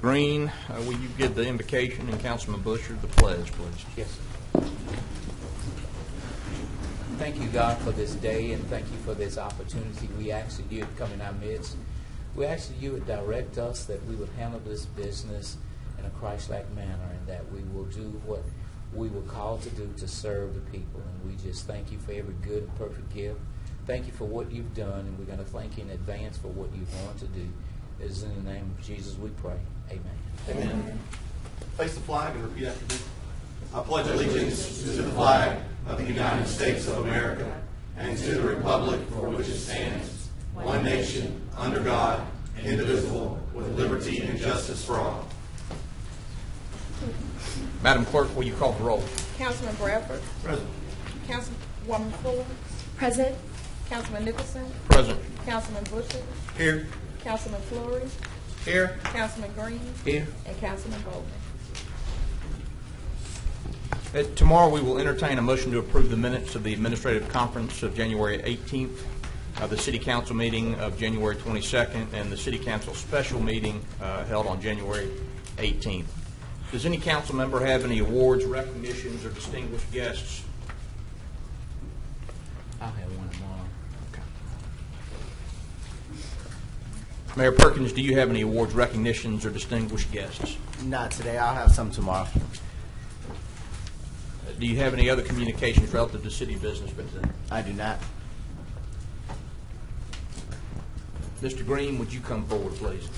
Green, will you give the invocation, and Councilman Busher the pledge, please? Yes, sir. Thank you, God, for this day, and thank you for this opportunity. We ask that you would come in our midst. We ask that you would direct us, that we would handle this business in a Christ-like manner, and that we will do what we were called to do to serve the people. And we just thank you for every good and perfect gift. Thank you for what you've done, and we're going to thank you in advance for what you're going to do. It is in the name of Jesus we pray. Amen. Amen. Face the flag and repeat after me. I pledge allegiance to the flag of the United States of America and to the republic for which it stands, one nation, under God, indivisible, with liberty and justice for all. Madam Clerk, will you call the roll? Councilman Bradford. Present. Councilwoman Fuller. Present. Councilman Nicholson. Present. Councilman Busher. Here. Councilman Fleury. Here. Councilman Green. Here. And Councilman Bowman. Tomorrow we will entertain a motion to approve the minutes of the Administrative Conference of January 18th, the City Council meeting of January 22nd, and the City Council special meeting held on January 18th. Does any council member have any awards, recognitions, or distinguished guests? I'll have one tomorrow. Okay. Mayor Perkins, do you have any awards, recognitions, or distinguished guests? Not today. I'll have some tomorrow. Do you have any other communications relative to city business? I do not. Mr. Green, would you come forward, please?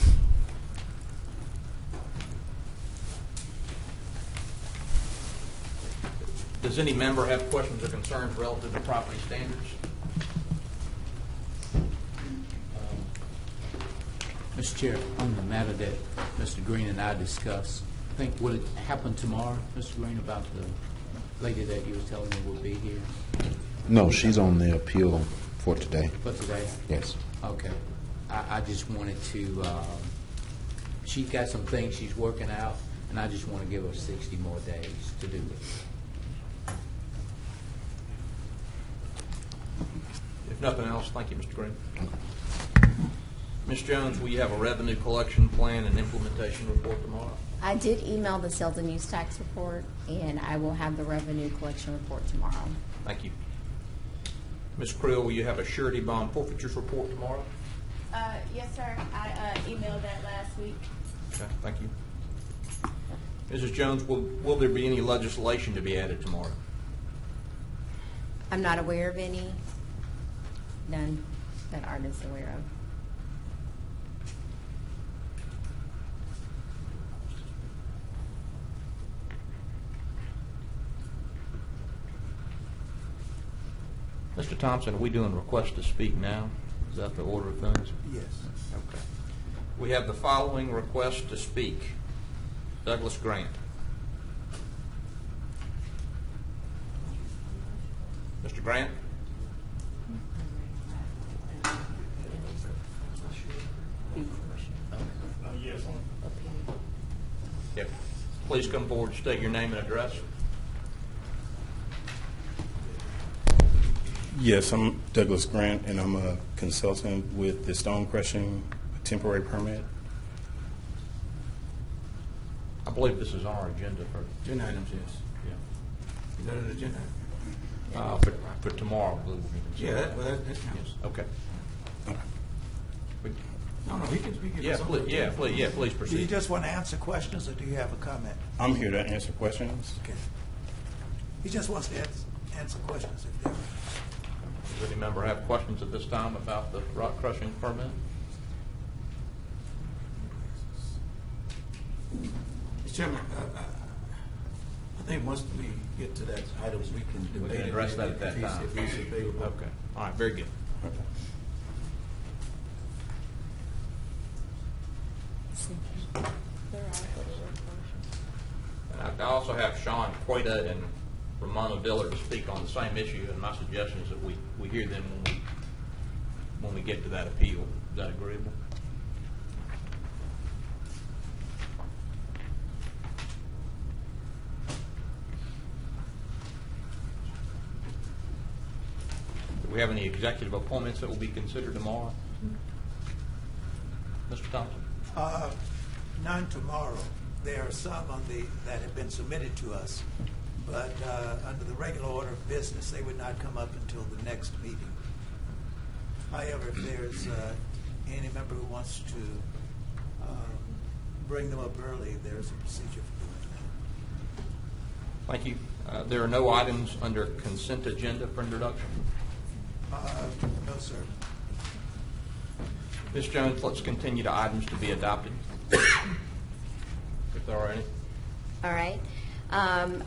Does any member have questions or concerns relative to property standards? Mr. Chair, on the matter that Mr. Green and I discussed, I think will it happen tomorrow, Mr. Green, about the lady that you were telling me will be here No, she's on the appeal for today. for today? Yes. Okay. I just wanted to, she's got some things she's working out, and I just want to give her 60 more days to do it. If nothing else, thank you, Mr. Green. Ms. Jones, will you have a revenue collection plan and implementation report tomorrow? I did email the sales and use tax report, and I will have the revenue collection report tomorrow. Thank you. Ms. Creel, will you have a surety bond forfeitures report tomorrow? Yes, sir. I emailed that last week. Okay, thank you. Mrs. Jones, will there be any legislation to be added tomorrow? I'm not aware of any. None that Art is aware of. Mr. Thompson, are we doing request to speak now? Is that the order of things? Yes. Okay. We have the following request to speak. Douglas Grant. Mr. Grant? Yes. Yep. Please come forward, state your name and address. Yes, I'm Douglas Grant, and I'm a consultant with the stone crushing temporary permit. I believe this is on our agenda for Agenda items, yes. yeah. Is that an agenda? For tomorrow. I believe we can- Yeah, that counts. Yes. Okay. No, he can speak. Yeah, please, please Do you proceed. just want to answer questions, or do you have a comment? I'm here to answer questions. Okay. He just wants to answer questions. If there are. Does any member have questions at this time about the rock crushing permit? Mr. Chairman, I think once we get to that item, we can We debate can it. address that at that time. If he's available. Okay. All right, very good. Okay. And I also have Sean Queta and Romano Diller to speak on the same issue, and my suggestion is that we hear them when we get to that appeal. Is that agreeable? Do we have any executive appointments that will be considered tomorrow? Mr. Thompson? none tomorrow. There are some that have been submitted to us, but under the regular order of business, they would not come up until the next meeting. However, if there's any member who wants to bring them up early, there's a procedure for doing that. Thank you. There are no items under consent agenda for introduction. No, sir. Ms. Jones, let's continue to items to be adopted, if there are any. All right.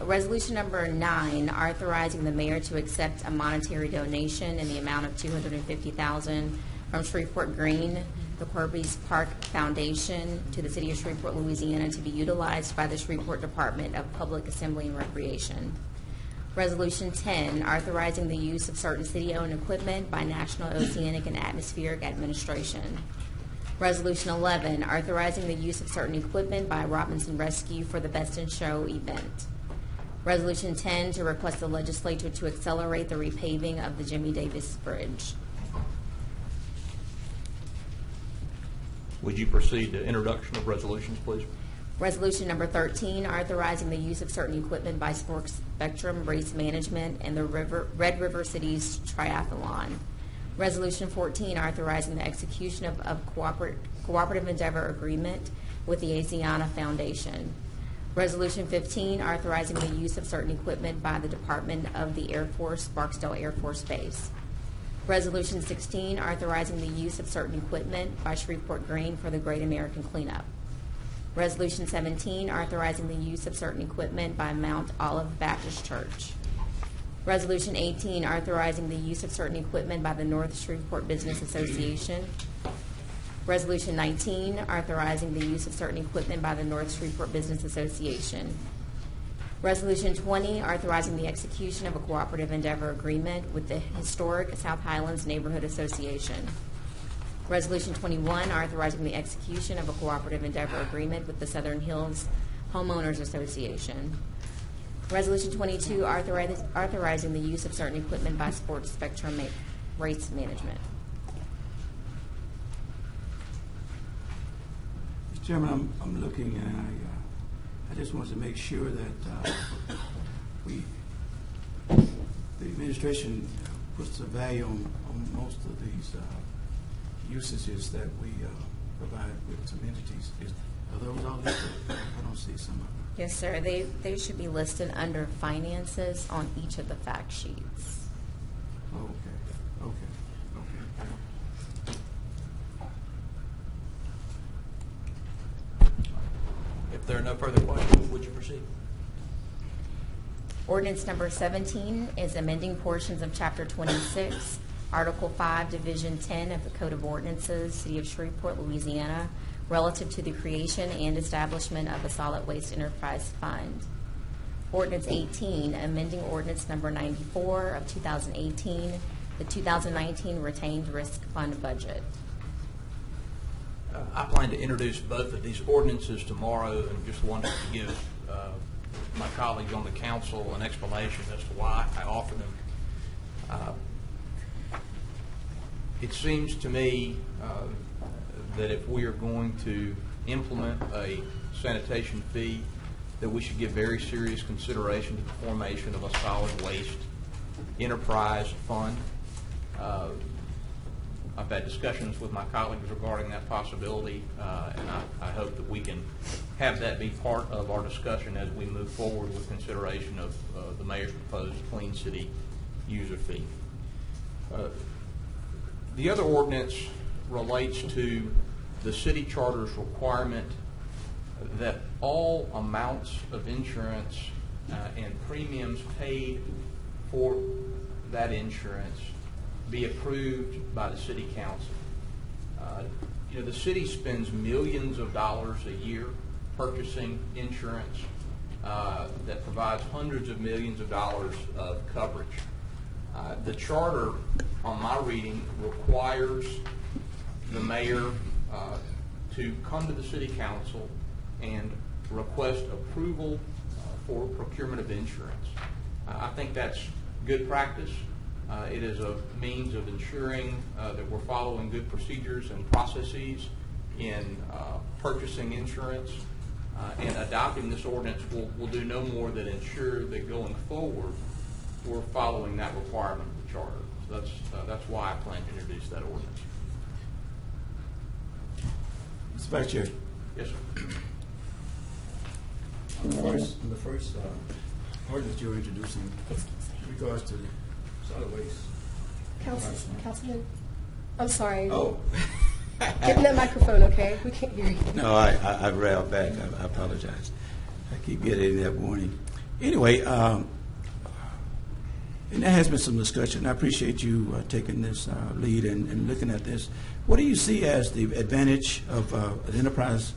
Resolution number 9, authorizing the mayor to accept a monetary donation in the amount of $250,000 from Shreveport Green, the Corby's Park Foundation, to the city of Shreveport, Louisiana, to be utilized by the Shreveport Department of Public Assembly and Recreation. Resolution 10, authorizing the use of certain city-owned equipment by National Oceanic and Atmospheric Administration. Resolution 11, authorizing the use of certain equipment by Robinson Rescue for the Best in Show event. Resolution 10, to request the legislature to accelerate the repaving of the Jimmy Davis Bridge. Would you proceed to introduction of resolutions, please? Resolution number 13, authorizing the use of certain equipment by Sports Spectrum Race Management and the Red River Cities Triathlon. Resolution 14, authorizing the execution of cooperative endeavor agreement with the Asiana Foundation. Resolution 15, authorizing the use of certain equipment by the Department of the Air Force, Barksdale Air Force Base. Resolution 16, authorizing the use of certain equipment by Shreveport Green for the Great American Cleanup. Resolution 17, authorizing the use of certain equipment by Mount Olive Baptist Church. Resolution 18, authorizing the use of certain equipment by the North Shreveport Business Association. Resolution 19, authorizing the use of certain equipment by the North Shreveport Business Association. Resolution 20, authorizing the execution of a cooperative endeavor agreement with the Historic South Highlands Neighborhood Association. Resolution 21, authorizing the execution of a cooperative endeavor agreement with the Southern Hills Homeowners Association. Resolution 22, authorizing the use of certain equipment by Sports Spectrum Race Management. Mr. Chairman, I'm looking and I just want to make sure that the administration puts a value on most of these usages that we provide with some entities. Are those all listed? I don't see some of them. Yes, sir. They should be listed under finances on each of the fact sheets. Okay. If there are no further questions, would you proceed? Ordinance number 17 is amending portions of Chapter 26, Article 5, Division 10 of the Code of Ordinances, City of Shreveport, Louisiana, relative to the creation and establishment of a solid waste enterprise fund. Ordinance 18, amending ordinance number 94 of 2018, the 2019 retained risk fund budget. I plan to introduce both of these ordinances tomorrow and just wanted to give my colleagues on the council an explanation as to why I offer them. It seems to me that if we are going to implement a sanitation fee, that we should give very serious consideration to the formation of a solid waste enterprise fund. I've had discussions with my colleagues regarding that possibility, and I hope that we can have that be part of our discussion as we move forward with consideration of the mayor's proposed Clean City user fee. The other ordinance relates to the city charter's requirement that all amounts of insurance and premiums paid for that insurance be approved by the city council. The city spends millions of dollars a year purchasing insurance that provides hundreds of millions of dollars of coverage. The charter, on my reading, requires the mayor to come to the city council and request approval for procurement of insurance. I think that's good practice. It is a means of ensuring that we're following good procedures and processes in purchasing insurance. And adopting this ordinance will do no more than ensure that going forward, we're following that requirement of the charter. So that's why I plan to introduce that ordinance. Mr. Vice Chair. Yes, sir. On the first ordinance you're introducing in regards to solid waste. Councilman, I'm sorry. Oh. Get in that microphone, okay? We can't hear you. No, I railed back. I apologize. I keep getting that warning. Anyway, and there has been some discussion. I appreciate you taking this lead and looking at this. What do you see as the advantage of an enterprise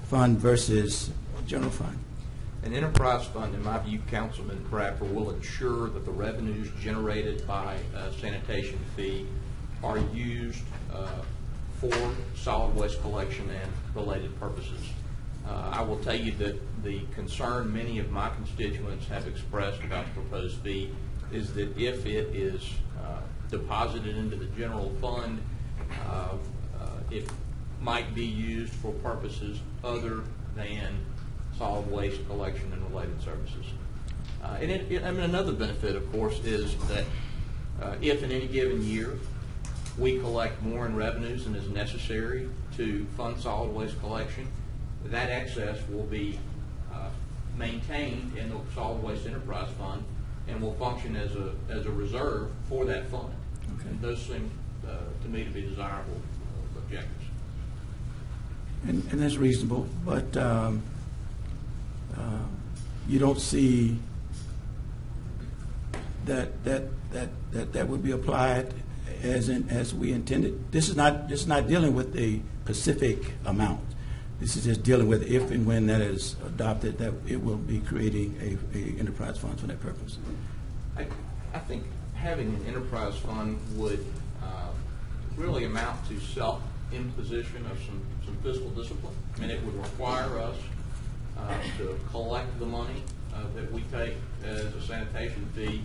fund versus general fund? An enterprise fund, in my view, Councilman Bradford, will ensure that the revenues generated by a sanitation fee are used for solid waste collection and related purposes. I will tell you that the concern many of my constituents have expressed about the proposed fee is that if it is deposited into the general fund, it might be used for purposes other than solid waste collection and related services. And another benefit, of course, is that if in any given year we collect more in revenues than is necessary to fund solid waste collection, that excess will be maintained in the solid waste enterprise fund and will function as a reserve for that fund. Okay. And those seem to me to be desirable objectives. And that's reasonable, but you don't see that would be applied as we intended. This is not dealing with a specific amount. This is just dealing with if and when that is adopted, that it will be creating a enterprise fund for that purpose. I think having an enterprise fund would really amount to self-imposition of some fiscal discipline. I mean, it would require us to collect the money that we take as a sanitation fee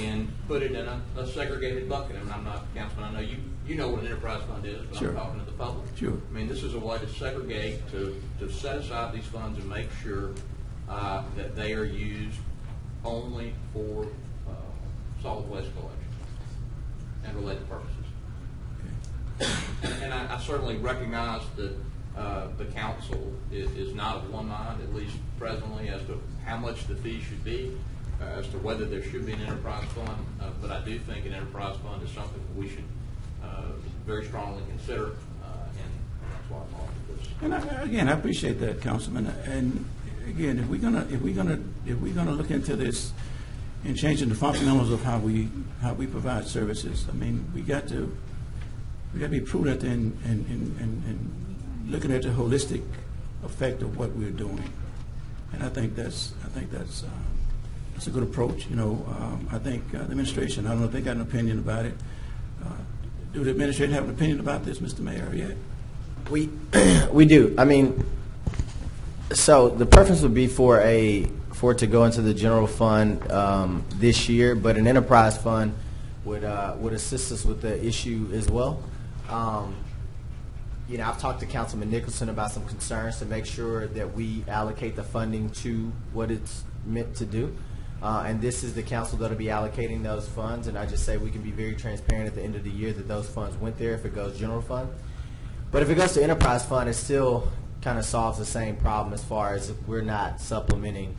and put it in a segregated bucket. I mean, I'm not, Councilman, I know you know what an enterprise fund is, but Sure. I'm talking to the public. Sure. I mean, this is a way to segregate, to set aside these funds and make sure that they are used only for solid waste collection and related purposes. And I certainly recognize that the council is not of one mind, at least presently, as to how much the fee should be, as to whether there should be an enterprise fund. But I do think an enterprise fund is something that we should very strongly consider, and that's why I'm offering this. And again, I appreciate that, Councilman. And again, if we're gonna look into this and changing the fundamentals of how we provide services, I mean, we got to be prudent in looking at the holistic effect of what we're doing. And I think that's a good approach. You know, I think the administration, I don't know if they got an opinion about it. Do the administration have an opinion about this, Mr. Mayor, yet? We do. I mean, so the preference would be for it to go into the general fund this year, but an enterprise fund would assist us with the issue as well. You know, I've talked to Councilman Nicholson about some concerns to make sure that we allocate the funding to what it's meant to do. And this is the council that will be allocating those funds. And I just say we can be very transparent at the end of the year that those funds went there if it goes general fund. But if it goes to enterprise fund, it still kind of solves the same problem as far as we're not supplementing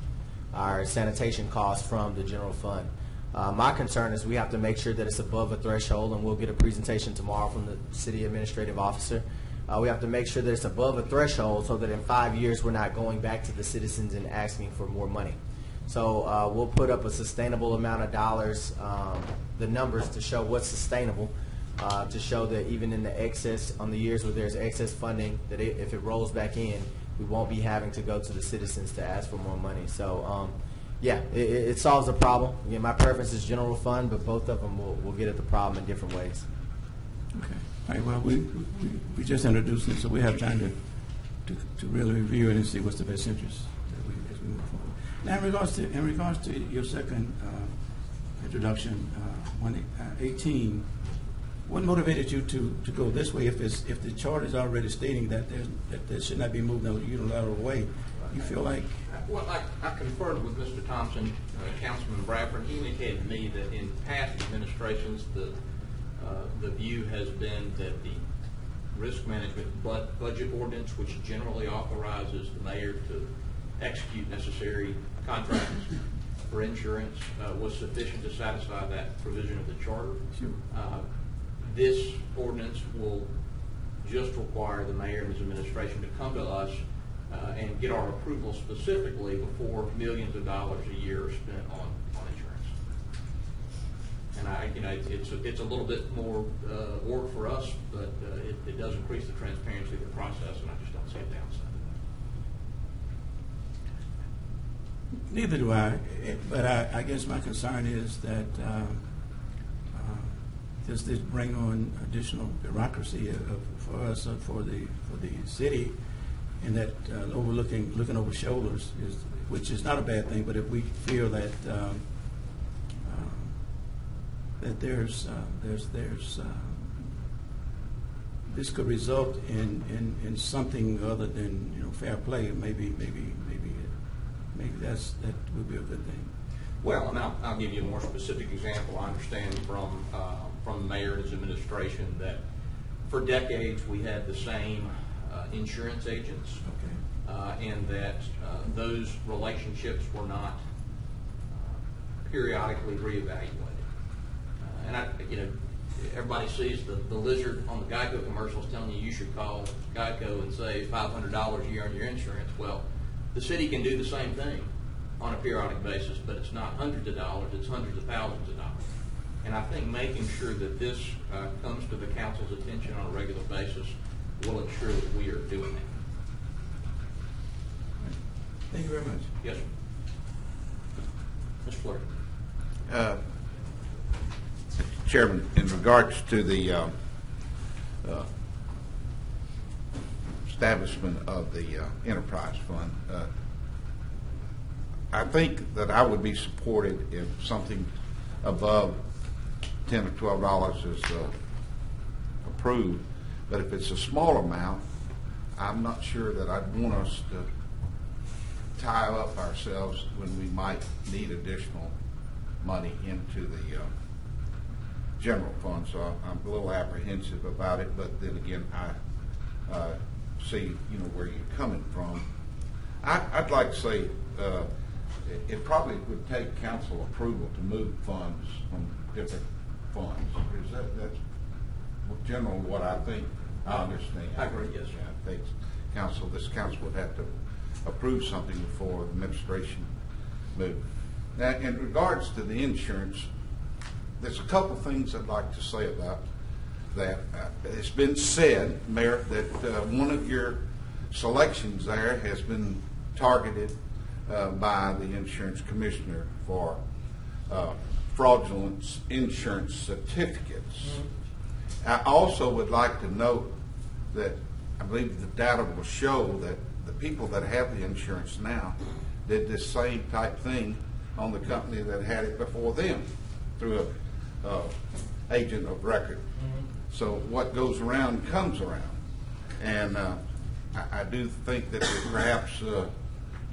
our sanitation costs from the general fund. My concern is we have to make sure that it's above a threshold, and we'll get a presentation tomorrow from the city administrative officer. We have to make sure that it's above a threshold so that in 5 years we're not going back to the citizens and asking for more money. So we'll put up a sustainable amount of dollars, the numbers to show what's sustainable, to show that even in the excess, on the years where there's excess funding, that if it rolls back in, we won't be having to go to the citizens to ask for more money. So yeah, it solves the problem. Again, my preference is general fund, but both of them will get at the problem in different ways. Okay. All right. Well, we just introduced it, so we have time to really review it and see what's the best interest as we move forward. Now, in regards to your second introduction, 118, What motivated you to go this way? If the chart is already stating that there should not be moved in a unilateral way, you feel like? Well, I conferred with Mr. Thompson, Councilman Bradford. He indicated to me that in past administrations, the view has been that the risk management budget ordinance, which generally authorizes the mayor to execute necessary contracts for insurance, was sufficient to satisfy that provision of the charter. Sure. This ordinance will just require the mayor and his administration to come to us and get our approval specifically before millions of dollars a year are spent on insurance. And it's a little bit more work for us, but it does increase the transparency of the process, and I just don't see a downside to that. Neither do I, but I guess my concern is that does this bring on additional bureaucracy for us, for the city, and that looking over shoulders, which is not a bad thing. But if we feel that that there's this could result in something other than fair play, maybe that would be a good thing. Well, and I'll give you a more specific example. I understand from the mayor and his administration that for decades we had the same insurance agents, and that those relationships were not periodically reevaluated. And everybody sees the lizard on the Geico commercials telling you should call Geico and save $500 a year on your insurance. Well, the city can do the same thing on a periodic basis, but it's not hundreds of dollars, it's hundreds of thousands of dollars. And I think making sure that this comes to the council's attention on a regular basis will ensure that we are doing that. Thank you very much. Yes, sir. Mr. Fleury. Chairman, in regards to the establishment of the enterprise fund, I think that I would be supported if something above $10 or $12 is approved. But if it's a small amount, I'm not sure that I'd want us to tie up ourselves when we might need additional money into the general fund. So I'm a little apprehensive about it. But then again, I see where you're coming from. I'd like to say it probably would take council approval to move funds from different funds. That's generally what I think. I understand. I agree, yes, sir. I think this council would have to approve something before the administration moved. Now, in regards to the insurance, there's a couple of things I'd like to say about that. It's been said, Mayor, that one of your selections there has been targeted by the insurance commissioner for fraudulent insurance certificates. Mm-hmm. I also would like to note that I believe the data will show that the people that have the insurance now did this same type thing on the company that had it before them through a agent of record. Mm-hmm. So what goes around comes around, and I do think that we perhaps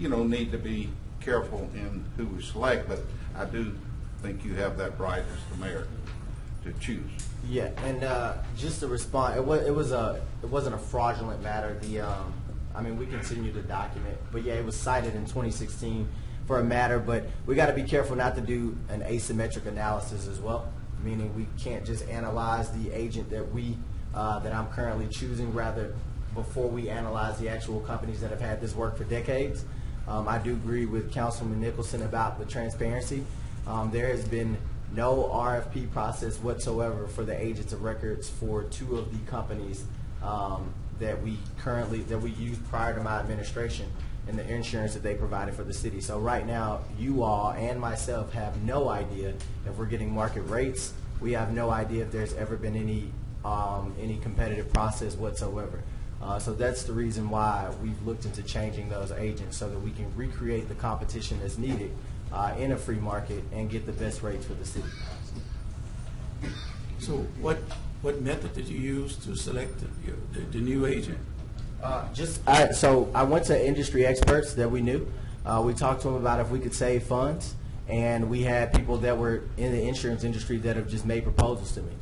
need to be careful in who we select, but I do think you have that right as the mayor to choose. Yeah, and just to respond, it wasn't a fraudulent matter. We continue to document, but yeah, it was cited in 2016 for a matter, but we got to be careful not to do an asymmetric analysis as well. Meaning we can't just analyze the agent that I'm currently choosing, rather before we analyze the actual companies that have had this work for decades. I do agree with Councilman Nicholson about the transparency. There has been no RFP process whatsoever for the agents of records for two of the companies that we used prior to my administration and the insurance that they provided for the city. So right now, you all and myself have no idea if we're getting market rates. We have no idea if there's ever been any competitive process whatsoever. So that's the reason why we've looked into changing those agents so that we can recreate the competition that's needed in a free market and get the best rates for the city. So what what method did you use to select the new agent? So I went to industry experts that we knew. We talked to them about if we could save funds, and we had people that were in the insurance industry that have just made proposals to me.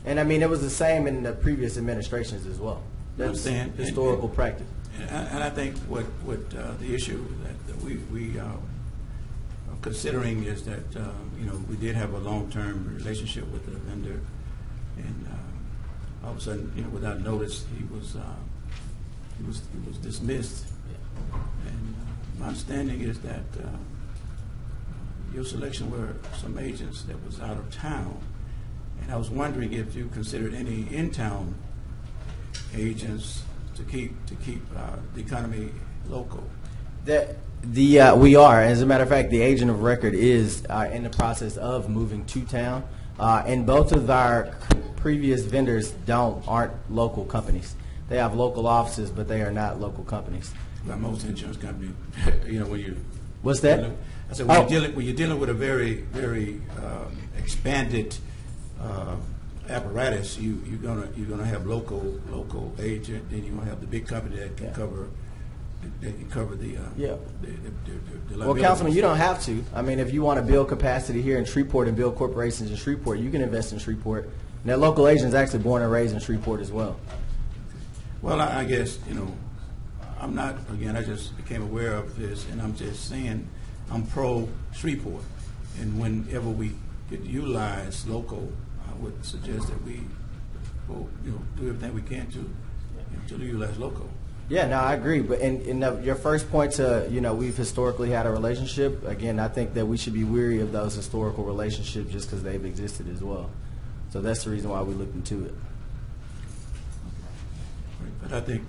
And I mean, it was the same in the previous administrations as well. That's historical practice. And I think what the issue that we are considering is that we did have a long-term relationship with the vendor, and all of a sudden, without notice, he was dismissed. And my understanding is that your selection were some agents that was out of town, and I was wondering if you considered any in-town agents to keep the economy local. We are. As a matter of fact, the agent of record is in the process of moving to town, and both of our previous vendors aren't local companies. They have local offices, but they are not local companies. Like most insurance companies, when you what's that? I said when you're dealing with a very very expanded apparatus, you're gonna have local agent, then you're gonna have the big company that can cover the Well, Councilman, you don't have to. I mean, if you want to build capacity here in Shreveport and build corporations in Shreveport, you can invest in Shreveport. And that local agent is actually born and raised in Shreveport as well. Well, I guess I'm not. Again, I just became aware of this, and I'm just saying I'm pro Shreveport, and whenever we could utilize local, I would suggest that we will, do everything we can to utilize local. Yeah, no, I agree. But in your first point to, we've historically had a relationship, again, I think that we should be weary of those historical relationships just because they've existed as well. So that's the reason why we looked into it. But I think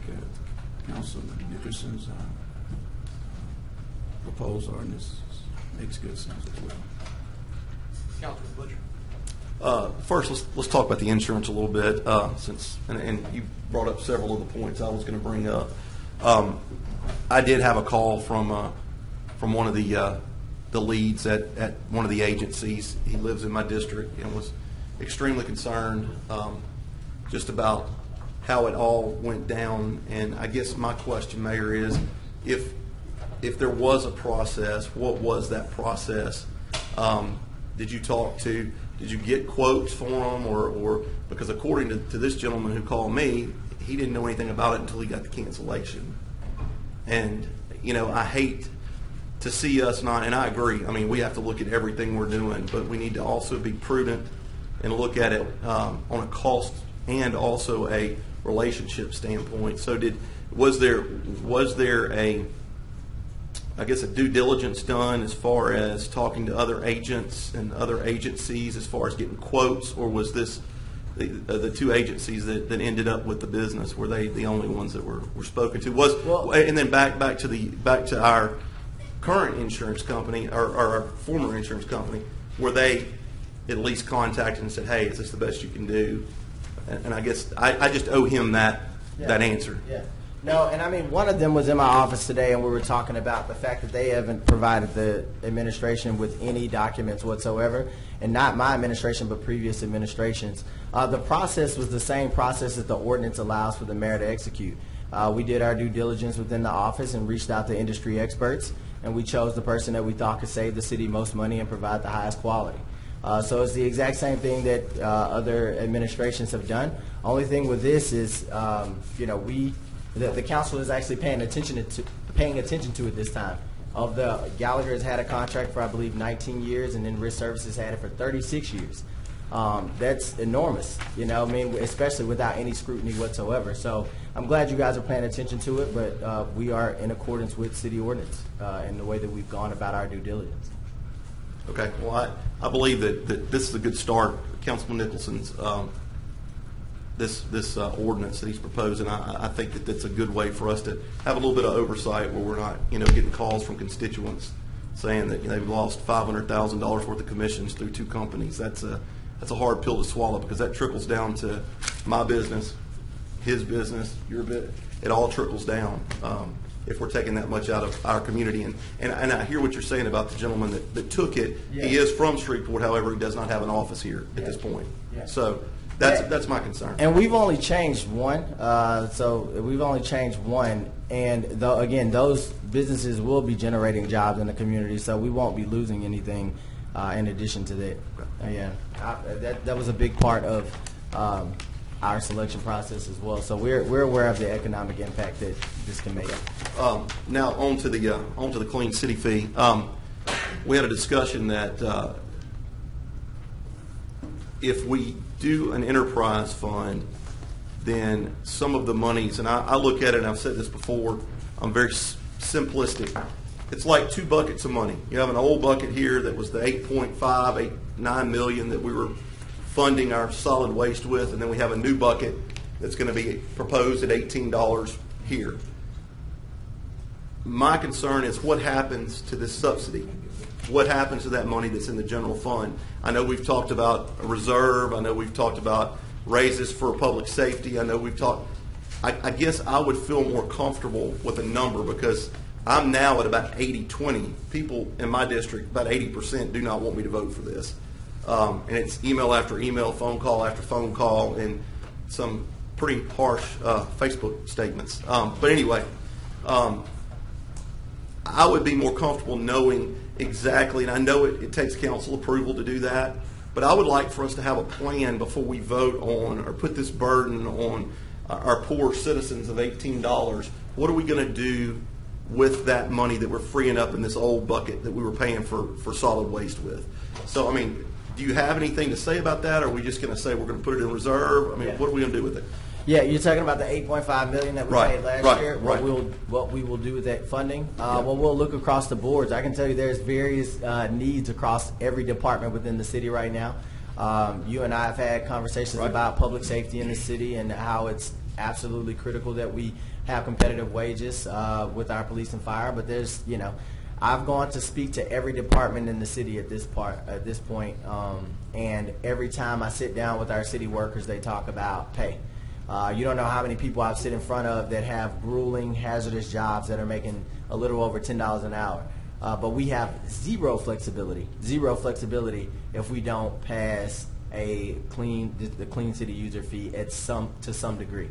Councilman Nicholson's proposed ordinance makes good sense as well. Councilman Butcher. First, let's talk about the insurance a little bit, and you brought up several of the points I was going to bring up. I did have a call from one of the leads at one of the agencies. He lives in my district and was extremely concerned just about how it all went down. And I guess my question, Mayor, is if there was a process, what was that process? Did you get quotes for them, or because according to this gentleman who called me, he didn't know anything about it until he got the cancellation. And I hate to see us not, and I agree. I mean, we have to look at everything we're doing, but we need to also be prudent and look at it on a cost and also a relationship standpoint. So was there a due diligence done as far as talking to other agents and other agencies as far as getting quotes, or was this the two agencies that ended up with the business? Were they the only ones that were spoken to? And then back to our current insurance company or our former insurance company, were they at least contacted and said, "Hey, is this the best you can do?" And I guess I just owe him that answer. Yeah. No, and I mean, one of them was in my office today, and we were talking about the fact that they haven't provided the administration with any documents whatsoever, and not my administration, but previous administrations. The process was the same process that the ordinance allows for the mayor to execute. We did our due diligence within the office and reached out to industry experts, and we chose the person that we thought could save the city most money and provide the highest quality. So it's the exact same thing that other administrations have done. Only thing with this is, the council is actually paying attention to it this time. Gallagher has had a contract for, I believe, 19 years, and then Risk Services had it for 36 years. That's enormous, especially without any scrutiny whatsoever. So I'm glad you guys are paying attention to it, but we are in accordance with city ordinance in the way that we've gone about our due diligence. Okay. Well, I believe that this is a good start. Councilman Nicholson's this ordinance that he's proposing, I think that that's a good way for us to have a little bit of oversight where we're not, getting calls from constituents saying that they've lost $500,000 worth of commissions through two companies. That's a hard pill to swallow, because that trickles down to my business, his business, your business. It all trickles down. if we're taking that much out of our community. And I hear what you're saying about the gentleman that took it. Yeah. He is from Shreveport, however, he does not have an office here at this point. Yeah. So that's my concern. And we've only changed one. And again, those businesses will be generating jobs in the community, so we won't be losing anything in addition to that. That was a big part of our selection process as well. So we're aware of the economic impact that this can make. Now on to the Clean City fee. We had a discussion that if we do an enterprise fund, then some of the monies, and I look at it, and I've said this before, I'm very simplistic. It's like two buckets of money. You have an old bucket here that was the 8.9 million that we were funding our solid waste with, and then we have a new bucket that's going to be proposed at $18 here. My concern is what happens to this subsidy. What happens to that money that's in the general fund? I know we've talked about a reserve. I know we've talked about raises for public safety. I know we've talked. I guess I would feel more comfortable with a number because I'm now at about 80-20. People in my district, about 80%, do not want me to vote for this. And it's email after email, phone call after phone call, and some pretty harsh Facebook statements. But anyway, I would be more comfortable knowing exactly, and I know it takes council approval to do that, but I would like for us to have a plan before we vote on or put this burden on our poor citizens of $18. What are we going to do with that money that we're freeing up in this old bucket that we were paying for solid waste with? So, I mean, do you have anything to say about that, or are we just going to say we're going to put it in reserve? I mean, what are we going to do with it? Yeah, you're talking about the $8.5 million that we paid last year. What we will do with that funding? Well, we'll look across the boards. I can tell you there's various needs across every department within the city right now. You and I have had conversations about public safety in the city and how it's absolutely critical that we have competitive wages with our police and fire. But there's, I've gone to speak to every department in the city at this point, and every time I sit down with our city workers, they talk about pay. You don't know how many people I've sit in front of that have grueling, hazardous jobs that are making a little over $10 an hour. But we have zero flexibility if we don't pass the clean city user fee to some degree.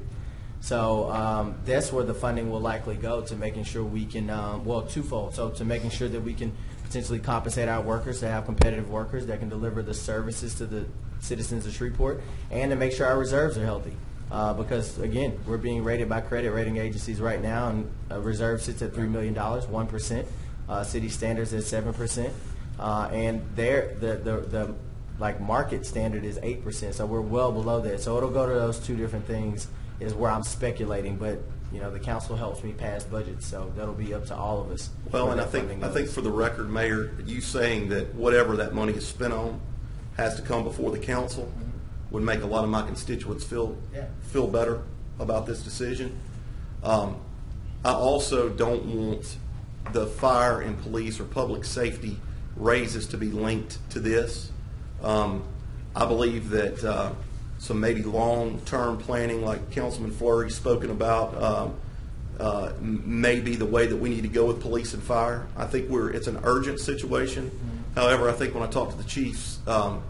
So that's where the funding will likely go, to making sure we can, twofold. So to making sure that we can potentially compensate our workers, to have competitive workers that can deliver the services to the citizens of Shreveport, and to make sure our reserves are healthy. Because, again, we're being rated by credit rating agencies right now, and a reserve sits at $3 million, 1%. City standards at 7%. And the market standard is 8%, so we're well below that. So it'll go to those two different things is where I'm speculating, but the council helps me pass budgets, so that'll be up to all of us. Well, and I think for the record, Mayor, you saying that whatever that money is spent on has to come before the council would make a lot of my constituents feel better about this decision. I also don't want the fire and police or public safety raises to be linked to this. I believe that some maybe long-term planning, like Councilman Fleury's spoken about, may be the way that we need to go with police and fire. I think it's an urgent situation. However, I think when I talked to the chiefs about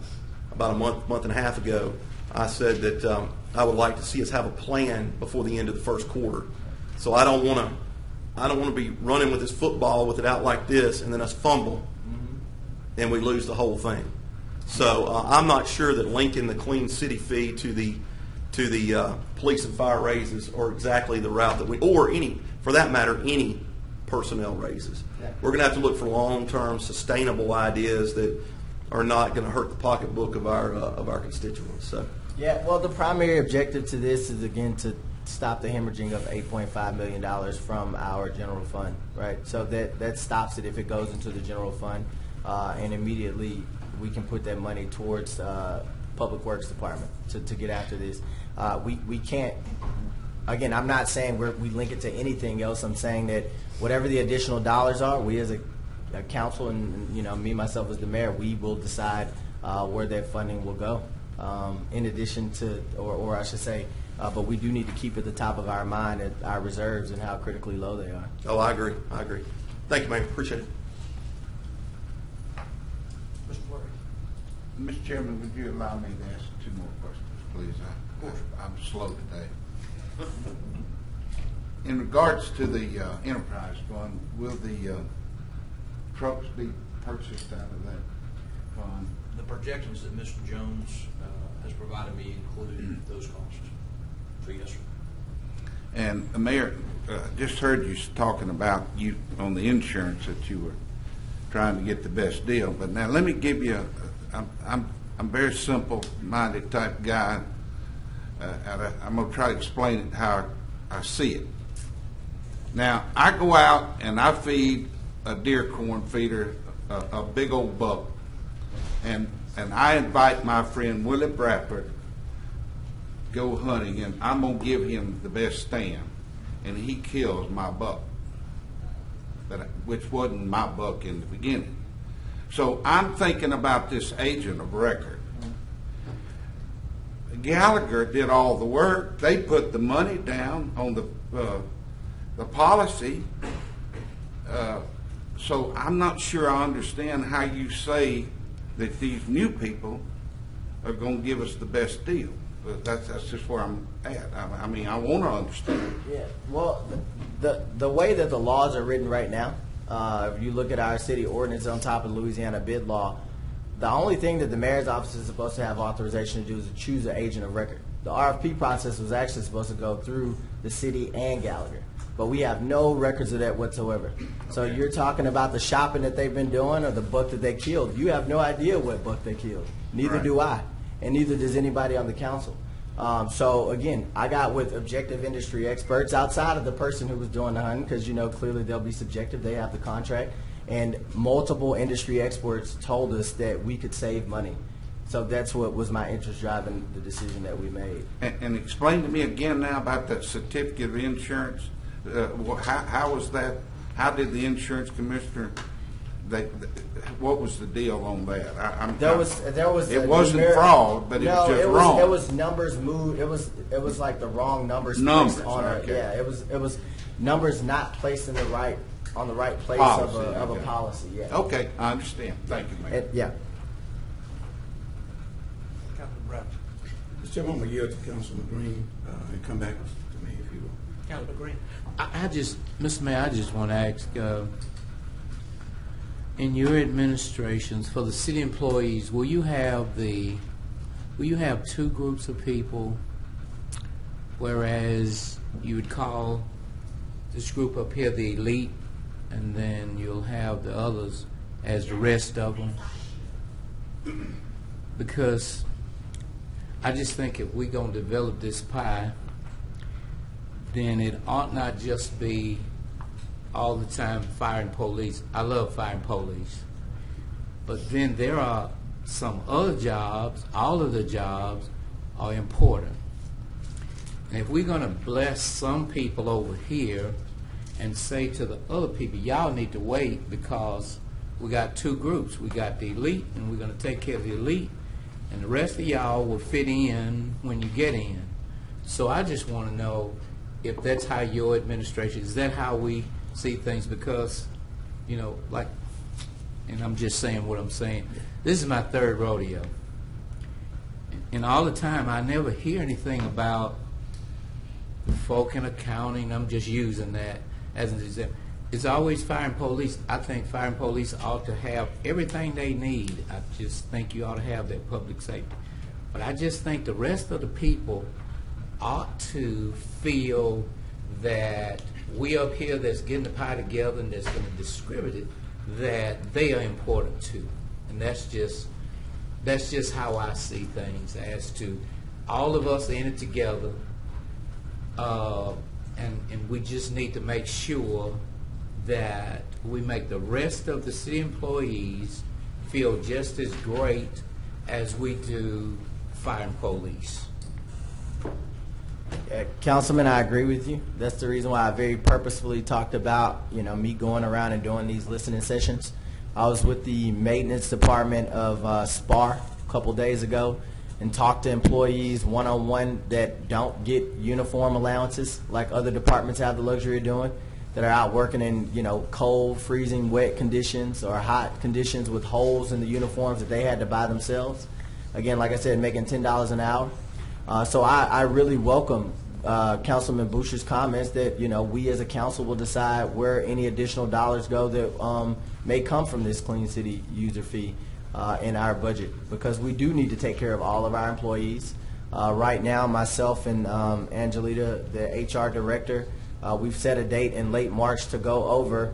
a month and a half ago, I said that I would like to see us have a plan before the end of the first quarter. So I don't want to be running with this football with it out like this and then us fumble and we lose the whole thing. So I'm not sure that linking the clean city fee to the police and fire raises are exactly the route that or any personnel raises. Yeah. We're going to have to look for long-term, sustainable ideas that are not going to hurt the pocketbook of our constituents. So. Yeah, well, the primary objective to this is, again, to stop the hemorrhaging of $8.5 million from our general fund, right? So that stops it if it goes into the general fund, and immediately we can put that money towards Public Works Department to get after this. We can't, again, I'm not saying we link it to anything else. I'm saying that whatever the additional dollars are, we as a council and me, myself as the mayor, we will decide where that funding will go. In addition to, or I should say, but we do need to keep at the top of our mind at our reserves and how critically low they are. Oh, I agree. I agree. Thank you, Mayor. Appreciate it. Mr. Flurry. Mr. Chairman, would you allow me to ask 2 more questions, please? I'm slow today. In regards to the enterprise fund, will the trucks be purchased out of that fund? The projections that Mr. Jones has provided me include those costs. So yes, sir. And Mayor, just heard you talking about you on the insurance that you were trying to get the best deal. But now let me give you I'm a very simple-minded type guy. And I'm going to try to explain it how I see it. Now, I go out and I feed a deer corn feeder a big old buck, and I invite my friend Willie Bradford go hunting, and I'm going to give him the best stand, and he kills my buck, which wasn't my buck in the beginning. So I'm thinking about this agent of record. Gallagher did all the work. They put the money down on the policy. So I'm not sure I understand how you say that these new people are going to give us the best deal. But that's just where I'm at. I mean, I want to understand. Yeah. Well, the way that the laws are written right now, if you look at our city ordinance on top of the Louisiana bid law, the only thing that the mayor's office is supposed to have authorization to do is to choose an agent of record. The RFP process was actually supposed to go through the city and Gallagher, but we have no records of that whatsoever. So you're talking about the shopping that they've been doing or the buck that they killed. You have no idea what buck they killed. Neither do I, and neither does anybody on the council. So again, I got with objective industry experts outside of the person who was doing the hunting, because clearly they'll be subjective. They have the contract. And multiple industry experts told us that we could save money. So that's what was my interest driving the decision that we made. And explain to me again now about that certificate of insurance. How was that? How did the insurance commissioner? What was the deal on that? There was. It wasn't fraud, but it was just wrong. It was numbers moved. It was like the wrong numbers. Numbers. Placed on Okay. Yeah. It was numbers not placed in the right place policy, of a policy. Yeah. Okay, I understand. Thank you, Mayor. Yeah. Councilman Brown. Mr. Chairman, I'm going to yield to Councilman Green and come back to me if you will. Councilman Green. Mr. Mayor, I just want to ask, in your administrations for the city employees, will you have 2 groups of people, whereas you would call this group up here the elite, and then you'll have the others as the rest of them? Because I just think if we're going to develop this pie, then it ought not just be all the time fire and police. I love fire and police. But then there are some other jobs, all of the jobs are important. And if we're going to bless some people over here and say to the other people, y'all need to wait because we got 2 groups. We got the elite, and we're going to take care of the elite, and the rest of y'all will fit in when you get in. So I just want to know if that's how your administration, is that how we see things? Because, and I'm just saying what I'm saying. This is my 3rd rodeo. And all the time, I never hear anything about folk in accounting. I'm just using that as an example. It's always fire and police. I think fire and police ought to have everything they need. I just think you ought to have that public safety. But I just think the rest of the people ought to feel that we up here that's getting the pie together and that's going to distribute it, that they are important too. And that's just how I see things, as to all of us in it together, and we just need to make sure that we make the rest of the city employees feel just as great as we do fire and police. Councilman, I agree with you. That's the reason why I very purposefully talked about, me going around and doing these listening sessions. I was with the maintenance department of SPAR a couple days ago, and talk to employees one-on-one that don't get uniform allowances like other departments have the luxury of doing, that are out working in, cold, freezing, wet conditions or hot conditions with holes in the uniforms that they had to buy themselves. Again, like I said, making $10 an hour. So I really welcome Councilman Boucher's comments that, we as a council will decide where any additional dollars go that may come from this Clean City user fee in our budget, because we do need to take care of all of our employees. Right now, myself and Angelita, the HR director, we've set a date in late March to go over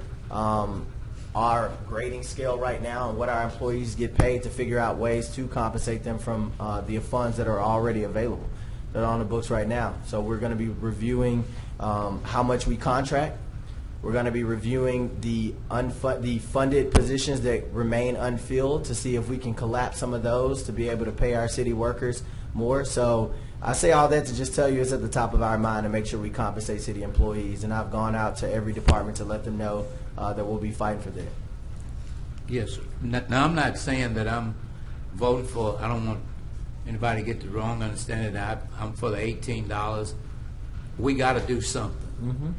our grading scale right now and what our employees get paid, to figure out ways to compensate them from the funds that are already available, that are on the books right now. So we're going to be reviewing how much we contract. We're going to be reviewing the funded positions that remain unfilled to see if we can collapse some of those to be able to pay our city workers more. So I say all that to just tell you it's at the top of our mind to make sure we compensate city employees. And I've gone out to every department to let them know that we'll be fighting for that. Yes, sir. Now, I'm not saying that I'm voting for, I don't want anybody to get the wrong understanding that I'm for the $18. We got to do something. Mm-hmm.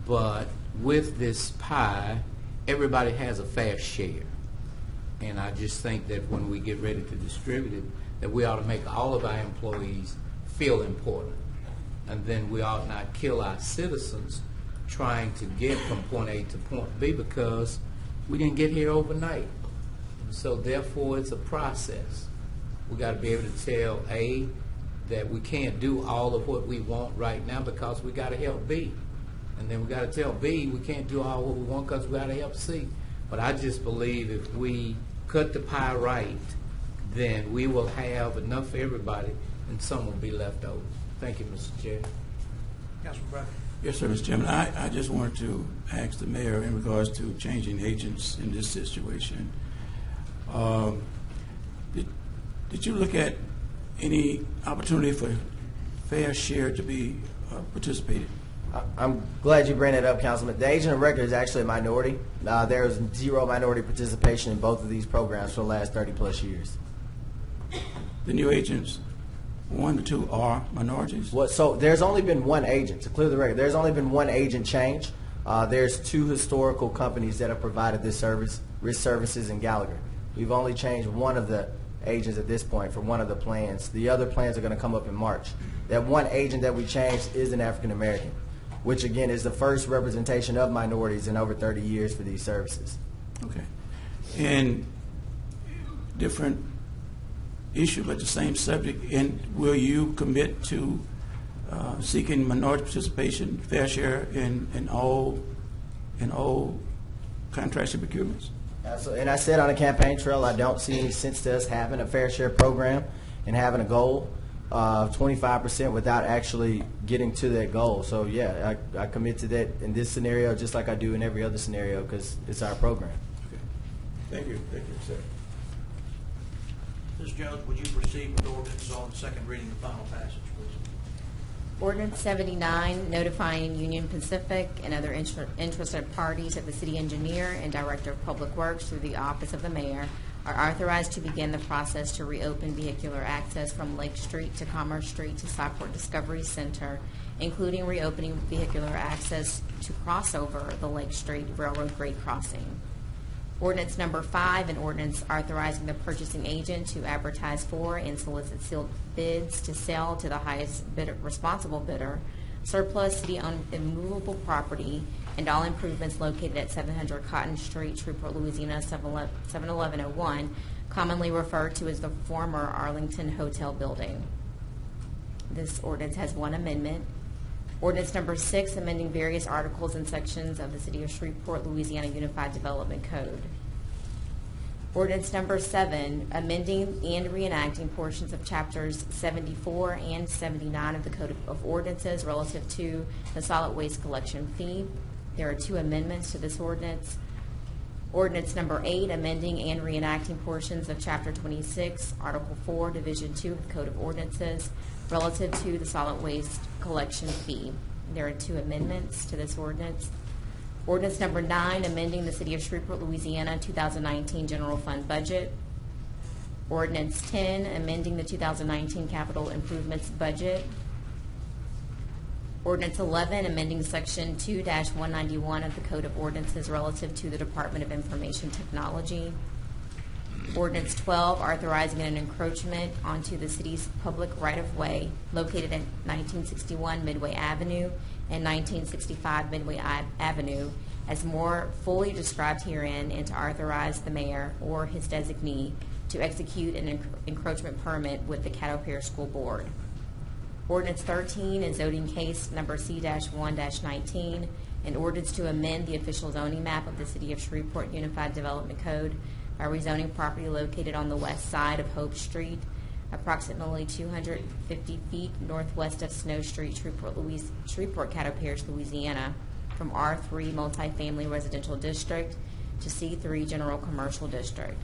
But with this pie, everybody has a fair share. And I just think that when we get ready to distribute it, that we ought to make all of our employees feel important. And then we ought not kill our citizens trying to get from point A to point B, because we didn't get here overnight. So therefore, it's a process. We got to be able to tell A, that we can't do all of what we want right now because we got to help B. And then we got to tell B we can't do all what we want because we got to help C. But I just believe if we cut the pie right, then we will have enough for everybody and some will be left over. Thank you, Mr. Chair. Councilman Bradley. Yes, sir, Mr. Chairman. I just wanted to ask the mayor in regards to changing agents in this situation. Did you look at any opportunity for fair share to be participated? I'm glad you bring that up, Councilman. The agent of record is actually a minority. There is zero minority participation in both of these programs for the last 30-plus years. The new agents, 1 or 2 are minorities? So there's only been one agent, to clear the record. There's only been one agent change. There's 2 historical companies that have provided this service, Risk Services and Gallagher. We've only changed one of the agents at this point for one of the plans. The other plans are going to come up in March. That one agent that we changed is an African American, which again is the first representation of minorities in over 30 years for these services. Okay. And different issue, but the same subject. And will you commit to seeking minority participation, fair share in all contracts and procurements? And I said on the campaign trail, I don't see any sense to us having a fair share program and having a goal of 25% without actually getting to that goal. So yeah, I commit to that in this scenario just like I do in every other scenario because it's our program. Okay. Thank you, sir. Ms. Jones, would you proceed with ordinance on second reading and final passage, please? Ordinance 79, notifying Union Pacific and other interested parties that the city engineer and director of public works through the office of the mayor are authorized to begin the process to reopen vehicular access from Lake Street to Commerce Street to Shreveport Discovery Center, including reopening vehicular access to cross over the Lake Street Railroad grade crossing. Ordinance number 5, an ordinance authorizing the purchasing agent to advertise for and solicit sealed bids to sell to the highest responsible bidder surplus city-owned immovable property and all improvements located at 700 Cotton Street, Shreveport, Louisiana, 71101, commonly referred to as the former Arlington Hotel building. This ordinance has one amendment. Ordinance number 6, amending various articles and sections of the City of Shreveport, Louisiana Unified Development Code. Ordinance number 7, amending and reenacting portions of chapters 74 and 79 of the Code of Ordinances relative to the solid waste collection fee. There are 2 amendments to this ordinance. Ordinance number 8, amending and reenacting portions of chapter 26, article 4, division 2 of the Code of Ordinances relative to the solid waste collection fee. There are 2 amendments to this ordinance. Ordinance number 9, amending the City of Shreveport, Louisiana 2019 General Fund budget. Ordinance 10, amending the 2019 capital improvements budget. Ordinance 11, amending Section 2-191 of the Code of Ordinances relative to the Department of Information Technology. Ordinance 12, authorizing an encroachment onto the city's public right-of-way located at 1961 Midway Avenue and 1965 Midway Avenue as more fully described herein, and to authorize the mayor or his designee to execute an encroachment permit with the Caddo Parish School Board. Ordinance 13 is zoning case number C-1-19, an ordinance to amend the official zoning map of the City of Shreveport Unified Development Code by rezoning property located on the west side of Hope Street, approximately 250 feet northwest of Snow Street, Shreveport, Caddo Parish, Louisiana, from R3 Multifamily Residential District to C3 General Commercial District.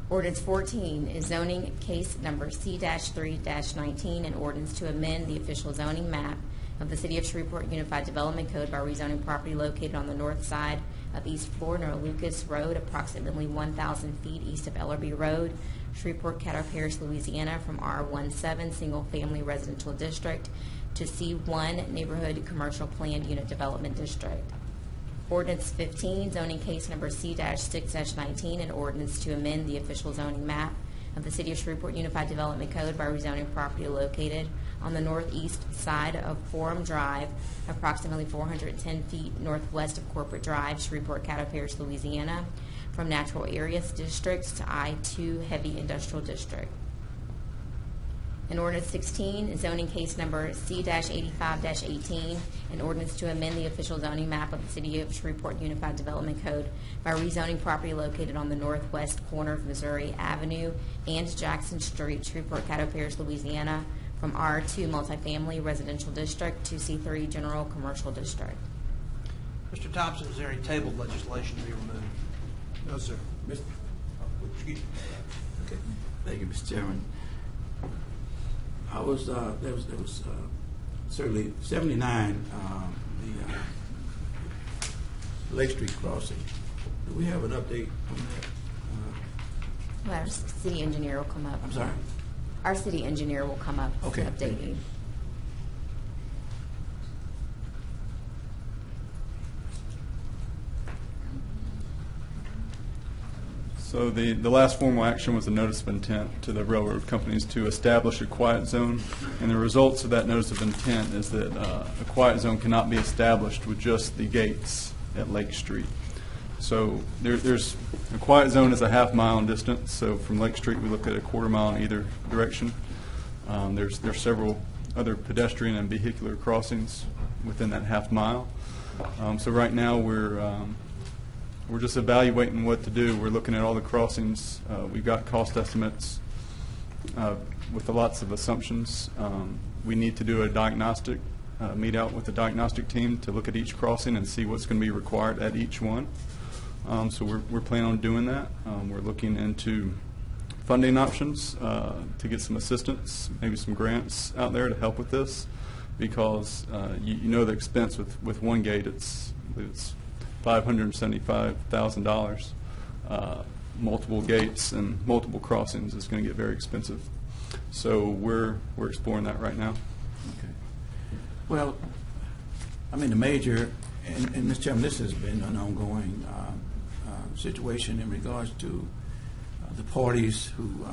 Ordinance 14 is zoning case number C-3-19, an ordinance to amend the official zoning map of the City of Shreveport Unified Development Code by rezoning property located on the north side of East Florida or Lucas Road, approximately 1,000 feet east of Ellerby Road, Shreveport, Caddo Parish, Louisiana, from R17 Single Family Residential District to C1 Neighborhood Commercial Planned Unit Development District. Ordinance 15, zoning case number C-6-19, an ordinance to amend the official zoning map of the City of Shreveport Unified Development Code by rezoning property located on the northeast side of Forum Drive, approximately 410 feet northwest of Corporate Drive, Shreveport, Caddo Parish, Louisiana, from natural areas districts to I-2 Heavy Industrial District. And ordinance 16 is zoning case number C-85-18, an ordinance to amend the official zoning map of the City of Shreveport Unified Development Code by rezoning property located on the northwest corner of Missouri Avenue and Jackson Street, Shreveport, Caddo Parish, Louisiana, from R2 Multifamily Residential District to C3 General Commercial District. Mr. Thompson, is there any tabled legislation to be removed? No, sir. Okay. Thank you, Mr. Chairman. There was certainly 79, the Lake Street crossing. Do we have an update on that? Well, our city engineer will come up. I'm sorry? Our city engineer will come up Okay. and update you. So the last formal action was a notice of intent to the railroad companies to establish a quiet zone, and the results of that notice of intent is that a quiet zone cannot be established with just the gates at Lake Street. So there's a quiet zone is a half-mile in distance. So from Lake Street, we look at a quarter-mile in either direction. There's several other pedestrian and vehicular crossings within that half-mile. So right now we're just evaluating what to do. We're looking at all the crossings. We've got cost estimates with lots of assumptions. We need to do a diagnostic, meet out with the diagnostic team to look at each crossing and see what's going to be required at each one. So we're planning on doing that. We're looking into funding options to get some assistance, maybe some grants out there to help with this, because you know the expense with one gate, it's $575,000. Multiple gates and multiple crossings is going to get very expensive. So we're exploring that right now. Okay. Well, I mean, the major, and Mr. Chairman, this has been an ongoing situation in regards to the parties who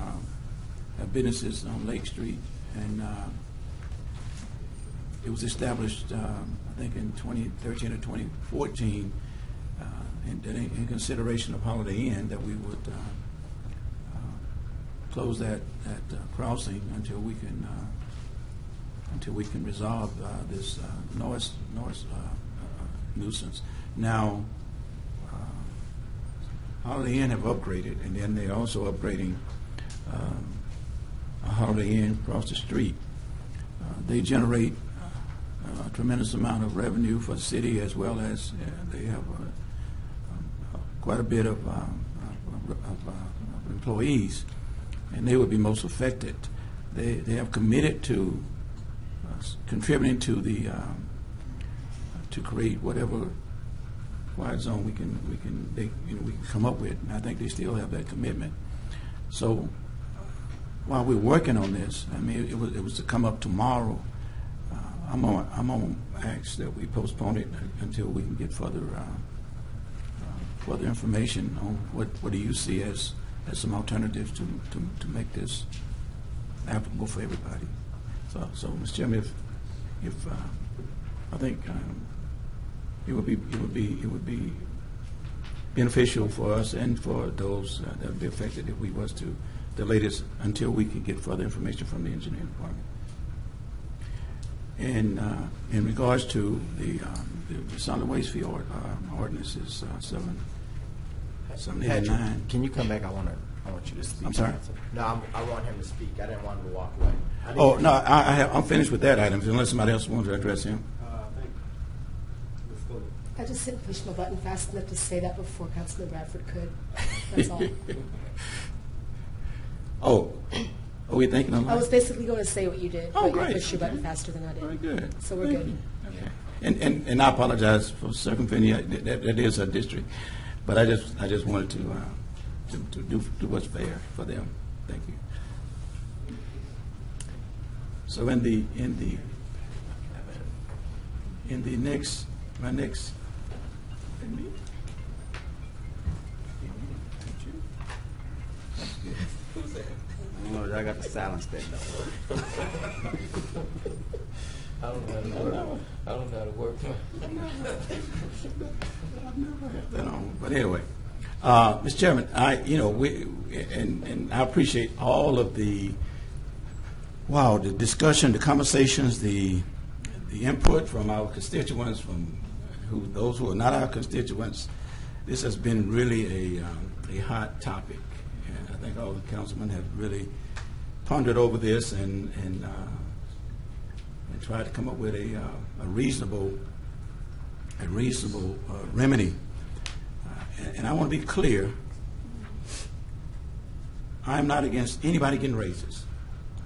have businesses on Lake Street, and it was established, I think, in 2013 or 2014, and in consideration of Holiday Inn, that we would close that crossing until we can resolve this noise nuisance. Now, Holiday Inn have upgraded, and then they're also upgrading a Holiday Inn across the street. They generate a tremendous amount of revenue for the city, as well as they have quite a bit of employees, and they would be most affected. They have committed to contributing to the to create whatever quiet zone we can come up with, and I think they still have that commitment. So while we're working on this, I mean, it was to come up tomorrow. I'm gonna ask that we postpone it until we can get further information on what do you see as some alternatives to make this applicable for everybody. So Mr. Chairman, if I think it would be beneficial for us and for those that would be affected if we was to delay this until we could get further information from the engineering department. And in regards to the solid waste fee ordinance is 789. Can you come back? I want you to speak. I'm sorry? No, I want him to speak. I didn't want him to walk away. Oh, no, I'm finished with that item, unless somebody else wants to address him. I just didn't push my button fast enough to say that before Councilman Bradford could. That's all. Oh, are we thinking of I was basically going to say what you did, Oh, but great. you pushed your button faster than I did. Very good. So we're Thank good. you. Okay. And I apologize for circumventing you. That is a district, but I just wanted to do what's fair for them. Thank you. So in the next my next. I got to silence that though. I don't know how to work. I've never had that on. But anyway, Mr. Chairman, I appreciate all of the discussion, the conversations, the input from our constituents, from those who are not our constituents. This has been really a hot topic, and I think all the councilmen have really pondered over this and tried to come up with a reasonable remedy. And I want to be clear, I'm not against anybody getting raises.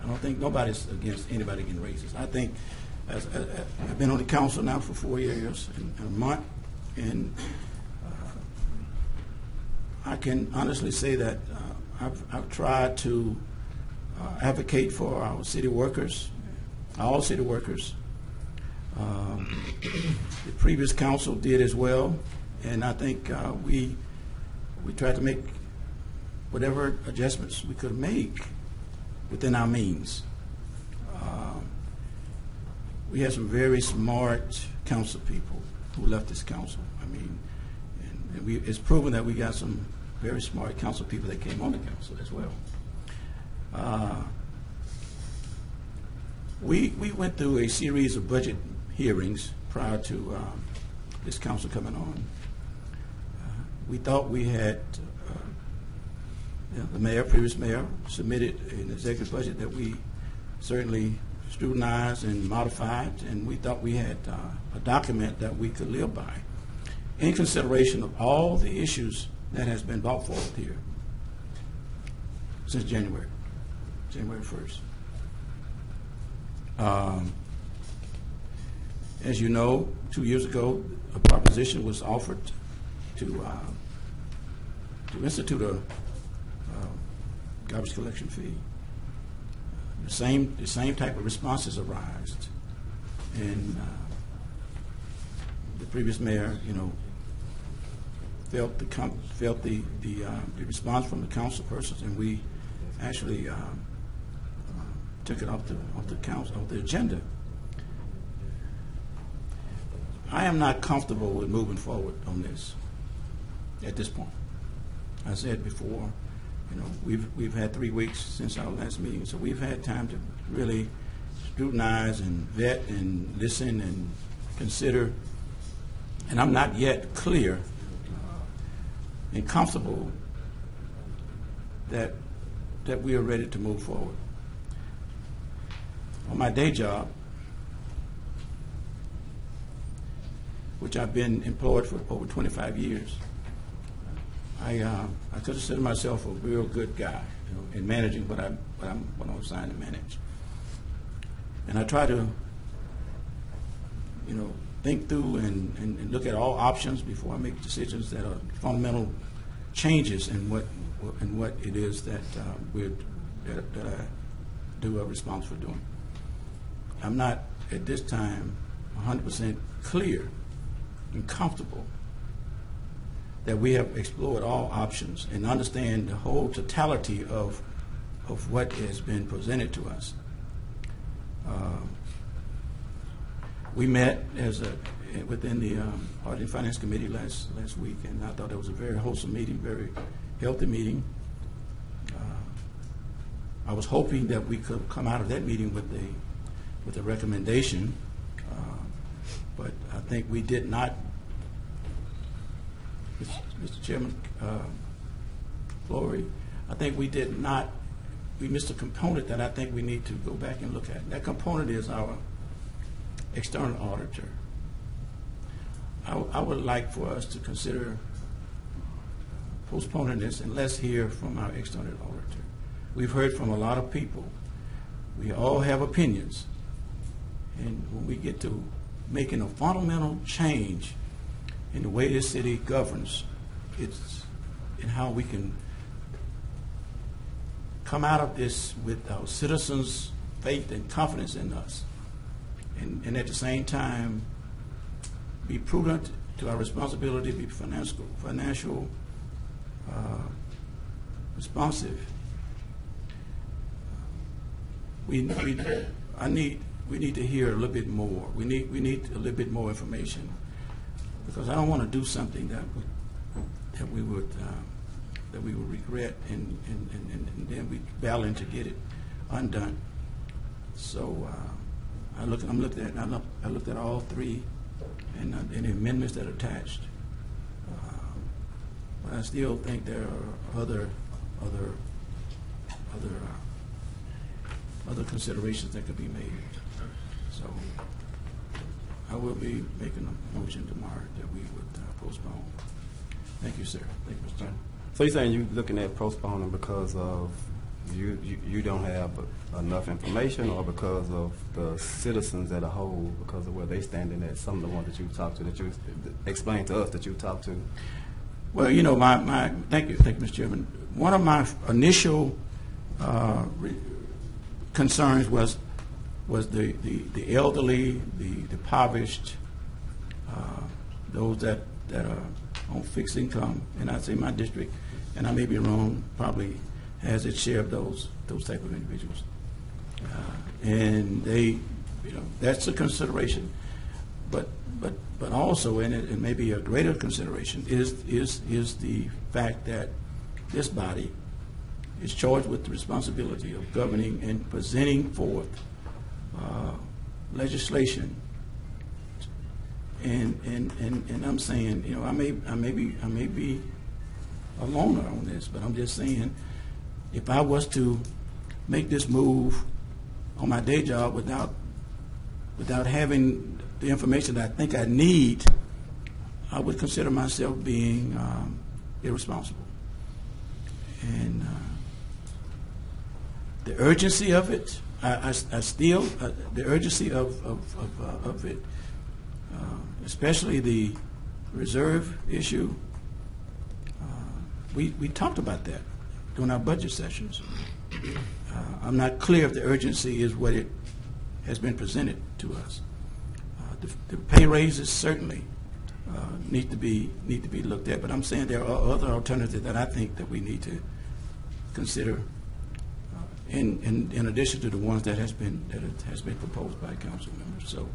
I don't think nobody's against anybody getting raises. I think I've been on the council now for 4 years and a month, and I can honestly say that I've tried to advocate for our city workers, all city workers. The previous council did as well, and I think we tried to make whatever adjustments we could make within our means. We had some very smart council people who left this council. I mean, and it's proven that we got some very smart council people that came on the council as well. We went through a series of budget hearings prior to this council coming on. We thought we had the previous mayor, submitted an executive budget that we certainly scrutinized and modified, and we thought we had a document that we could live by in consideration of all the issues that has been brought forward here since January 1st. As you know, 2 years ago, a proposition was offered to institute a garbage collection fee. The same type of responses arised, and the previous mayor, felt the response from the council persons, and we actually took it off the agenda. I am not comfortable with moving forward on this at this point. I said before, we've had 3 weeks since our last meeting, so we've had time to really scrutinize and vet and listen and consider, and I'm not yet clear and comfortable that we are ready to move forward. On my day job, which I've been employed for over 25 years, I consider myself a real good guy, in managing what I'm assigned to manage. And I try to, think through and look at all options before I make decisions that are fundamental changes in what it is that that I do are responsible for doing. I'm not at this time 100% clear and comfortable that we have explored all options and understand the whole totality of what has been presented to us. We met within the Audit and Finance Committee last week, and I thought it was a very wholesome meeting, very healthy meeting. I was hoping that we could come out of that meeting with a recommendation, but I think we did not. Mr. Chairman, Flory, I think we did not. We missed a component that I think we need to go back and look at. That component is our external auditor. I would like for us to consider postponing this and let's hear from our external auditor. We've heard from a lot of people. We all have opinions. And when we get to making a fundamental change in the way this city governs, it's in how we can come out of this with our citizens' faith and confidence in us. And at the same time, be prudent to our responsibility, be financial responsive. We need to hear a little bit more. We need a little bit more information, because I don't want to do something that we would regret and then we battling to get it undone. So I looked at all three and the amendments that are attached. But I still think there are other considerations that could be made. So I will be making a motion tomorrow that we would postpone. Thank you, sir. Thank you, Mr. Chairman. So you're saying you're looking at postponing because of you don't have enough information, or because of the citizens as a whole, because of where they standing at, some of the ones that you talked to, that you explained to us that you talked to? Well, you know, thank you, Mr. Chairman. One of my initial concerns was the elderly, the impoverished, those that are on fixed income, and I'd say my district, and I may be wrong, probably has its share of those type of individuals, and they, that's a consideration, but also, and it may be a greater consideration, is the fact that this body is charged with the responsibility of governing and presenting forth legislation. And I'm saying, I may be a loner on this, but I'm just saying, if I was to make this move on my day job without having the information that I think I need, I would consider myself being irresponsible. And the urgency of it, I still the urgency of it. Especially the reserve issue, we talked about that during our budget sessions. I'm not clear if the urgency is what it has been presented to us. The pay raises certainly need to be looked at, but I'm saying there are other alternatives that I think that we need to consider, in addition to the ones that has been proposed by council members. So.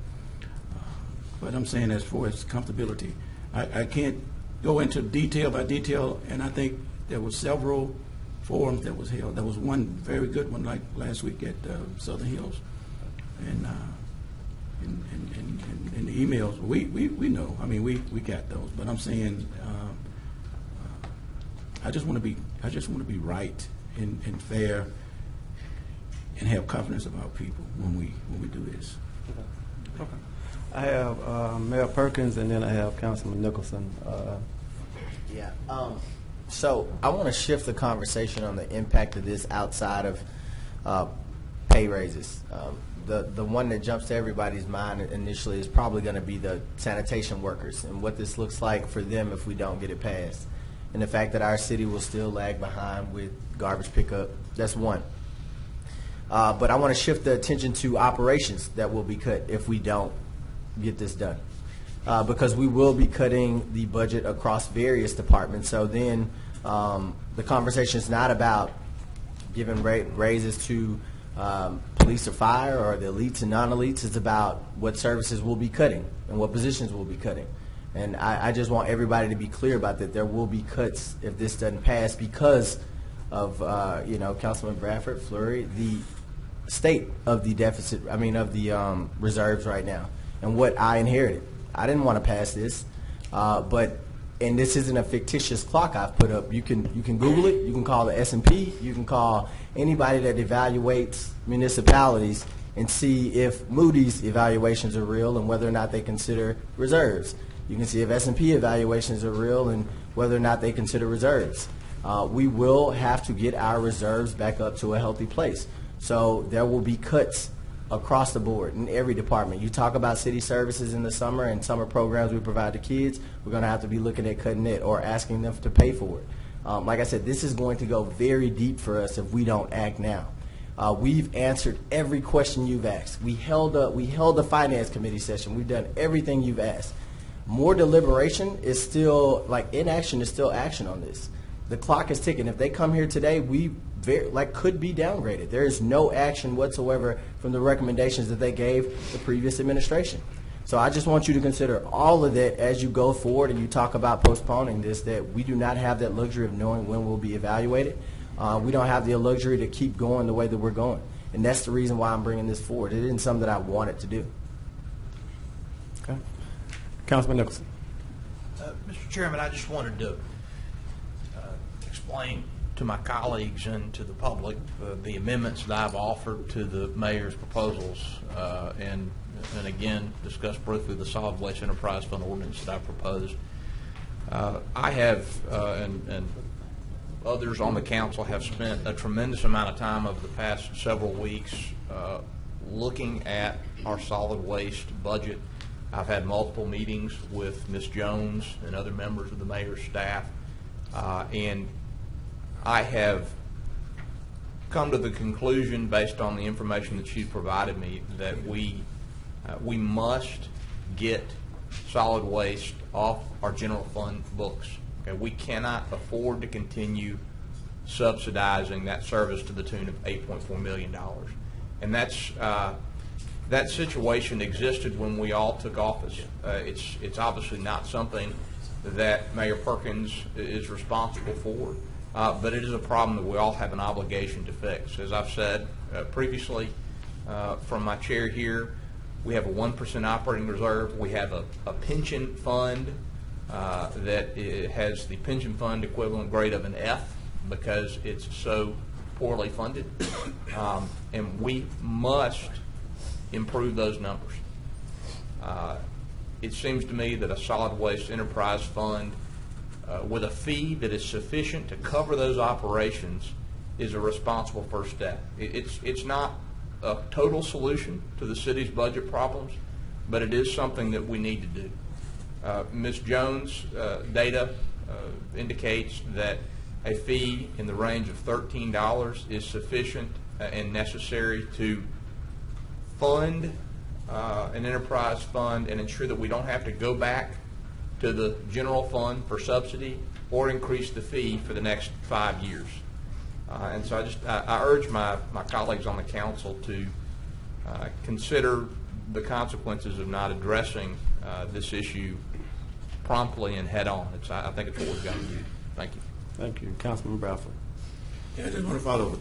But I'm saying, as far as comfortability, I can't go into detail by detail, and I think there were several forums that was held. There was one very good one, like last week at Southern Hills, and the emails. We know. I mean, we got those. But I'm saying, I just want to be right and fair, and have confidence of our people when we do this. Okay. I have Mayor Perkins, and then I have Councilman Nicholson. So I want to shift the conversation on the impact of this outside of pay raises. The one that jumps to everybody's mind initially is probably going to be the sanitation workers and what this looks like for them if we don't get it passed. and the fact that our city will still lag behind with garbage pickup. That's one. But I want to shift the attention to operations that will be cut if we don't get this done. Because we will be cutting the budget across various departments. So then the conversation is not about giving raises to police or fire or the elites and non-elites. It's about what services we'll be cutting and what positions we'll be cutting. And I just want everybody to be clear about that. There will be cuts if this doesn't pass because of, Councilman Bradford, Fleury, the state of the deficit, of the reserves right now and what I inherited. I didn't want to pass this, and this isn't a fictitious clock I've put up. You can Google it. You can call the S&P. You can call anybody that evaluates municipalities and see if Moody's evaluations are real and whether or not they consider reserves. You can see if S&P evaluations are real and whether or not they consider reserves. We will have to get our reserves back up to a healthy place. So there will be cuts across the board in every department. You talk about city services in the summer and summer programs we provide to kids, we're going to have to be looking at cutting it or asking them to pay for it. Like I said, this is going to go very deep for us if we don't act now. We've answered every question you've asked. We held a finance committee session. We've done everything you've asked. More deliberation is still, inaction is still action on this. The clock is ticking. If they come here today, we could be downgraded. There is no action whatsoever from the recommendations that they gave the previous administration. So I just want you to consider all of that as you go forward and you talk about postponing this, that we do not have that luxury of knowing when we'll be evaluated. We don't have the luxury to keep going the way that we're going. And that's the reason why I'm bringing this forward. It isn't something that I wanted to do. Okay. Councilman Nicholson. Mr. Chairman, I just wanted to explain to my colleagues and to the public the amendments that I've offered to the mayor's proposals and again discuss briefly the solid waste enterprise fund ordinance that I proposed. I have and others on the council have spent a tremendous amount of time over the past several weeks looking at our solid waste budget. I've had multiple meetings with Ms. Jones and other members of the mayor's staff, and I have come to the conclusion, based on the information that she's provided me, that we must get solid waste off our general fund books. Okay, we cannot afford to continue subsidizing that service to the tune of $8.4 million, and that situation existed when we all took office. It's obviously not something that Mayor Perkins is responsible for, but it is a problem that we all have an obligation to fix. As I've said previously from my chair here, we have a 1% operating reserve. We have a pension fund that has the pension fund equivalent grade of an F because it's so poorly funded, and we must improve those numbers. It seems to me that a solid waste enterprise fund with a fee that is sufficient to cover those operations is a responsible first step. It's not a total solution to the city's budget problems, but it is something that we need to do. Ms. Jones' data indicates that a fee in the range of $13 is sufficient and necessary to fund an enterprise fund and ensure that we don't have to go back to the general fund for subsidy or increase the fee for the next 5 years. And so I urge my colleagues on the council to consider the consequences of not addressing this issue promptly and head on. I think it's what we've got to do. Thank you. Thank you. Councilman Bradford. Yeah, I just want to follow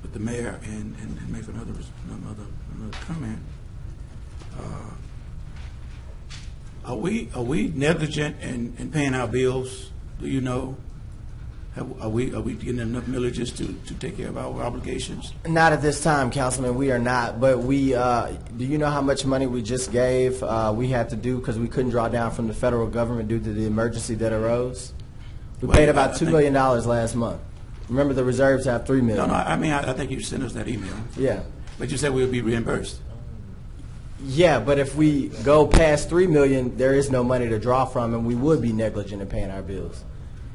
with the mayor and make another comment. Are we negligent in paying our bills? Do you know? Are we getting enough millages to take care of our obligations? Not at this time, Councilman. We are not. But we, do you know how much money we just gave? We had to do because we couldn't draw down from the federal government due to the emergency that arose. We paid about $2 million last month. Remember, the reserves have $3 million. No, I think you sent us that email. Yeah. But you said we'll be reimbursed. Yeah, but if we go past $3 million, there is no money to draw from, and we would be negligent in paying our bills.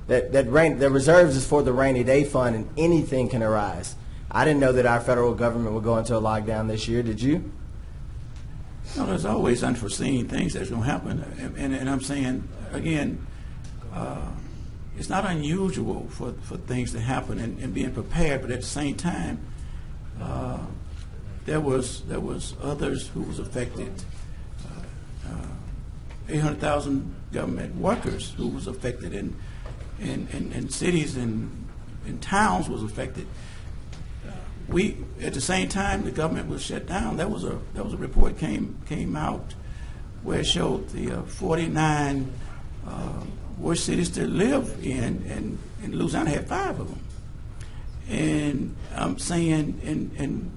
the reserves is for the rainy day fund, and anything can arise. I didn't know that our federal government would go into a lockdown this year. Did you? No, there's always unforeseen things that's going to happen, and I'm saying again, it's not unusual for things to happen and being prepared, but at the same time, there was others who was affected. 800,000 government workers who was affected, and cities and towns was affected. We at the same time the government was shut down. There was a report came out where it showed the 49 worst cities to live in, and Louisiana had 5 of them. And I'm saying, and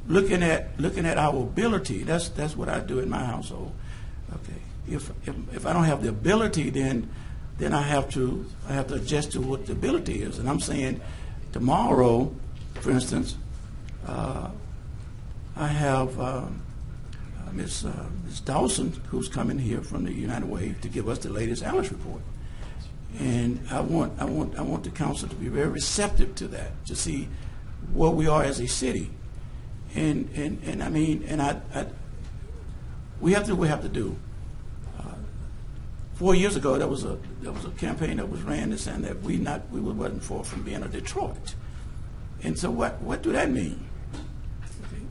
looking at our ability, that's what I do in my household. Okay, if I don't have the ability, then I have to adjust to what the ability is. And I'm saying tomorrow, for instance, I have Ms. Dawson, who's coming here from the United Way to give us the latest Alice report. And I want the council to be very receptive to that, to see where we are as a city. And I mean, we have to do what we have to do. 4 years ago, there was a campaign that was ran that saying that we wasn't far from being a Detroit. And so what do that mean?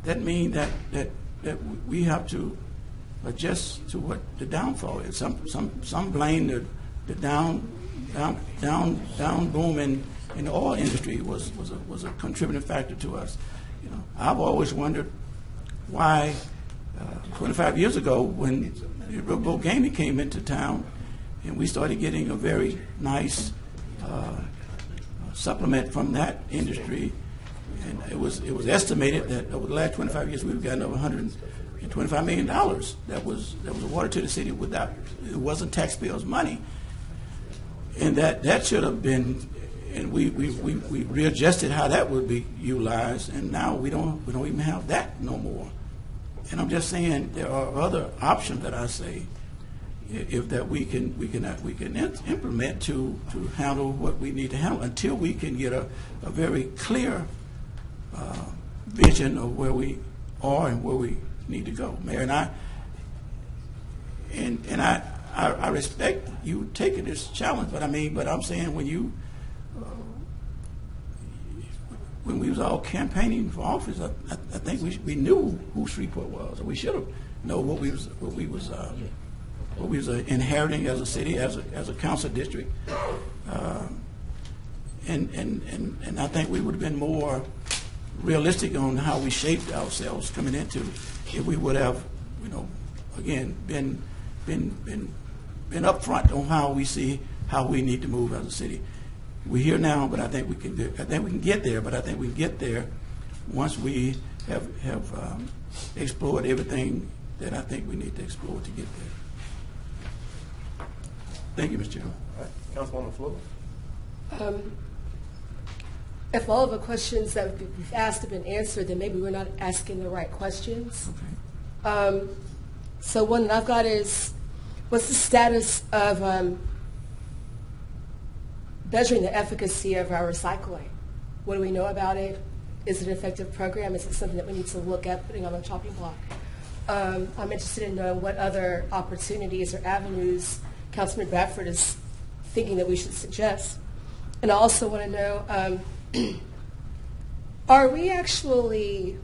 That means that we have to adjust to what the downfall is. Some blame the down boom in the oil industry was a contributing factor to us. You know, I've always wondered why 25 years ago, when the Riverboat Gaming came into town, and we started getting a very nice supplement from that industry, and it was estimated that over the last 25 years we've gotten over $125 million that was awarded to the city without, it wasn't taxpayers' money, and that should have been. And we readjusted how that would be utilized, and now we don't even have that no more. And I'm just saying there are other options that I say if that we can implement to handle what we need to handle until we can get a very clear vision of where we are and where we need to go. Mayor, and I respect you taking this challenge, but I'm saying when we was all campaigning for office, I think we knew who Shreveport was, or we should have known what we was inheriting as a city, as a council district, and I think we would have been more realistic on how we shaped ourselves coming into if we would have, again, been upfront on how we see how we need to move as a city. We're here now, but I think we can get there. But I think we can get there once we have explored everything that I think we need to explore to get there. Thank you, Mr. Chairman. All right. Council on the floor. If all of the questions that we've asked have been answered, then maybe we're not asking the right questions. Okay. So one that I've got is, what's the status of measuring the efficacy of our recycling? What do we know about it? Is it an effective program? Is it something that we need to look at putting on the chopping block? I'm interested in knowing what other opportunities or avenues Councilman Bradford is thinking that we should suggest. And I also want to know, are we actually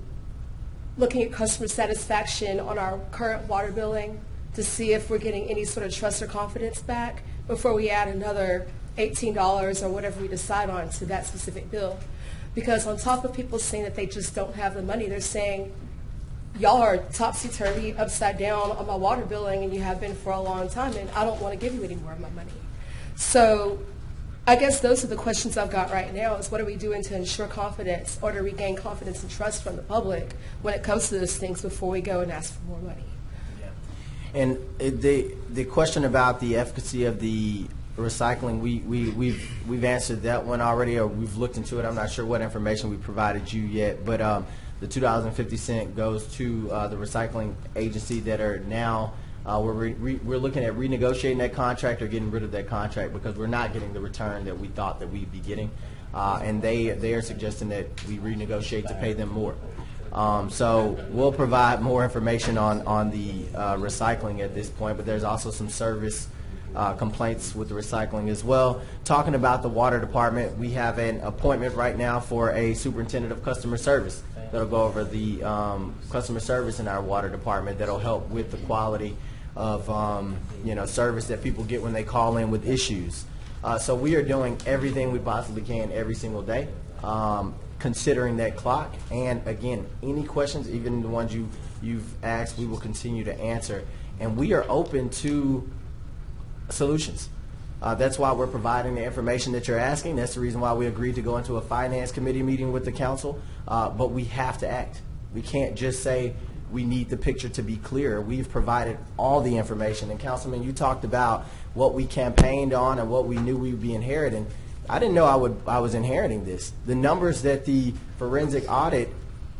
looking at customer satisfaction on our current water billing to see if we're getting any sort of trust or confidence back before we add another $18 or whatever we decide on to that specific bill? Because on top of people saying that they just don't have the money, they're saying, y'all are topsy-turvy, upside down on my water billing, and you have been for a long time, and I don't want to give you any more of my money. So I guess those are the questions I've got right now, is what are we doing to ensure confidence or to regain confidence and trust from the public when it comes to those things before we go and ask for more money? And the question about the efficacy of the recycling, we've answered that one already, or we've looked into it. I'm not sure what information we provided you yet, but the $2.50 goes to the recycling agency that are now We're looking at renegotiating that contract or getting rid of that contract because we're not getting the return that we thought that we'd be getting. And they are suggesting that we renegotiate to pay them more. So we'll provide more information on the recycling at this point, but there's also some service complaints with the recycling as well. Talking about the water department, we have an appointment right now for a superintendent of customer service that'll go over the customer service in our water department that'll help with the quality of service that people get when they call in with issues. So we are doing everything we possibly can every single day, considering that clock. And again, any questions, even the ones you've asked, we will continue to answer. And we are open to solutions. That's why we're providing the information that you're asking. That's the reason why we agreed to go into a finance committee meeting with the council. But we have to act. We can't just say we need the picture to be clear. We've provided all the information. And Councilman, you talked about what we campaigned on and what we knew we would be inheriting. I didn't know I was inheriting this. The numbers that the forensic audit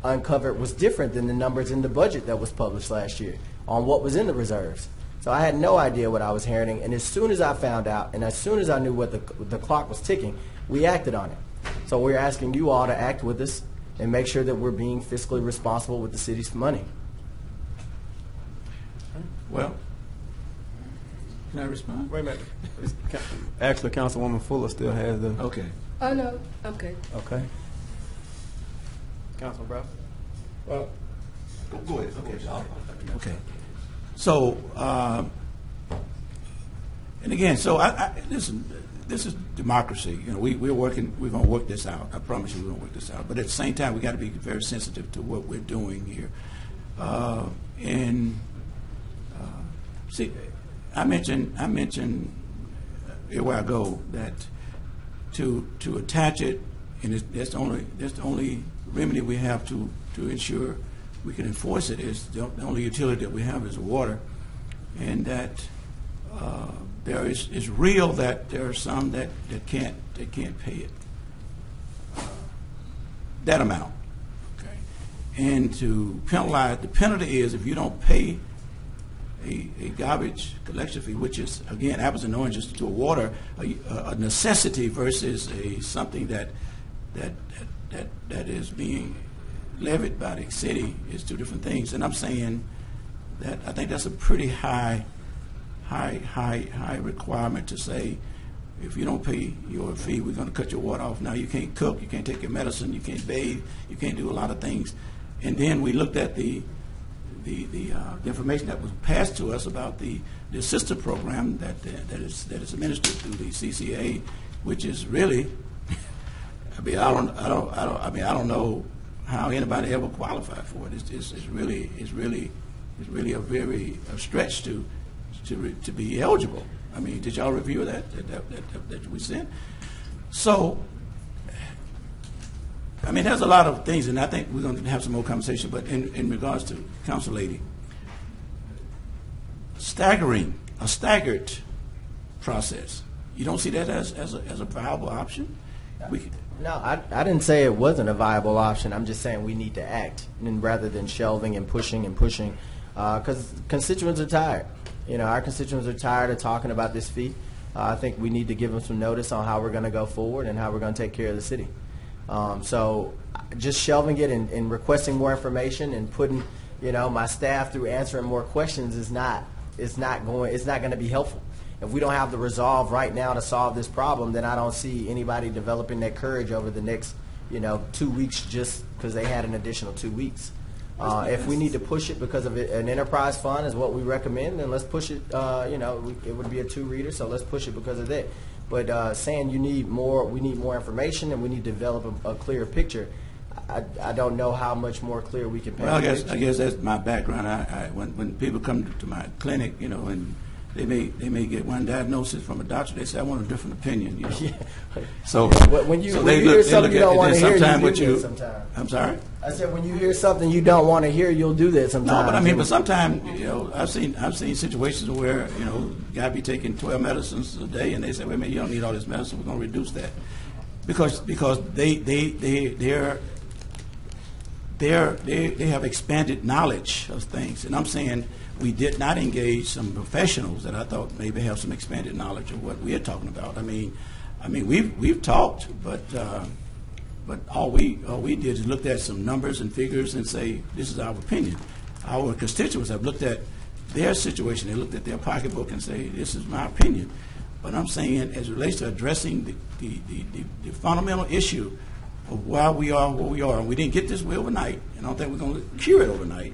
uncovered was different than the numbers in the budget that was published last year on what was in the reserves. So I had no idea what I was inheriting. And as soon as I found out and as soon as I knew what the clock was ticking, we acted on it. So we're asking you all to act with us and make sure that we're being fiscally responsible with the city's money. Well, can I respond? Wait a minute. Actually, Councilwoman Fuller still has the... Okay. Oh, no, I'm good. Okay. Councilman Brown? Well, go ahead. Okay. So, and again, so listen, this is democracy. You know, we're going to work this out. I promise you we're going to work this out. But at the same time, we got to be very sensitive to what we're doing here. See, I mentioned where I go that to attach it, and that's the only remedy we have to ensure we can enforce it. Is the only utility that we have is water, and that it's real that there are some that can't pay it that amount. Okay, and to penalize, the penalty is if you don't pay a garbage collection fee, which is, again, apples and oranges to water, a necessity versus something that is being levied by the city, is two different things. And I'm saying that I think that's a pretty high requirement to say, if you don't pay your fee, we're going to cut your water off. Now you can't cook, you can't take your medicine, you can't bathe, you can't do a lot of things. And then we looked at the information that was passed to us about the assistance program that is administered through the CCA, which is really, I don't know how anybody ever qualified for it. It's really a stretch to be eligible. I mean, did y'all review that we sent? So, I mean, there's a lot of things, and I think we're going to have some more conversation, but in regards to Council Lady, a staggered process. You don't see that as a viable option? No, I didn't say it wasn't a viable option. I'm just saying we need to act, and rather than shelving and pushing, because constituents are tired. You know, our constituents are tired of talking about this fee. I think we need to give them some notice on how we're going to go forward and how we're going to take care of the city. So just shelving it and requesting more information and putting, my staff through answering more questions is not going to be helpful. If we don't have the resolve right now to solve this problem, then I don't see anybody developing that courage over the next, 2 weeks just because they had an additional 2 weeks. If we need to push it because of an enterprise fund is what we recommend, then let's push it. It would be a 2-reader, so let's push it because of that. But saying we need more information and we need to develop a clearer picture, I don't know how much more clear we can paint. Well, I guess that's my background. When people come to my clinic, and they may get one diagnosis from a doctor, they say I want a different opinion. Yeah. So when you hear something you don't want to hear, you do that sometimes. I'm sorry. I said when you hear something you don't want to hear, you'll do that sometimes. No, but sometimes I've seen situations where guy be taking 12 medicines a day, and they say, wait a minute, you don't need all this medicine. We're going to reduce that because they have expanded knowledge of things. And I'm saying we did not engage some professionals that I thought maybe have some expanded knowledge of what we're talking about. I mean, we've talked, but all we did is looked at some numbers and figures and say, this is our opinion. Our constituents have looked at their situation. They looked at their pocketbook and say, this is my opinion. But I'm saying, as it relates to addressing the fundamental issue of why we are where we are, and we didn't get this way overnight, and I don't think we're going to cure it overnight.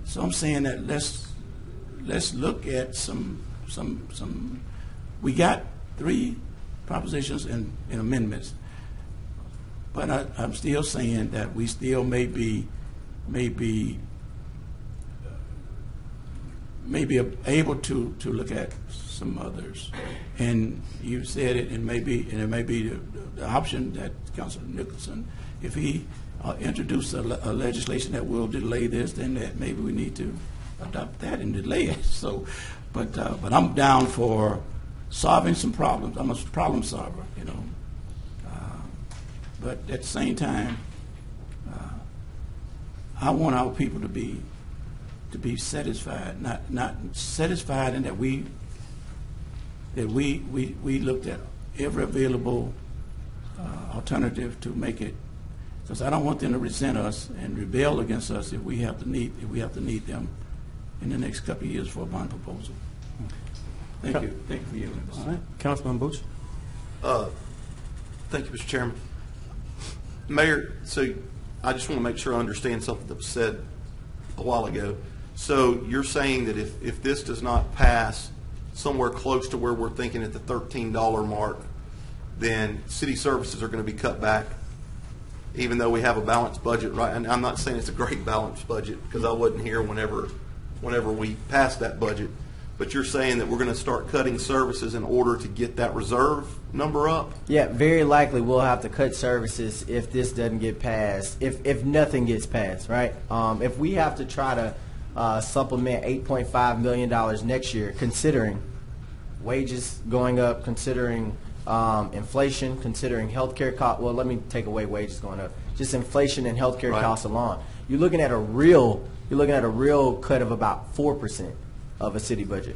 So I'm saying that let's look at some. We got 3 propositions and amendments, but I'm still saying that we still may be able to look at some others. And you said it, and it may be the option that Councilor Nicholson, if he introduces a legislation that will delay this, then that maybe we need to adopt that and delay it. So, but I'm down for solving some problems. I'm a problem solver, you know. But at the same time, I want our people to be satisfied, not satisfied in that we looked at every available alternative to make it, because I don't want them to resent us and rebel against us if we have to need them in the next couple of years for a bond proposal. Thank you. Thank you for your listening. All right, Councilman Booch. Thank you, Mr. Chairman. Mayor, so I just want to make sure I understand something that was said a while ago. So you're saying that if this does not pass somewhere close to where we're thinking at the $13 mark, then city services are going to be cut back, even though we have a balanced budget, right? And I'm not saying it's a great balanced budget, because I wasn't here whenever we passed that budget. But you're saying that we're going to start cutting services in order to get that reserve number up? Yeah, very likely we'll have to cut services if this doesn't get passed, if nothing gets passed, right? If we have to try to supplement $8.5 million next year, considering wages going up, considering inflation, considering healthcare costs. Well, let me take away wages going up. Just inflation and healthcare costs alone. You're looking at a real cut of about 4% of a city budget.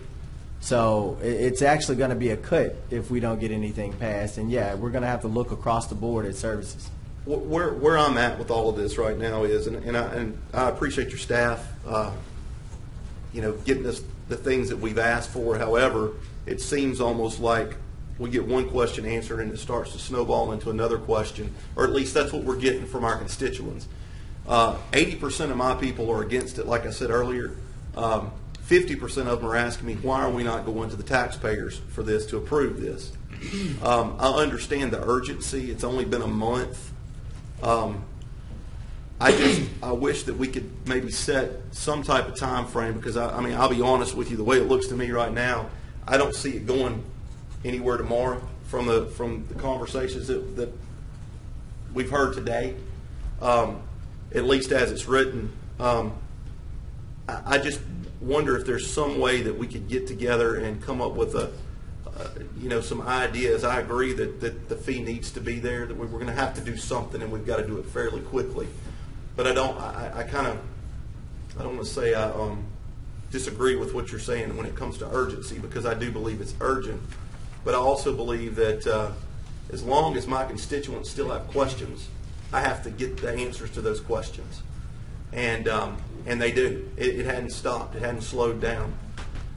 So it's actually going to be a cut if we don't get anything passed. And yeah, we're going to have to look across the board at services. Where I'm at with all of this right now is, and I appreciate your staff, getting us the things that we've asked for. However, it seems almost like we get one question answered and it starts to snowball into another question, or at least that's what we're getting from our constituents. 80% of my people are against it, like I said earlier. 50% of them are asking me, why are we not going to the taxpayers for this to approve this? I understand the urgency. It's only been a month. I wish that we could maybe set some type of time frame, because I'll be honest with you, the way it looks to me right now, I don't see it going anywhere tomorrow from the conversations that we've heard today, at least as it's written. I just wonder if there's some way that we could get together and come up with some ideas. I agree that the fee needs to be there, that we're going to have to do something, and we've got to do it fairly quickly. But I don't want to say I disagree with what you're saying when it comes to urgency, because I do believe it's urgent. But I also believe that as long as my constituents still have questions, I have to get the answers to those questions. And they do. It hadn't stopped. It hadn't slowed down.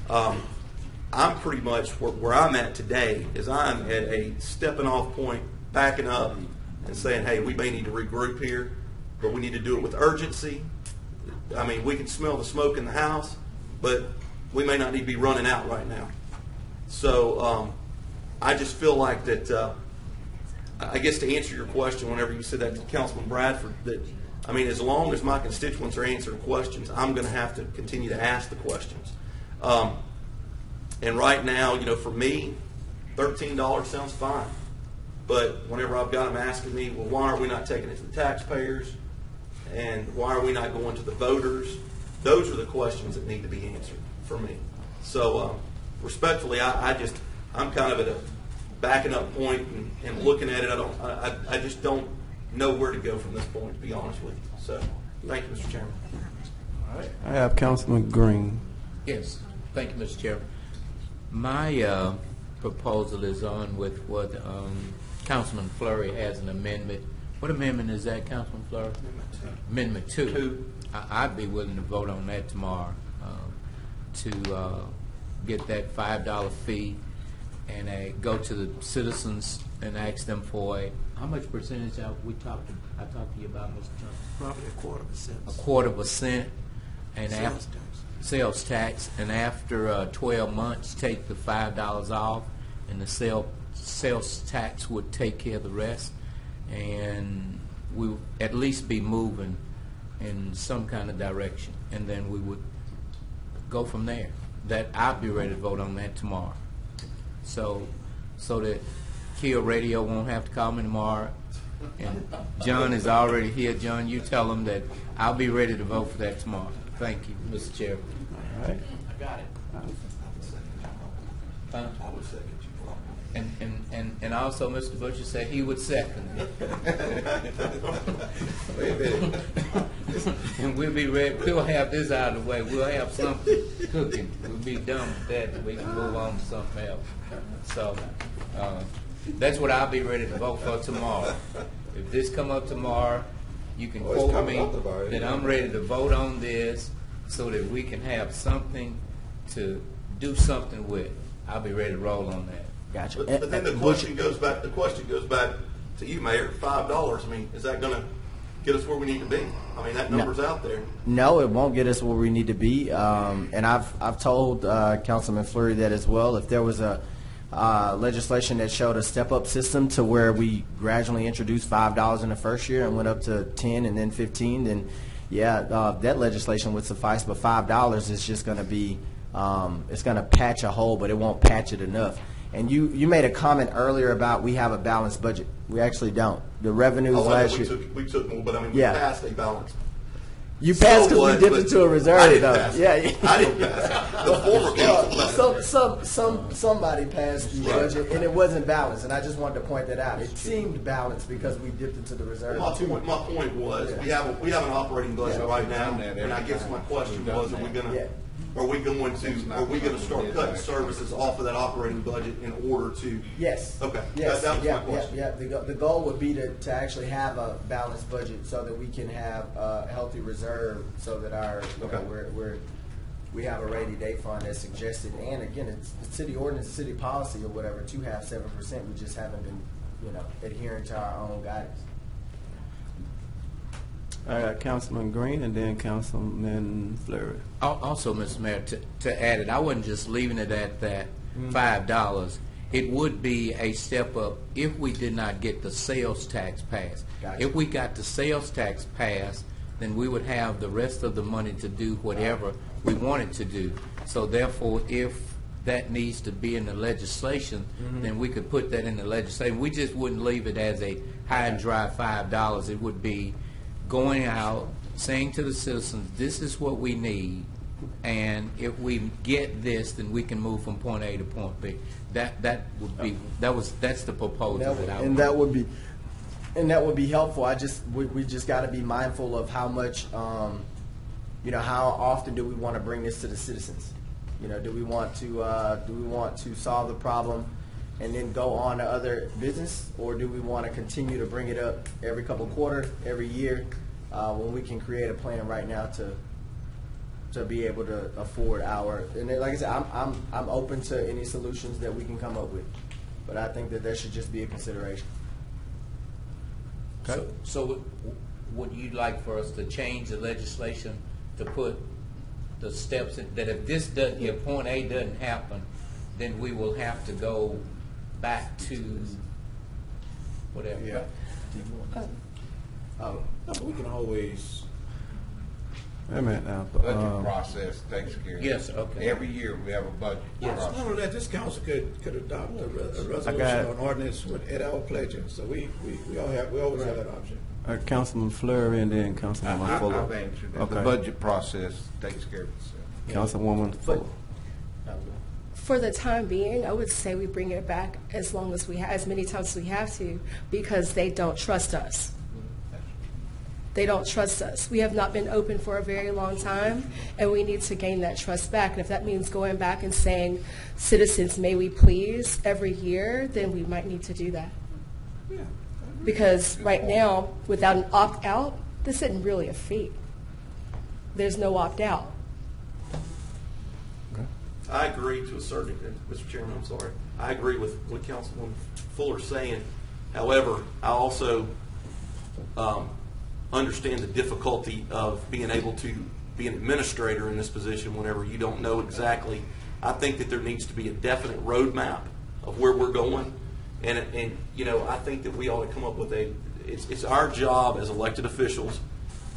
I'm pretty much where I'm at today is I'm at a stepping off point, backing up and saying, hey, we may need to regroup here, but we need to do it with urgency. I mean, we can smell the smoke in the house, but we may not need to be running out right now. So I just feel like that, I guess to answer your question, whenever you said that to Councilman Bradford, that as long as my constituents are answering questions, I'm going to have to continue to ask the questions. And right now, for me, $13 sounds fine. But whenever I've got them asking me, well, why are we not taking it to the taxpayers? And why are we not going to the voters? Those are the questions that need to be answered for me. So respectfully, I'm kind of at a backing up point and looking at it. I just don't know where to go from this point, to be honest with you. So, thank you, Mr. Chairman. All right. I have Councilman Green. Yes, thank you, Mr. Chairman. My proposal is on with what Councilman Fleury has an amendment. What amendment is that, Councilman Fleury? Amendment 2. I'd be willing to vote on that tomorrow to get that $5 fee and go to the citizens and ask them for how much percentage I talked to you about, Mr. Johnson? Probably a quarter of a cent. A quarter of a cent. And Sales tax. Sales tax, and after 12 months, take the $5 off, and the sales tax would take care of the rest, and we would at least be moving in some kind of direction, and then we would go from there. That I'll be ready to vote on that tomorrow, so that Kill Radio won't have to call me tomorrow. And John is already here. John, you tell him that I'll be ready to vote for that tomorrow. Thank you, Mr. Chairman. All right. I got it. And also, Mr. Butcher said he would second it. And we'll be ready. We'll have this out of the way. We'll have something cooking. We'll be done with that, and we can move on to something else. So that's what I'll be ready to vote for tomorrow. If this come up tomorrow, you can quote me that I'm ready to vote on this so that we can have something to do something with. I'll be ready to roll on that. Gotcha. But then the question goes back. The question goes back to you, Mayor. $5. I mean, is that going to get us where we need to be? I mean, that number's out there. No, it won't get us where we need to be. And I've told Councilman Fleury that as well. If there was a legislation that showed a step-up system to where we gradually introduced $5 in the first year and went up to 10 and then 15, then yeah, that legislation would suffice. But $5 is just going to be, it's going to patch a hole, but it won't patch it enough. And you made a comment earlier about we have a balanced budget. We actually don't. The revenues last year. We took more, but I mean, Yeah. we passed a balance. You passed because we dipped into a reserve, I didn't though. pass it. Yeah, I didn't pass it. The former council passed it. Somebody passed the budget, and it wasn't balanced. And I just wanted to point that out. It seemed balanced because we dipped into the reserve. My point was, we have an operating budget right now, and I guess my question was, are we going to start cutting services off of that operating budget in order to? Yes. Okay. Yes. That was my question. Yeah. The goal would be to actually have a balanced budget so that we can have a healthy reserve, so that our we have a rainy day fund as suggested. And again, it's the city ordinance, city policy, or whatever, to have 7%. We just haven't been, adhering to our own guidance. I got Councilman Green and then Councilman Fleury. Also, Mr. Mayor, to add it, I wasn't just leaving it at that $5. It would be a step up if we did not get the sales tax passed. Gotcha. If we got the sales tax passed, then we would have the rest of the money to do whatever we wanted to do. So therefore, if that needs to be in the legislation, then we could put that in the legislation. We just wouldn't leave it as a high and dry $5. It would be going out, saying to the citizens, this is what we need, and if we get this, then we can move from point A to point B. That's the proposal that would be helpful. We just got to be mindful of how much, how often do we want to bring this to the citizens? Do we want to solve the problem and then go on to other business, or do we want to continue to bring it up every couple quarters, every year, when we can create a plan right now to be able to afford our? And then, like I said, I'm open to any solutions that we can come up with, but I think that there should just be a consideration. Okay. So would you like for us to change the legislation to put the steps in, that if point A doesn't happen, then we will have to go back to whatever? Yeah. We can always. Wait a minute now. Budget process takes care of it. Yes, okay. Every year we have a budget process. Not only that, this council could adopt a resolution or an ordinance at our pleasure. So we always have that option. Councilman Fleury and then Councilwoman Fuller. I've answered that. Okay. The budget process takes care of itself. Councilwoman Fuller. For the time being, I would say we bring it back as many times as we have to, because they don't trust us. They don't trust us. We have not been open for a very long time, and we need to gain that trust back. And if that means going back and saying, citizens, may we please, every year, then we might need to do that. Because right now, without an opt-out, this isn't really a fee. There's no opt-out. I agree to a certain extent, Mr. Chairman, I'm sorry. I agree with what Councilwoman Fuller's saying. However, I also understand the difficulty of being able to be an administrator in this position whenever you don't know exactly. I think that there needs to be a definite roadmap of where we're going. And you know, I think that we ought to come up with it's our job as elected officials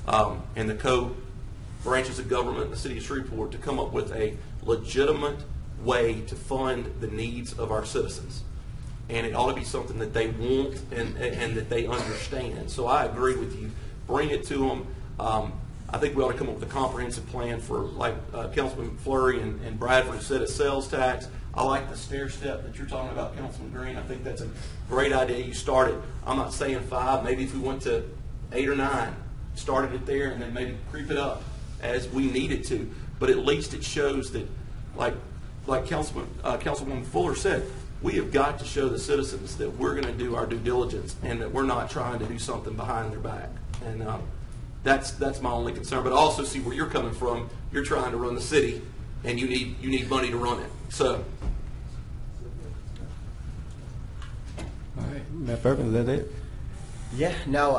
and the co-branches of government in the city of Shreveport to come up with a legitimate way to fund the needs of our citizens. And it ought to be something that they want and that they understand. So I agree with you. Bring it to them. I think we ought to come up with a comprehensive plan for, like Councilman Fleury and Bradford said, a sales tax. I like the stair step that you're talking about, Councilman Green. I think that's a great idea. You started, I'm not saying 5, maybe if we went to 8 or 9, started it there and then maybe creep it up as we need it to. But at least it shows that, like Councilwoman Fuller said, we have got to show the citizens that we're going to do our due diligence and that we're not trying to do something behind their back. And that's my only concern. But I also see where you're coming from. You're trying to run the city, and you need money to run it. So. All right, Matt Perkins, is that it? Yeah, no,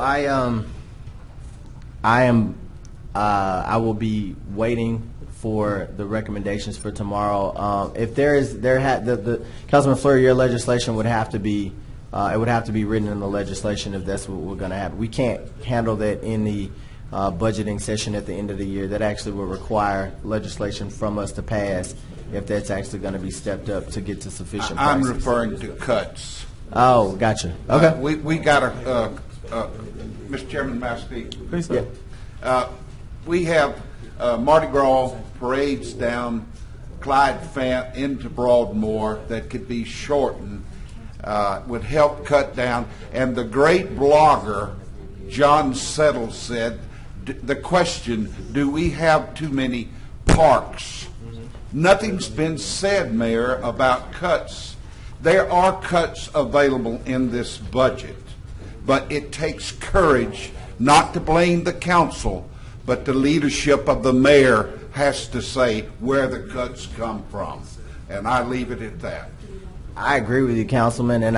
I will be waiting for the recommendations for tomorrow. If the Councilman Fleury, your legislation would have to be it would have to be written in the legislation if that's what we're going to have. We can't handle that in the budgeting session at the end of the year. That actually will require legislation from us to pass if that's actually going to be stepped up to get to sufficient I'm prices. referring to cuts. Oh, gotcha. Okay. We got Mr. Chairman, may I speak? Please. Yeah. We have Mardi Gras parades down Clyde Fant into Broadmoor that could be shortened, would help cut down. And the great blogger, John Settle, said, the question, do we have too many parks? Nothing's been said, Mayor, about cuts. There are cuts available in this budget, but it takes courage not to blame the council, but the leadership of the mayor has to say where the cuts come from. And I leave it at that. I agree with you, Councilman, and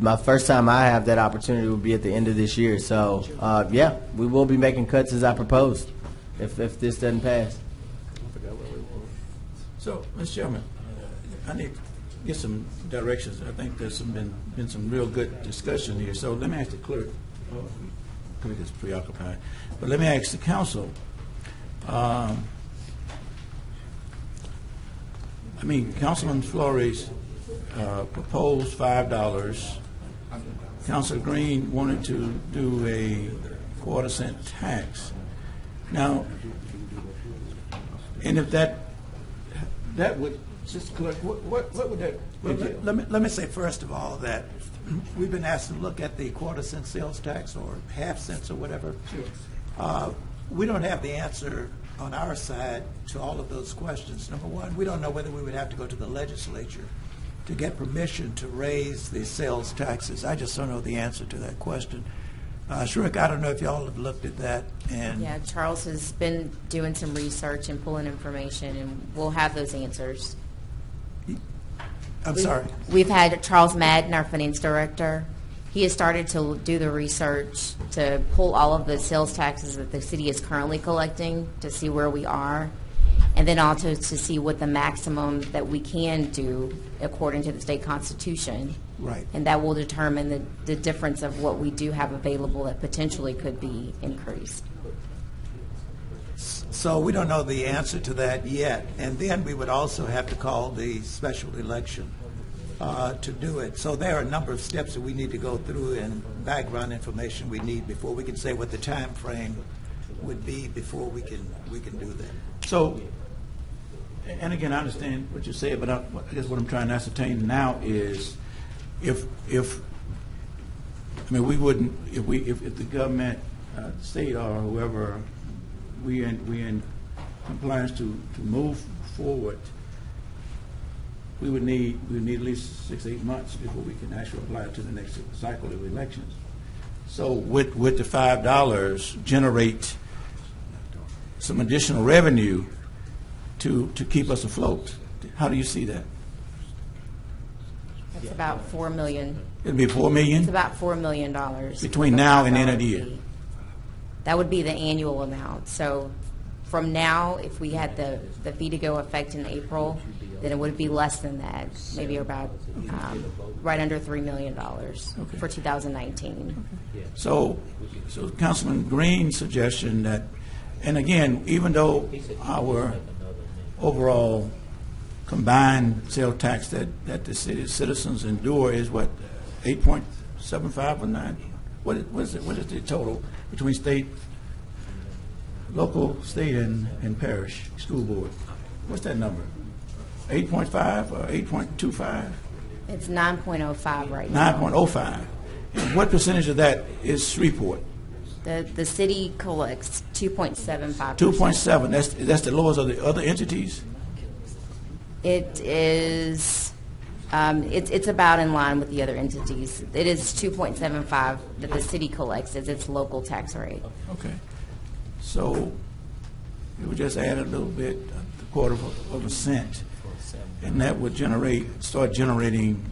my first time I have that opportunity will be at the end of this year. So, yeah, we will be making cuts as I proposed if this doesn't pass. So, Mr. Chairman, I need to get some directions. I think there's been some real good discussion here. So let me ask the clerk. Clerk is preoccupied. But let me ask the council. Councilman Flores proposed $5. Councilor Green wanted to do a 1/4 cent tax. Now, and if that would, just clerk, what would that entail? Let me say first of all that we've been asked to look at the 1/4 cent sales tax or half cents or whatever. Sure. We don't have the answer on our side to all of those questions. Number one, we don't know whether we would have to go to the legislature to get permission to raise the sales taxes. I just don't know the answer to that question. Shriek, I don't know if y'all have looked at that. And Yeah, Charles has been doing some research and pulling information, and we'll have those answers. I'm sorry. We've had Charles Madden, our finance director. He has started to do the research to pull all of the sales taxes that the city is currently collecting to see where we are, and then also to see what the maximum that we can do according to the state constitution. Right. And that will determine the difference of what we do have available that potentially could be increased. So we don't know the answer to that yet. And then we would also have to call the special election to do it. So there are a number of steps that we need to go through and background information we need before we can say what the time frame would be before we can do that. So, and again, I understand what you say, but I guess what I'm trying to ascertain now is if the government state or whoever, we in compliance to move forward, we would need at least 6 to 8 months before we can actually apply it to the next cycle of elections. So with the $5 generate some additional revenue to keep us afloat. How do you see that? It's about $4 million. It'd be $4 million? It's about $4 million. Between now and the end of the year? That would be the annual amount. So from now, if we had the fee to go effect in April, then it would be less than that, maybe about right under $3 million for 2019. So Councilman Green's suggestion that, and again, even though our overall combined sales tax that the city citizens endure is what, 8.75 or 9? What is it? What is the total between state, local, state, and parish school board? What's that number? 8.5 or 8.25? It's 9.05 right now. 9.05. And what percentage of that is Shreveport? The city collects 2.75%. 2.7. That's the lowest of the other entities? It is, it's about in line with the other entities. It is 2.75 that the city collects as its local tax rate. Okay. So it would just add a little bit, a quarter of a cent, and that would start generating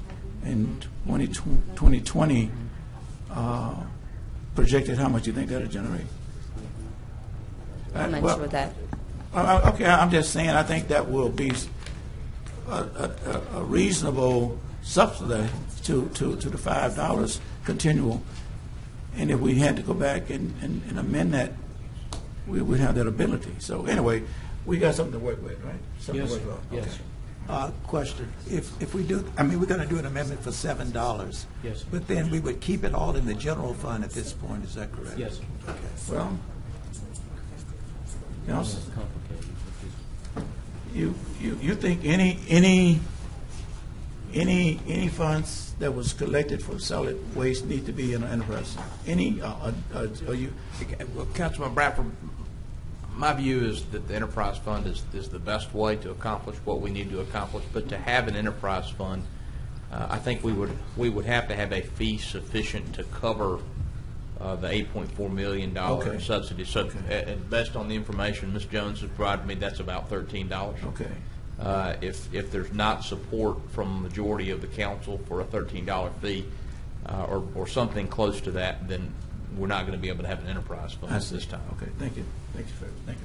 in 2020, projected how much you think that'll generate? How much would that? Okay, I'm just saying, I think that will be a reasonable subsidy to the $5 continual. And if we had to go back and amend that, we would have that ability. So anyway, we got something to work with, right? Something Yes, to work with. yes. Okay. Question: If we do, I mean, we're going to do an amendment for $7. Yes. But then we would keep it all in the general fund at this point. Is that correct? Yes. Okay. Well, you think any funds that was collected for solid waste need to be in an enterprise? Any? Are you? Well, Councilman Bradford, my view is that the enterprise fund is the best way to accomplish what we need to accomplish. But to have an enterprise fund, I think we would have to have a fee sufficient to cover the $8.4 million subsidy. So, based on the information Ms. Jones has provided me, that's about $13. Okay. If there's not support from the majority of the council for a $13 fee, or something close to that, then we're not going to be able to have an enterprise fund at this time. Okay, thank you. Thank you for that.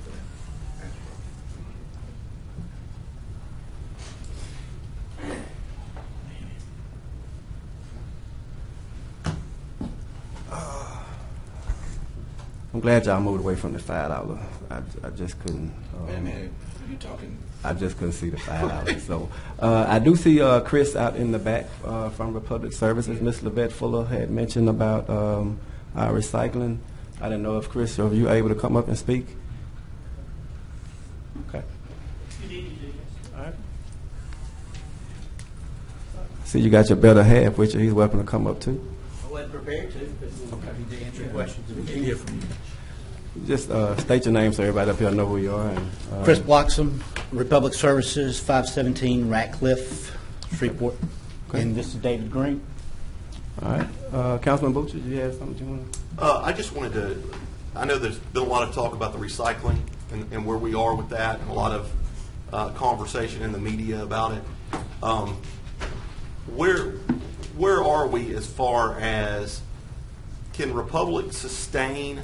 I'm glad y'all moved away from the $5. I just couldn't. Man, you talking? I just couldn't see the $5. So I do see Chris out in the back from Republic Services. Ms. Levette Fuller had mentioned about our recycling. I didn't know if Chris, are you able to come up and speak? Okay. All right. See, you got your better half with you. He's welcome to come up too. I wasn't prepared to, but to answer your questions. We can hear from you. Just state your name so everybody up here know who you are. And, Chris Bloxham, Republic Services, 517 Ratcliffe, Shreveport. Okay. And this is David Green. All right. Councilman Butcher, do you have something you want to? I just wanted to, I know there's been a lot of talk about the recycling and where we are with that, and a lot of conversation in the media about it. Where are we as far as, can Republic sustain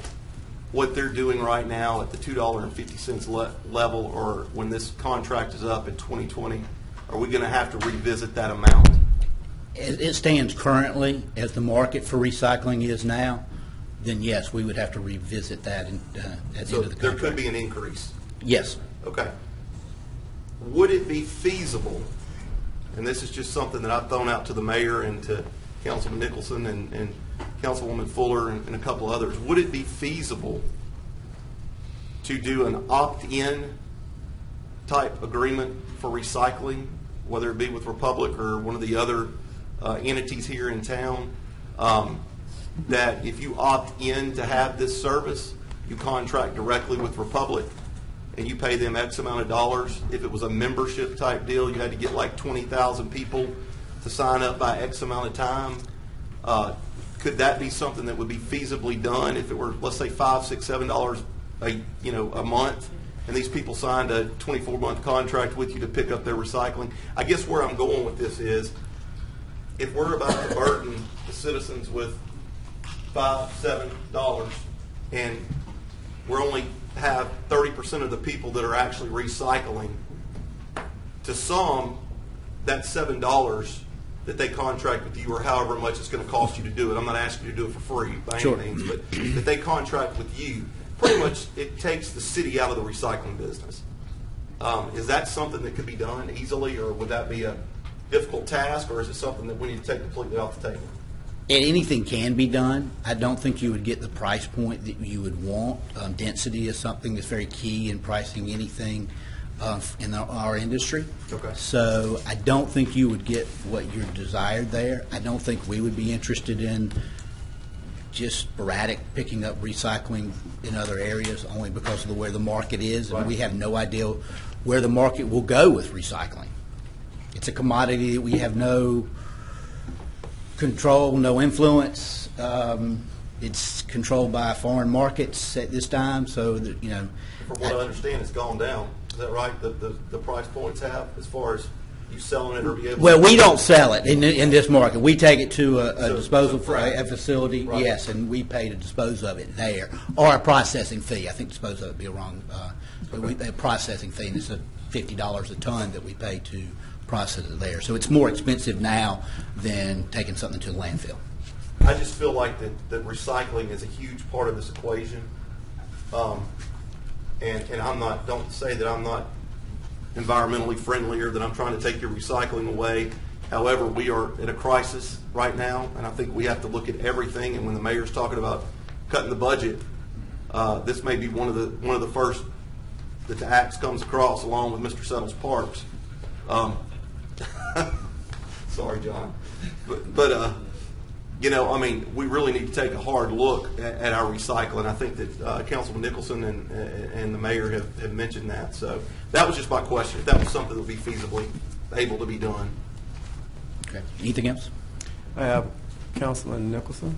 what they're doing right now at the $2.50 level, or when this contract is up in 2020, are we going to have to revisit that amount? It stands currently as the market for recycling is now, then yes, we would have to revisit that at the end of the contract. There could be an increase? Yes. Okay. Would it be feasible, and this is just something that I've thrown out to the mayor and to Councilman Nicholson and Councilwoman Fuller and a couple others, would it be feasible to do an opt-in type agreement for recycling, whether it be with Republic or one of the other entities here in town, that if you opt in to have this service, you contract directly with Republic and you pay them X amount of dollars. If it was a membership type deal, you had to get like 20,000 people to sign up by X amount of time. Could that be something that would be feasibly done if it were, let's say, $5, $6, $7 a month, and these people signed a 24-month contract with you to pick up their recycling? I guess where I'm going with this is, if we're about to burden the citizens with $5, $7, and we only have 30% of the people that are actually recycling, to some, that $7 that they contract with you, or however much it's going to cost you to do it. I'm not asking you to do it for free by any means, but that they contract with you, pretty much it takes the city out of the recycling business. Is that something that could be done easily, or would that be a difficult task, or is it something that we need to take completely off the table? Anything can be done. I don't think you would get the price point that you would want. Density is something that's very key in pricing anything in our industry. Okay. So I don't think you would get what you're desired there. I don't think we would be interested in just sporadic picking up recycling in other areas, only because of the way the market is, and we have no idea where the market will go with recycling. It's a commodity that we have no control, no influence. It's controlled by foreign markets at this time, so that, From what I understand, it's gone down. Is that right? The price points have, as far as you selling it or be able Well, to... we don't sell it in this market. We take it to a disposal a facility, Right. yes, and we pay to dispose of it there, or a processing fee. I think dispose of it would be a wrong, a processing fee, and it's $50 a ton that we pay to process it there. So it's more expensive now than taking something to the landfill. I just feel like that recycling is a huge part of this equation. And I'm not, don't say that I'm not environmentally friendly or that I'm trying to take your recycling away. However, we are in a crisis right now, and I think we have to look at everything. And when the mayor's talking about cutting the budget, this may be one of the first that the axe comes across, along with Mr. Settles Parks. Sorry, John, but I mean, we really need to take a hard look at our recycling. I think that Councilman Nicholson and the mayor have mentioned that. So that was just my question. If that was something that would be feasibly able to be done. Okay. Anything else? I have Councilman Nicholson.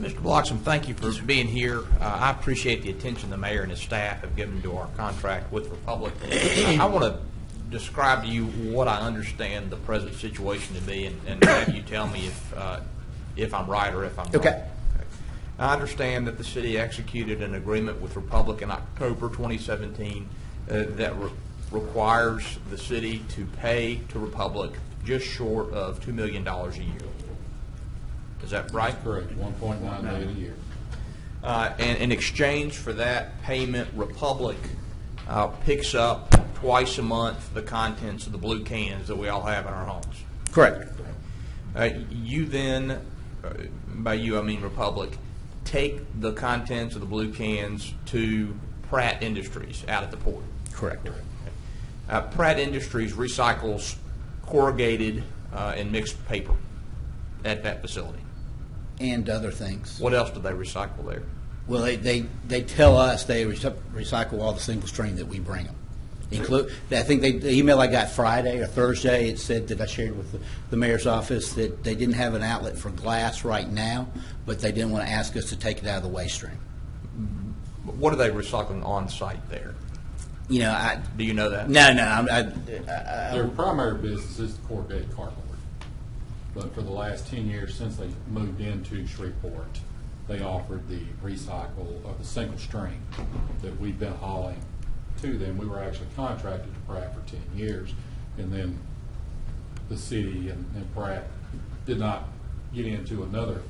Mr. Bloxham, thank you for being here. I appreciate the attention the mayor and his staff have given to our contract with Republic. I want to describe to you what I understand the present situation to be, and have you tell me if I'm right or if I'm wrong. Okay. I understand that the city executed an agreement with Republic in October 2017 that requires the city to pay to Republic just short of $2 million a year. Is that right? Correct. 1.9 million a year. And in exchange for that payment, Republic picks up twice a month the contents of the blue cans that we all have in our homes. Correct. You then, by you I mean Republic, take the contents of the blue cans to Pratt Industries out at the port. Correct. Pratt Industries recycles corrugated and mixed paper at that facility. And other things. What else do they recycle there? Well, they tell us they recycle all the single stream that we bring them. I think the email I got Friday or Thursday, it said that I shared with the mayor's office that they didn't have an outlet for glass right now, but they didn't want to ask us to take it out of the waste stream. What are they recycling on site there? Do you know that? No. Their primary business is the corrugated cardboard. But for the last 10 years since they moved into Shreveport, they offered the recycle of the single stream that we've been hauling to them. We were actually contracted to Pratt for 10 years, and then the city and Pratt did not get into another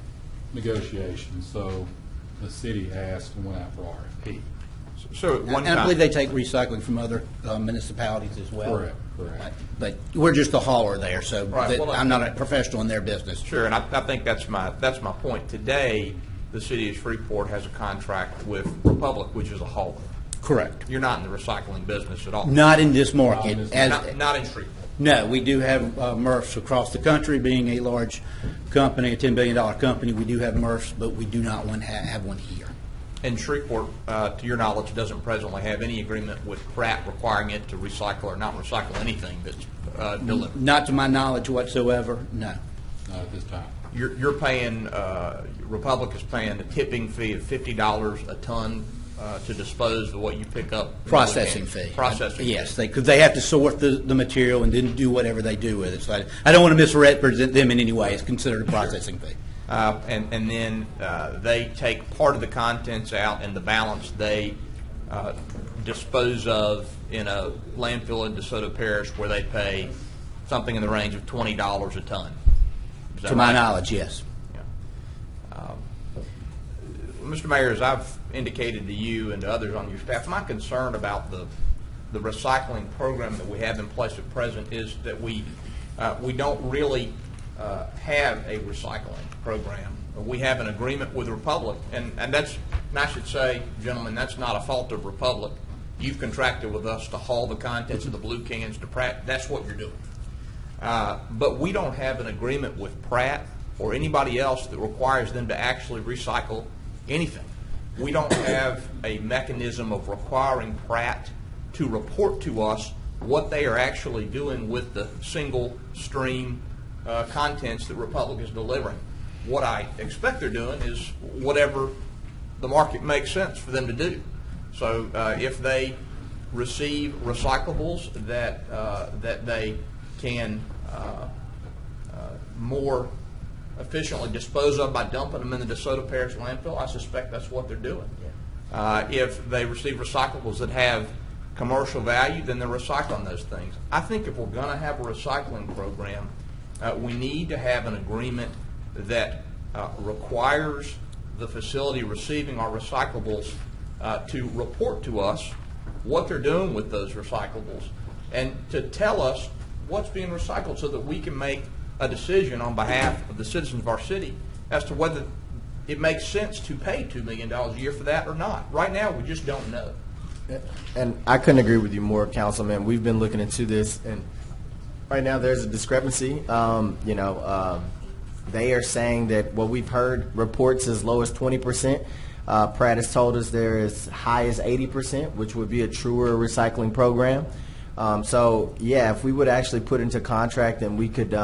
negotiation, so the city asked and went out for RFP. So at one and I time, believe they take recycling from other municipalities as well. Correct. But we're just a hauler there, so Right. Well, I'm not a professional in their business. Sure, and I think that's my point. Today, the city of Shreveport has a contract with Republic, which is a hauler. Correct. You're not in the recycling business at all. Not in this market. Not in Shreveport. No, we do have MRFs across the country. Being a large company, a $10 billion company, we do have MRFs, but we do not have one here. And Shreveport, to your knowledge, doesn't presently have any agreement with Pratt requiring it to recycle or not recycle anything that's delivered. Not to my knowledge whatsoever, no. Not at this time. You're paying, Republic is paying a tipping fee of $50 a ton to dispose of what you pick up. Processing fee. Processing yes, fee. because they have to sort the material and then do whatever they do with it. So I don't want to misrepresent them in any way. It's considered a processing fee. And then they take part of the contents out, and the balance they dispose of in a landfill in DeSoto Parish, where they pay something in the range of $20 a ton. Is that To my right? knowledge, yes. Mr. Mayor, as I've indicated to you and to others on your staff, my concern about the recycling program that we have in place at present is that we don't really have a recycling program. We have an agreement with Republic, and that's, and I should say, gentlemen, that's not a fault of Republic. You've contracted with us to haul the contents of the blue cans to Pratt. That's what you're doing. But we don't have an agreement with Pratt or anybody else that requires them to actually recycle anything. We don't have a mechanism of requiring Pratt to report to us what they are actually doing with the single stream contents that Republic is delivering. What I expect they're doing is whatever the market makes sense for them to do. So if they receive recyclables that they can more efficiently dispose of by dumping them in the DeSoto Parish landfill, I suspect that's what they're doing. If they receive recyclables that have commercial value, then they're recycling those things. I think if we're going to have a recycling program, we need to have an agreement that requires the facility receiving our recyclables to report to us what they're doing with those recyclables and to tell us what's being recycled so that we can make a decision on behalf of the citizens of our city as to whether it makes sense to pay $2 million a year for that or not. Right now, we just don't know. And I couldn't agree with you more, Councilman. We've been looking into this, and right now there's a discrepancy. They are saying that what we've heard reports as low as 20%. Pratt has told us they're as high as 80%, which would be a truer recycling program. So yeah, if we would actually put into contract, then we could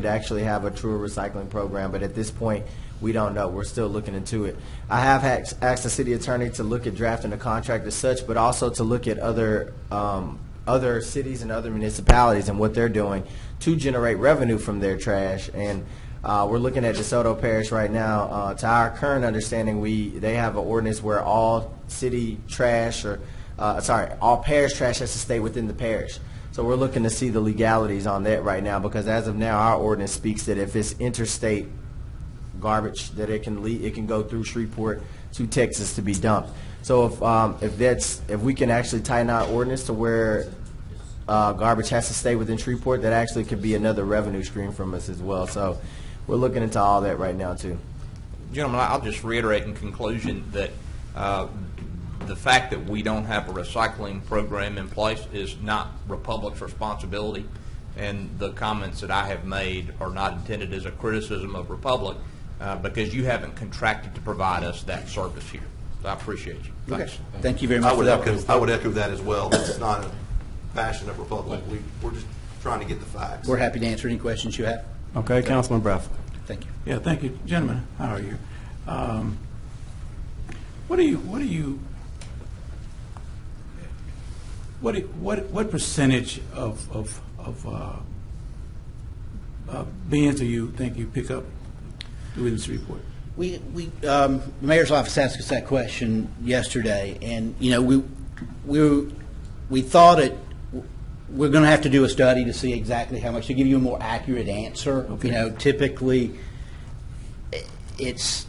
actually have a truer recycling program. But at this point, we don't know. We're still looking into it. I have asked the city attorney to look at drafting a contract as such, but also to look at other cities and other municipalities and what they're doing to generate revenue from their trash. And we're looking at DeSoto Parish right now. To our current understanding, they have an ordinance where all city trash all parish trash has to stay within the parish. So we're looking to see the legalities on that right now, because as of now, our ordinance speaks that if it's interstate garbage, that it can go through Shreveport to Texas to be dumped. So if we can actually tighten our ordinance to where garbage has to stay within Shreveport, that actually could be another revenue stream from us as well. So we're looking into all that right now too. Gentlemen, I'll just reiterate in conclusion that the fact that we don't have a recycling program in place is not Republic's responsibility, and the comments that I have made are not intended as a criticism of Republic, because you haven't contracted to provide us that service here. So I appreciate you. Thanks. Okay. Thank you very much. I would echo that as well. This is not a fashion of Republic. We're just trying to get the facts. We're happy to answer any questions you have. Okay, Councilman Bradford. Thank you. Yeah, thank you, gentlemen. How are you? What percentage of bins do you think you pick up within this report? The mayor's office asked us that question yesterday, and we thought we're going to have to do a study to see exactly how much to give you a more accurate answer. Okay. Typically it's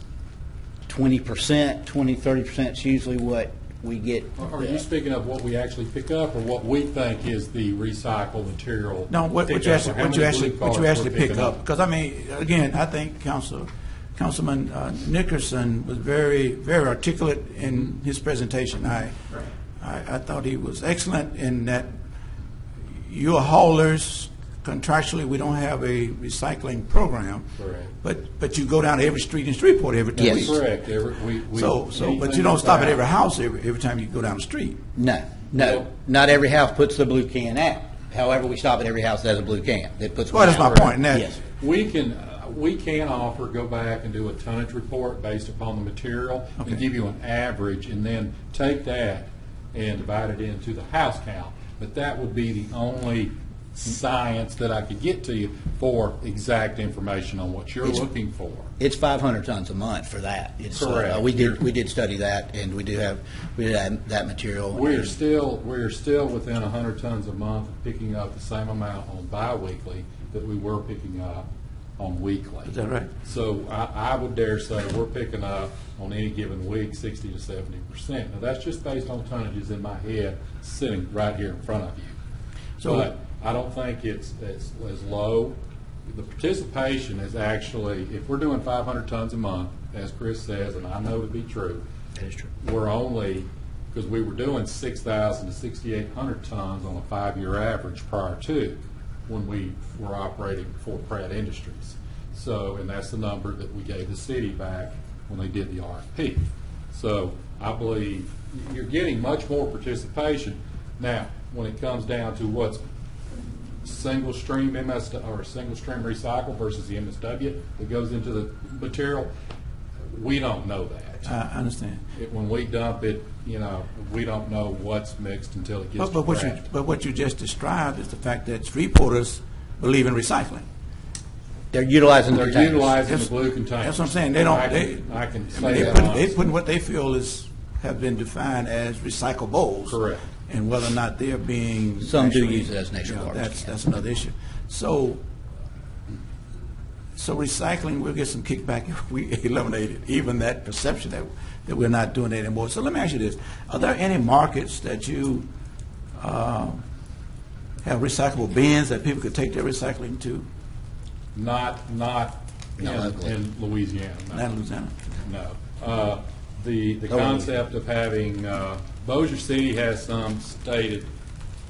20%, 20-30% is usually what we get. Are you speaking of what we actually pick up, or what we think is the recycled material? No, what you actually pick up? Because again, I think Councilman Nickerson was very, very articulate in his presentation. I thought he was excellent in that your haulers contractually, we don't have a recycling program. Correct. But you go down to every street in Shreveport every 2 weeks. Correct. But you don't stop at every house every time you go down the street. No. Not every house puts the blue can out. However, we stop at every house that has a blue can. That puts Well, one that's out. my point. And that, Yes. We can offer, go back and do a tonnage report based upon the material Okay. and give you an average, and then take that and divide it into the house count. But that would be the only science that I could get to you for exact information on what you're looking for. It's 500 tons a month for that. It's, Correct. We did study that, and we did have that material. We're still within 100 tons a month of picking up the same amount on biweekly that we were picking up on weekly. Is that right? So I would dare say we're picking up on any given week 60 to 70%. Now that's just based on tonnages in my head sitting right here in front of you. So- but I don't think it's as low. The participation is actually, if we're doing 500 tons a month, as Chris says, and I know to be true, That is true. we're only, because we were doing 6,000 to 6,800 tons on a 5-year average prior to when we were operating for Pratt Industries. So, and that's the number that we gave the city back when they did the RFP. So I believe you're getting much more participation. Now, when it comes down to what's single stream or single stream recycle versus the MSW that goes into the material, we don't know that. I understand. When we dump it, we don't know what's mixed until it gets But to what you just described is the fact that Shreveporters believe in recycling. They're utilizing the They're containers. utilizing That's- the blue containers. That's what I'm saying. They don't. I can say They that put honestly. what they feel have been defined as recyclables. Correct. And whether or not they're being Some do actually- use it as an extra garbage can. That's another issue. So recycling, we'll get some kickback if we eliminate it, even that perception that we're not doing it anymore. So let me ask you this: are there any markets that you have recyclable bins that people could take their recycling to? Not in Louisiana. No. Not in Louisiana. No. The concept of having, Bossier City has some stated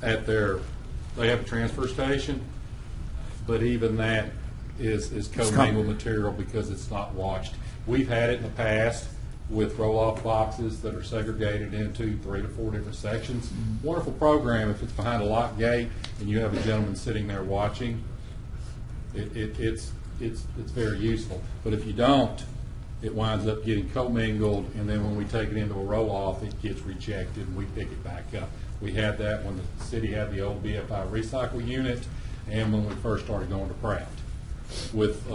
at they have a transfer station, but even that is commingled material because it's not washed. We've had it in the past with roll-off boxes that are segregated into 3 to 4 different sections. Wonderful program if it's behind a locked gate and you have a gentleman sitting there watching. It's very useful. But if you don't, it winds up getting commingled, and then when we take it into a roll-off, it gets rejected, and we pick it back up. We had that when the city had the old BFI recycle unit, and when we first started going to Pratt with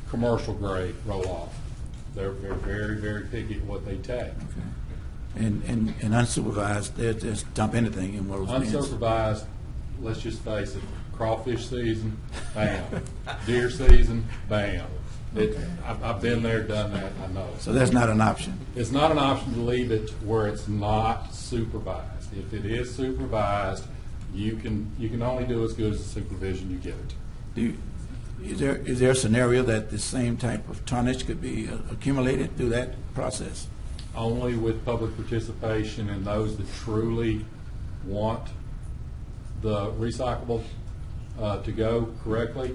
commercial grade roll-off. They're very, very picky at what they take. And unsupervised, they just dump anything in one of those bins. Unsupervised, let's just face it, crawfish season, bam. Deer season, bam. I've been there, done that, I know. So that's not an option. It's not an option to leave it where it's not supervised. If it is supervised, you can only do as good as the supervision you give it. Is there a scenario that the same type of tonnage could be accumulated through that process? Only with public participation and those that truly want the recyclable to go correctly.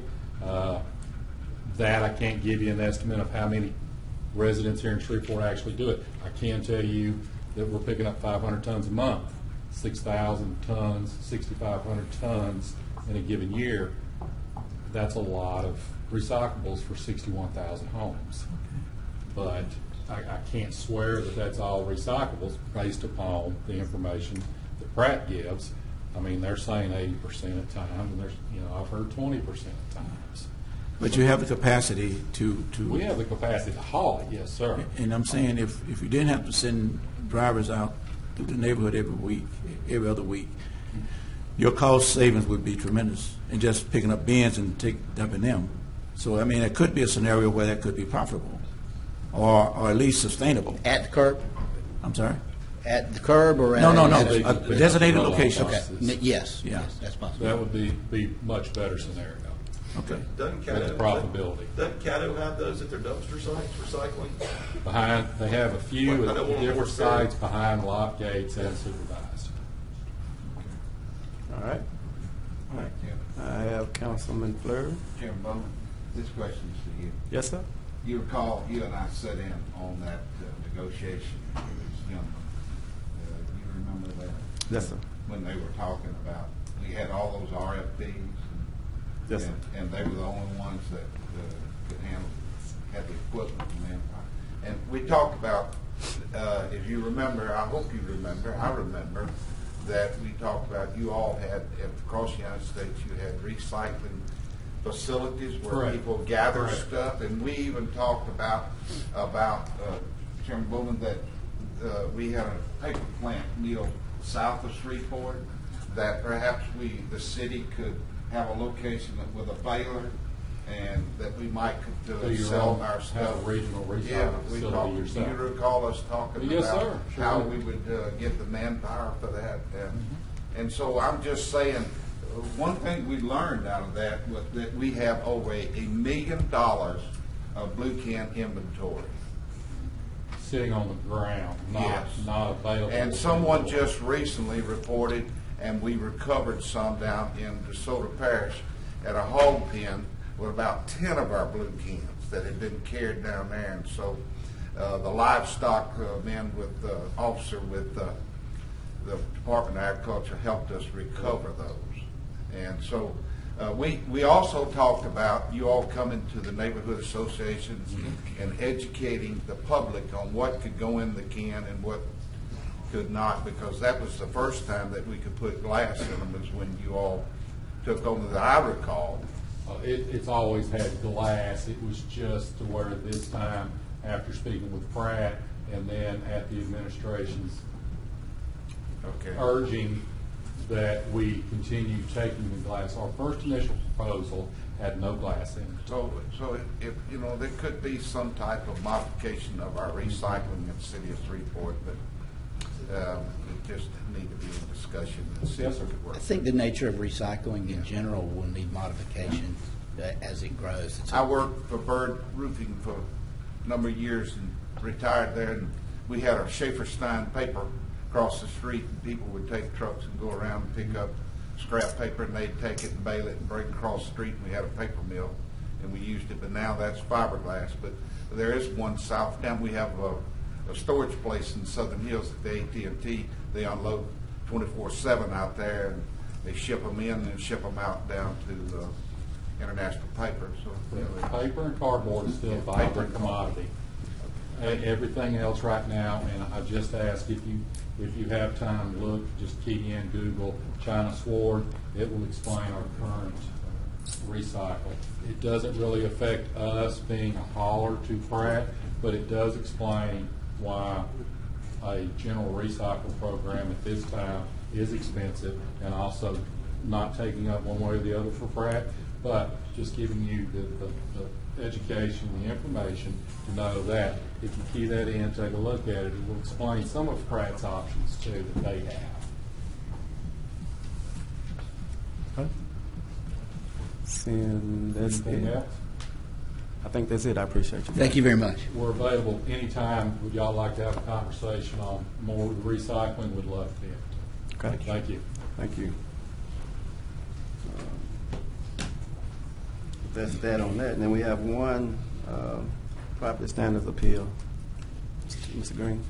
That I can't give you an estimate of how many residents here in Shreveport actually do it. I can tell you that we're picking up 500 tons a month, 6,000 tons, 6,500 tons in a given year. That's a lot of recyclables for 61,000 homes. But I can't swear that that's all recyclables based upon the information that Pratt gives. I mean, they're saying 80% at times, and there's, I've heard 20% at times. But you have the capacity to. We have the capacity to haul it, yes, sir. And I'm saying if you didn't have to send drivers out through the neighborhood every other week, your cost savings would be tremendous in just picking up bins and dumping them. So, I mean, it could be a scenario where that could be profitable or at least sustainable. At the curb? I'm sorry? At the curb or at? No. A designated location. Okay. Yes, that's possible. That would be much better scenario. Okay. Doesn't With profitability. Doesn't Caddo have those at their dumpster sites, recycling? They have a few I know one at different more sites behind lock gates and supervised. All right. I have have Councilman Fleury. Chairman Bowman, this question is for you. Yes, sir. You recall, you and I sat in on that negotiation with this gentleman. You remember that? Yes, sir. When they were talking about, we had all those RFPs. Yes, sir. And they were the only ones that could handle, had the equipment and manpower. And we talked about, if you remember, I hope you remember, I remember, that we talked about, you all had, across the United States, you had recycling facilities where Correct. people gather Correct. stuff, and we even talked about Chairman Bowman, that we had a paper plant mill south of Shreveport, that perhaps the city could have a location with a baler, and that we might could sell our stuff. Have a regional recycling Yeah, we facility talked. yourself. Do you recall us talking Yes, about sir. Sure how do. we would get the manpower for that? And so I'm just saying, one thing we learned out of that was that we have over $1 million of blue can inventory. Sitting on the ground, Yes. not available. And someone just recently reported, and we recovered some down in DeSoto Parish at a hog pen with about 10 of our blue cans that had been carried down there. And so the livestock men with the officer with the Department of Agriculture helped us recover those. And so we also talked about you all coming to the neighborhood associations and educating the public on what could go in the can and what could not, because that was the first time that we could put glass in them, is when you all took over, that I recall. It's always had glass. It was just to where this time, after speaking with Pratt, and then at the administration's urging that we continue taking the glass. Our first initial proposal had no glass in it. So if there could be some type of modification of our recycling in the city of Shreveport, but it just need to be in discussion and see if it could work. I think the nature of recycling in general will need modification as it grows. I worked for Bird Roofing for a number of years and retired there, and we had a Schaefer-Stein paper across the street, and people would take trucks and go around and pick up scrap paper, and they'd take it and bale it and bring it across the street, and we had a paper mill, and we used it, but now that's fiberglass. But there is one south of town. We have a storage place in Southern Hills at the AT&T. They unload 24/7 out there, and they ship them in and ship them out down to International Paper. So Paper and cardboard is still a vibrant commodity. Everything else right now, and I just ask if you have time to look, just key in Google China Sword. It will explain our current recycle. It doesn't really affect us being a hauler to Pratt, but it does explain why a general recycle program at this time is expensive, and also not taking up one way or the other for Pratt, but just giving you the education, the information to know that if you key that in, take a look at it, it will explain some of Pratt's options too that they have. Okay. Seeing that's Anything it. else? I think that's it. I appreciate you. Thank you very much. We're available anytime. Would y'all like to have a conversation on more of the recycling? We'd love to. Okay. Thank you. Thank you. That's that on that. And then we have one property standards appeal. Mr. Green.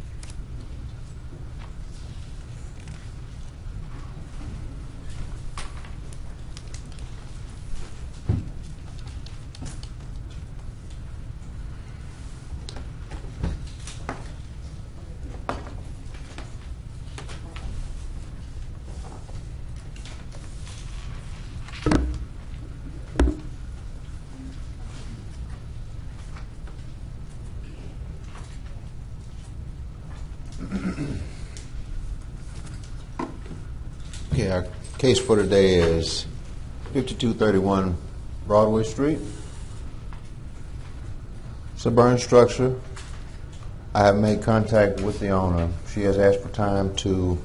Okay, our case for today is 5231 Broadway Street. It's a burn structure. I have made contact with the owner. She has asked for time to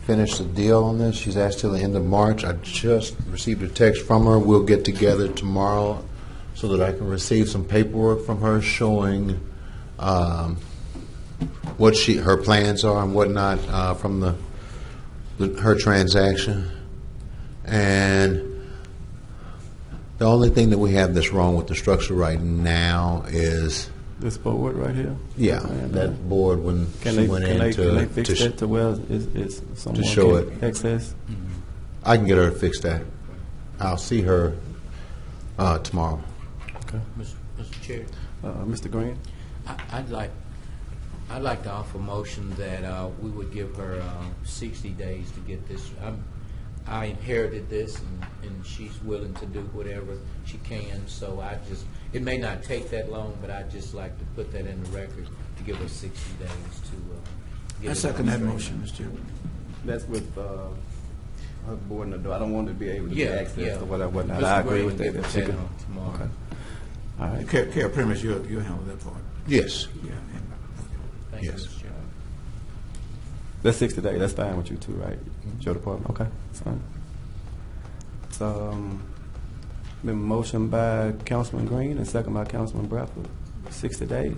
finish the deal on this. She's asked till the end of March. I just received a text from her. We'll get together tomorrow so that I can receive some paperwork from her showing what her plans are and whatnot from her transaction. And The only thing that we have that's wrong with the structure right now is, This board right here? yeah, that board when she went in can they fix to that to where it's someone show can it. access? I can get her to fix that. I'll see her tomorrow. Okay. Mr. Chair, Mr. Green? I'd like to offer a motion that we would give her 60 days to get this. I inherited this, and she's willing to do whatever she can. So it may not take that long, but I'd just like to put that in the record to give her 60 days to get I it second that straight. motion, Mr. Chairman. That's with her board in the door. I don't want to be able to Yeah, get access yeah. to whatnot. Mr. I agree Green with can that. get She that can- on tomorrow. Okay. All right. Care premise, you'll handle that part. Yes. Yeah. Thank you, Yes. Mr. Chairman. That's 60 days. That's fine with you too, right? Your department. Okay, that's fine. So, been motion by Councilman Green and second by Councilman Bradford. 60 days.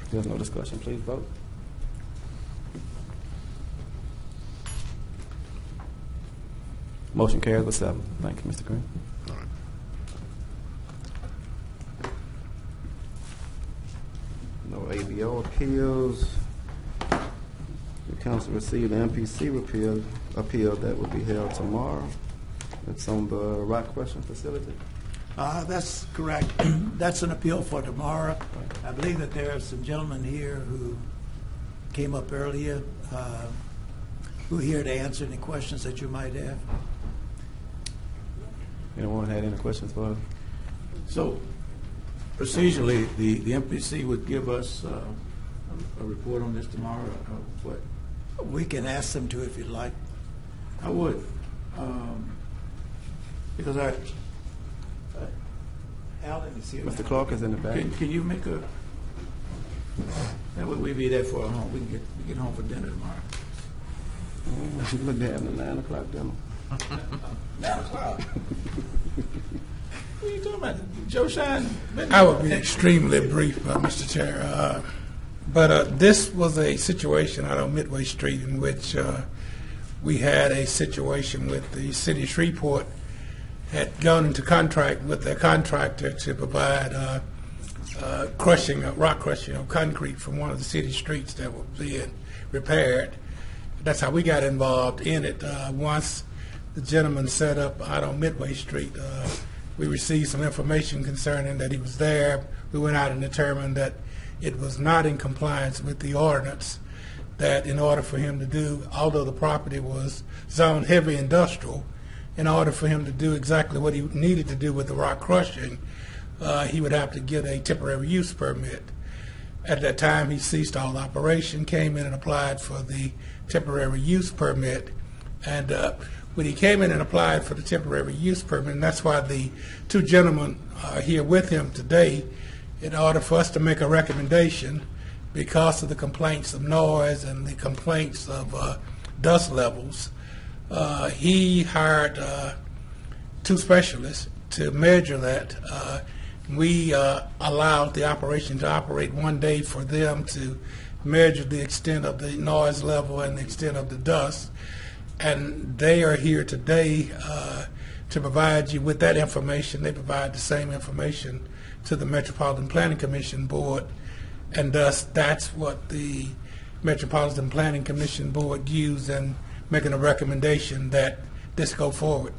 If there's no discussion, please vote. Motion carries with 7. Thank you, Mr. Green. No ABO appeals. The council received the MPC appeal that will be held tomorrow. It's on the rock crushing facility. That's correct. That's an appeal for tomorrow. I believe that there are some gentlemen here who came up earlier, who are here to answer any questions that you might have. Anyone had any questions for us? So procedurally, the MPC would give us a report on this tomorrow, or what? We can ask them to if you'd like. I would, because Alan is here. Mr. Clark is in the back. can you make a, that would we be there for home, we can get home for dinner tomorrow. You look at having a 9 o'clock dinner. 9 o'clock. What are you talking about? Joe Shine? I will be extremely brief, Mr. Chair. But this was a situation out on Midway Street in which we had a situation with the city of Shreveport had gone into contract with their contractor to provide rock crushing of concrete from one of the city streets that was being repaired. That's how we got involved in it. Once the gentleman set up out on Midway Street, we received some information concerning that he was there. We went out and determined that it was not in compliance with the ordinance, that in order for him to do, although the property was zoned heavy industrial, in order for him to do exactly what he needed to do with the rock crushing, he would have to get a temporary use permit. At that time, he ceased all operation, came in and applied for the temporary use permit. And when he came in and applied for the temporary use permit, and that's why the two gentlemen are here with him today, in order for us to make a recommendation, because of the complaints of noise and the complaints of dust levels, he hired 2 specialists to measure that. We allowed the operation to operate 1 day for them to measure the extent of the noise level and the extent of the dust. And they are here today to provide you with that information. They provide the same information to the Metropolitan Planning Commission Board, and thus that's what the Metropolitan Planning Commission Board used in making a recommendation that this go forward.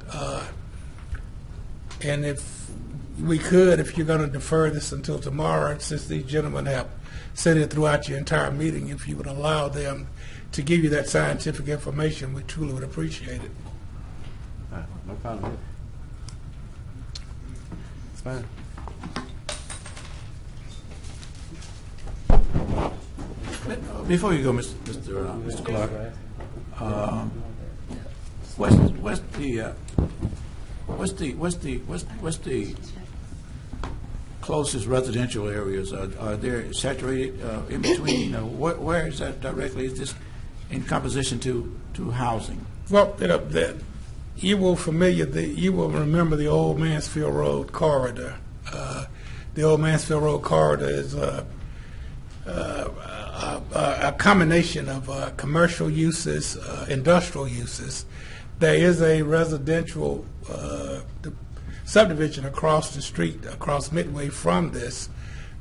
And if we could, if you're going to defer this until tomorrow, since these gentlemen have said it throughout your entire meeting, if you would allow them to give you that scientific information, we truly would appreciate it. No problem. It's fine. Before you go, Mr. Clark, what's the closest residential areas? Are they saturated in between? Where is that directly? Is this in composition to housing? Well, you will remember the Old Mansfield Road corridor. The Old Mansfield Road corridor is a combination of commercial uses, industrial uses. There is a residential subdivision across the street, across Midway from this,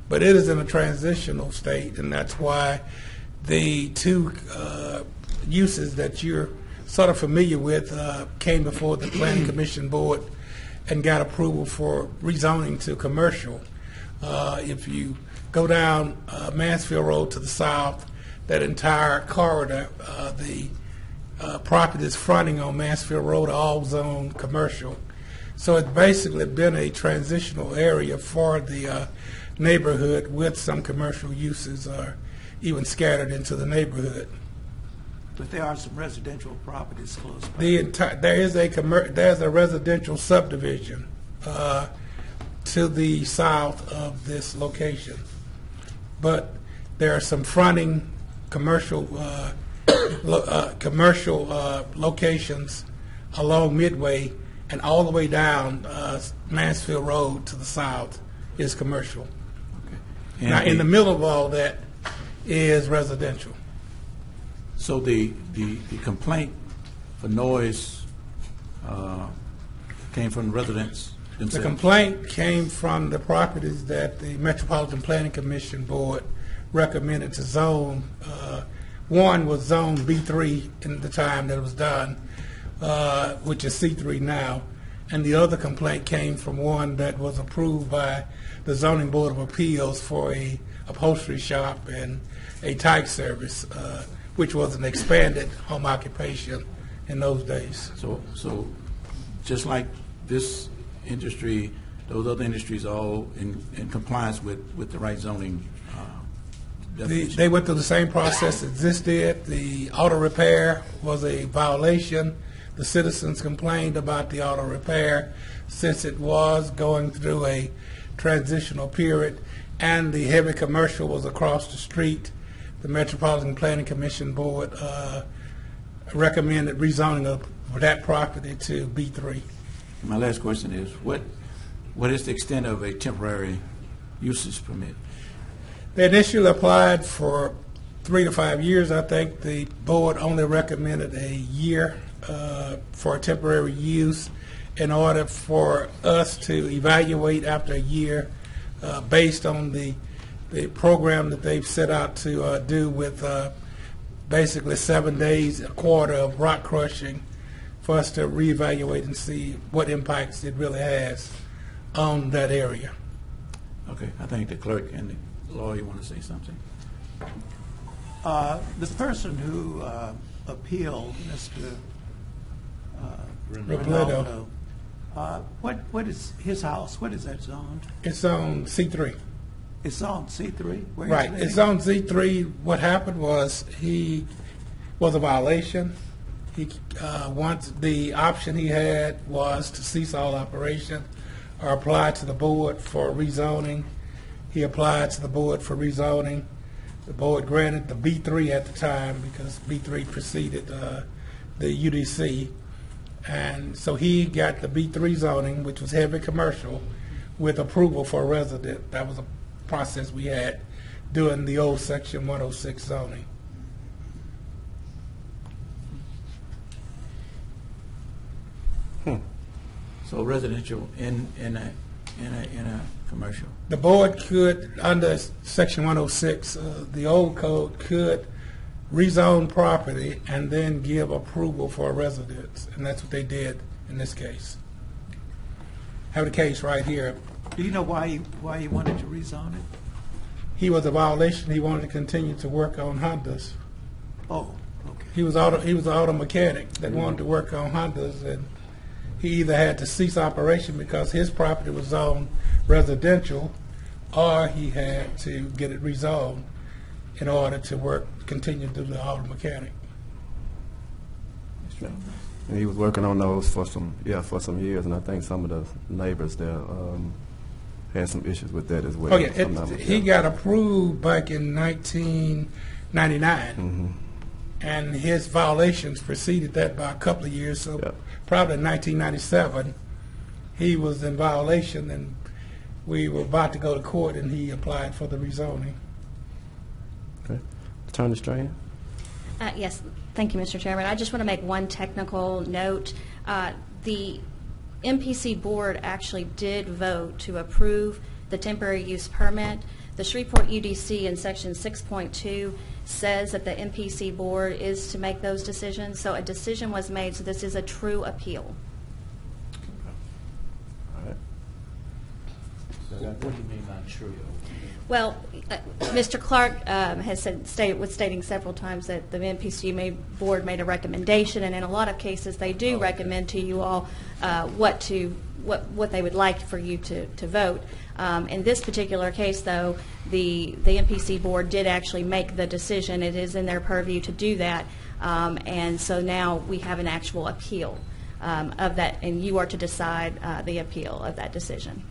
but it is in a transitional state, and that's why the two uses that you're sort of familiar with came before the Planning Commission Board and got approval for rezoning to commercial. If you go down Mansfield Road to the south, that entire corridor, the properties fronting on Mansfield Road are all zoned commercial. So it's basically been a transitional area for the neighborhood with some commercial uses even scattered into the neighborhood. But there are some residential properties close by. There's a residential subdivision to the south of this location, but there are some fronting commercial locations along Midway, and all the way down Mansfield Road to the south is commercial. And now, in the middle of all that is residential. So the complaint for noise came from residents themselves? The complaint came from the properties that the Metropolitan Planning Commission Board recommended to zone. One was zoned B3 in the time that it was done, which is C3 now, and the other complaint came from one that was approved by the Zoning Board of Appeals for a upholstery shop and a type service, which was an expanded home occupation in those days. So just like this industry, those other industries are all in compliance with the right zoning definition? They went through the same process as this did. The auto repair was a violation. The citizens complained about the auto repair since it was going through a transitional period, and the heavy commercial was across the street. The Metropolitan Planning Commission Board recommended rezoning of that property to B3. My last question is, what is the extent of a temporary usage permit? They initially applied for 3 to 5 years. I think the board only recommended a year for temporary use in order for us to evaluate after a year based on the program that they've set out to do with basically 7 days, a quarter of rock crushing, for us to reevaluate and see what impacts it really has on that area. Okay, I think the clerk and the lawyer want to say something. The person who appealed, Mr. Ronaldo, what is his house? What is that zoned? it's on C3. It's on C3? Where Right, is it's on C3. What happened was he was a violation. He once the option he had was to cease all operation or apply to the board for rezoning. He applied to the board for rezoning. The board granted the B3 at the time because B3 preceded the UDC. And so he got the B3 zoning, which was heavy commercial, with approval for a resident. That was a process we had during the old Section 106 zoning. So residential in a commercial. The board could, under Section 106, the old code could rezone property and then give approval for a residence, and that's what they did in this case. Have the case right here. Do you know why he wanted to rezone it? He was a violation. He wanted to continue to work on Hondas. Oh, okay. He was an auto mechanic that wanted to work on Hondas, and he either had to cease operation because his property was zoned residential, or he had to get it rezoned in order to continue to do the auto mechanic. And he was working on those for some years, and I think some of the neighbors there had some issues with that as well. Oh yeah, he got approved back in 1999, and his violations preceded that by a couple of years. So probably in 1997, he was in violation, and we were about to go to court, and he applied for the rezoning. Okay, Attorney Strahan. Yes, thank you, Mr. Chairman. I just want to make one technical note. The MPC board actually did vote to approve the temporary use permit. The Shreveport UDC in section 6.2 says that the MPC board is to make those decisions. So a decision was made, so this is a true appeal. All right. So what do you mean by true? Well, Mr. Clark was stating several times that the MPC board made a recommendation, and in a lot of cases they do recommend to you all what they would like for you to vote. In this particular case, though, the MPC board did actually make the decision. It is in their purview to do that, and so now we have an actual appeal of that, and you are to decide the appeal of that decision.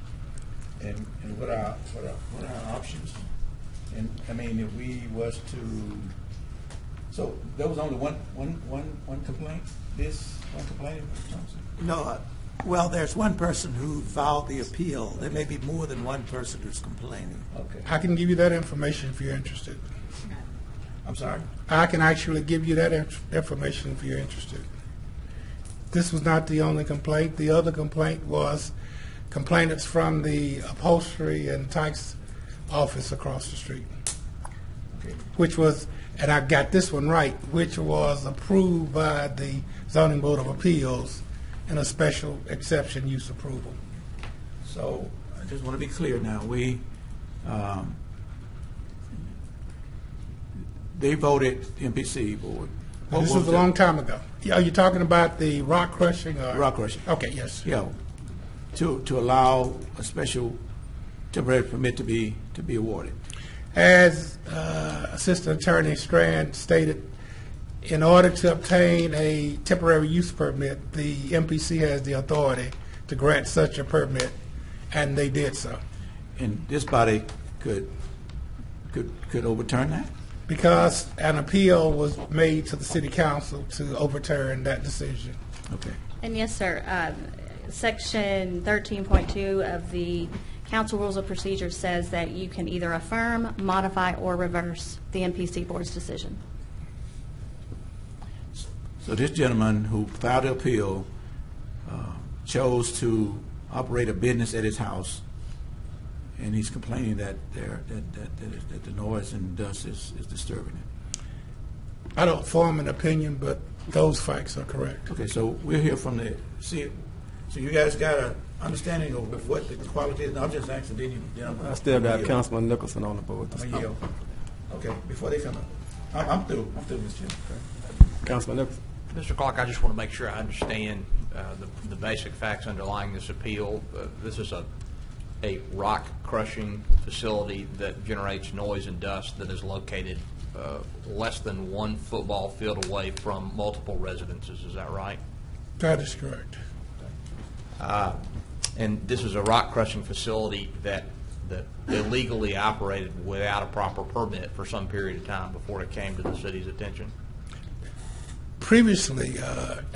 And what are our options? And I mean, if we was to, so there was only one complaint. This one complaint, Mr. Thompson? No, well, there's one person who filed the appeal. There may be more than one person who's complaining. Okay. I can give you that information if you're interested. I'm sorry? I can actually give you that information if you're interested. This was not the only complaint. The other complaint was complainants from the upholstery and Tykes office across the street, Okay. which was, and I got this one right, which was approved by the Zoning Board of Appeals in a special exception use approval. So I just want to be clear now. They voted, the MPC board. This was a long time ago. Are you talking about the rock crushing? Or? Rock crushing. Okay, yes. Yeah, to allow a special temporary permit to be awarded. As Assistant Attorney Strand stated, in order to obtain a temporary use permit, the MPC has the authority to grant such a permit, and they did so. And this body could overturn that? Because an appeal was made to the City Council to overturn that decision. Okay. And yes, sir, Section 13.2 of the Council Rules of Procedure says that you can either affirm, modify, or reverse the MPC board's decision. So this gentleman who filed the appeal chose to operate a business at his house, and he's complaining that the noise and dust is disturbing him. I don't form an opinion, but those facts are correct. Okay, so we'll hear from the, so you guys got an understanding of what the quality is. I'm just asking, didn't you? I still got Councilman Nicholson on the board. Okay, before they come up. I'm through, Mr. Chairman. Councilman Nicholson. Mr. Clark, I just want to make sure I understand the basic facts underlying this appeal. This is a rock crushing facility that generates noise and dust that is located less than 1 football field away from multiple residences. Is that right? That is correct. And this is a rock crushing facility that illegally operated without a proper permit for some period of time before it came to the city's attention? Previously,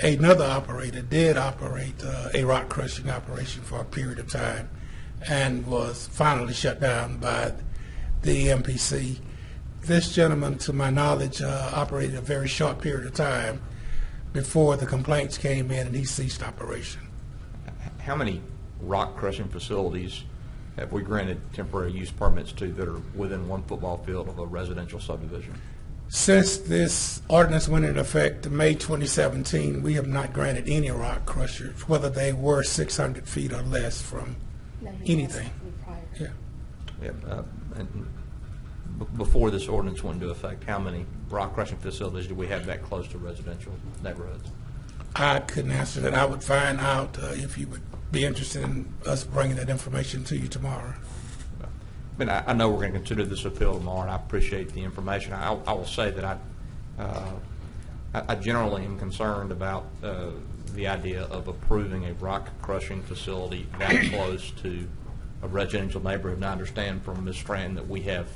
another operator did operate a rock crushing operation for a period of time and was finally shut down by the MPC. This gentleman, to my knowledge, operated a very short period of time before the complaints came in and he ceased operation. How many rock crushing facilities have we granted temporary use permits to that are within 1 football field of a residential subdivision? Since this ordinance went into effect in May 2017, we have not granted any rock crushers, whether they were 600 feet or less from anything. Yeah. And before this ordinance went into effect, how many rock crushing facilities do we have that close to residential neighborhoods? I couldn't answer that. I would find out if you would be interested in us bringing that information to you tomorrow. I mean, I know we're going to consider this appeal tomorrow, and I appreciate the information. I will say that I generally am concerned about the idea of approving a rock crushing facility that close to a residential neighborhood. And I understand from Ms. Strand that we have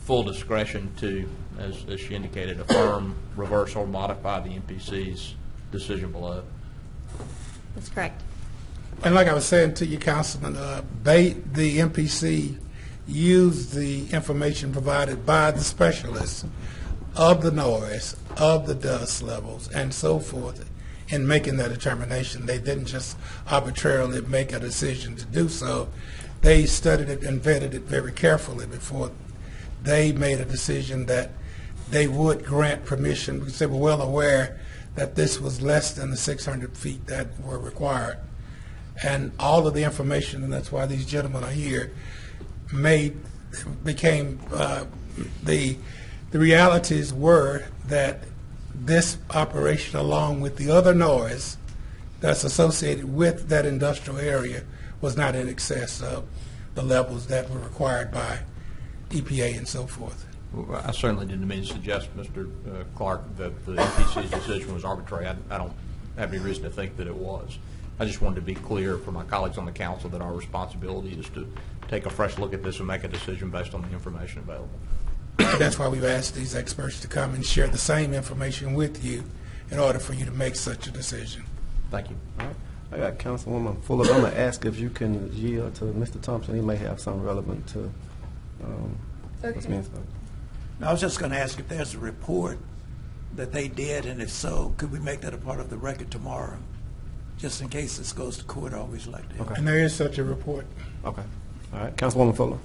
full discretion to, as she indicated, affirm, reverse, or modify the MPC's decision below. That's correct. And like I was saying to you, Councilman, the MPC used the information provided by the specialists of the noise, of the dust levels, and so forth, in making that determination. They didn't just arbitrarily make a decision to do so. They studied it and vetted it very carefully before they made a decision that they would grant permission, because they were well aware that this was less than the 600 feet that were required. And all of the information, and that's why these gentlemen are here, became the realities were that this operation, along with the other noise that's associated with that industrial area, was not in excess of the levels that were required by EPA and so forth. Well, I certainly didn't mean to suggest, Mr. Clark, that the EPC's decision was arbitrary. I don't have any reason to think that it was. I just wanted to be clear for my colleagues on the council that our responsibility is to take a fresh look at this and make a decision based on the information available. That's why we've asked these experts to come and share the same information with you in order for you to make such a decision. Thank you. All right. I got Councilwoman Fuller. I'm going to ask if you can yield to Mr. Thompson. He may have something relevant to what's being spoken. I was just going to ask if there's a report that they did, and if so, could we make that a part of the record tomorrow? Just in case this goes to court, I always like to. Okay. And there is such a report. Okay. All right. Councilwoman Fuller.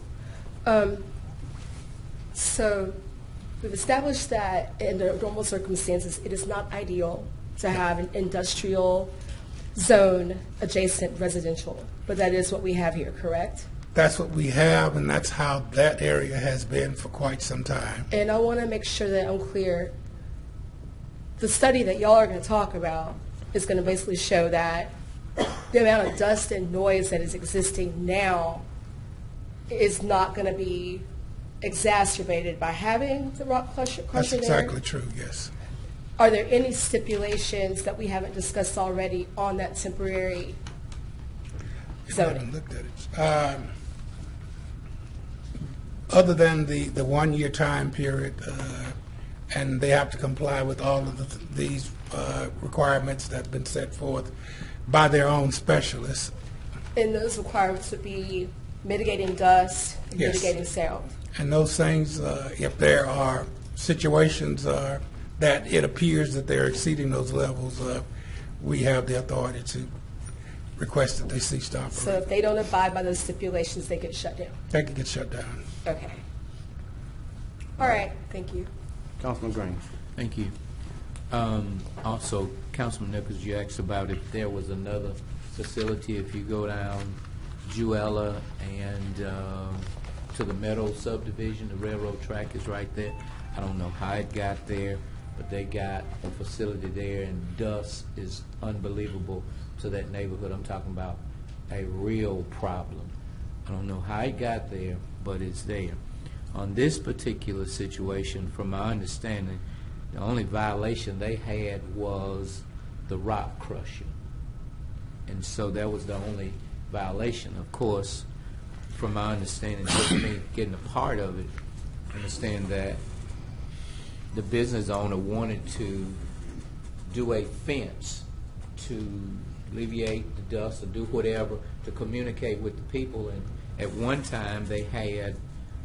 So we've established that in the normal circumstances, it is not ideal to have an industrial zone adjacent residential, but that is what we have here, correct? That's what we have, and that's how that area has been for quite some time. And I want to make sure that I'm clear. The study that y'all are going to talk about is going to basically show that the amount of dust and noise that is existing now is not going to be exacerbated by having the rock crusher That's there. exactly true, yes. Are there any stipulations that we haven't discussed already on that temporary I zoning? haven't looked at it. Other than the 1 year time period, and they have to comply with all of these requirements that have been set forth by their own specialists. And those requirements would be mitigating dust, and Yes. mitigating sound. And those things, if there are situations that it appears that they're exceeding those levels, we have the authority to request that they cease to operate. So if they don't abide by those stipulations, they get shut down. They can get shut down. Okay. All right, thank you. Councilman Green. Thank you. Also, Councilman Nichols, you asked about if there was another facility. If you go down Juella and to the Meadow subdivision, the railroad track is right there. I don't know how it got there, but they got a facility there, and dust is unbelievable to that neighborhood. I'm talking about a real problem. I don't know how it got there, but it's there. On this particular situation, from my understanding, the only violation they had was the rock crushing. And so that was the only violation. Of course, from my understanding, just me getting a part of it, I understand that the business owner wanted to do a fence to alleviate the dust or do whatever to communicate with the people. And at one time, they had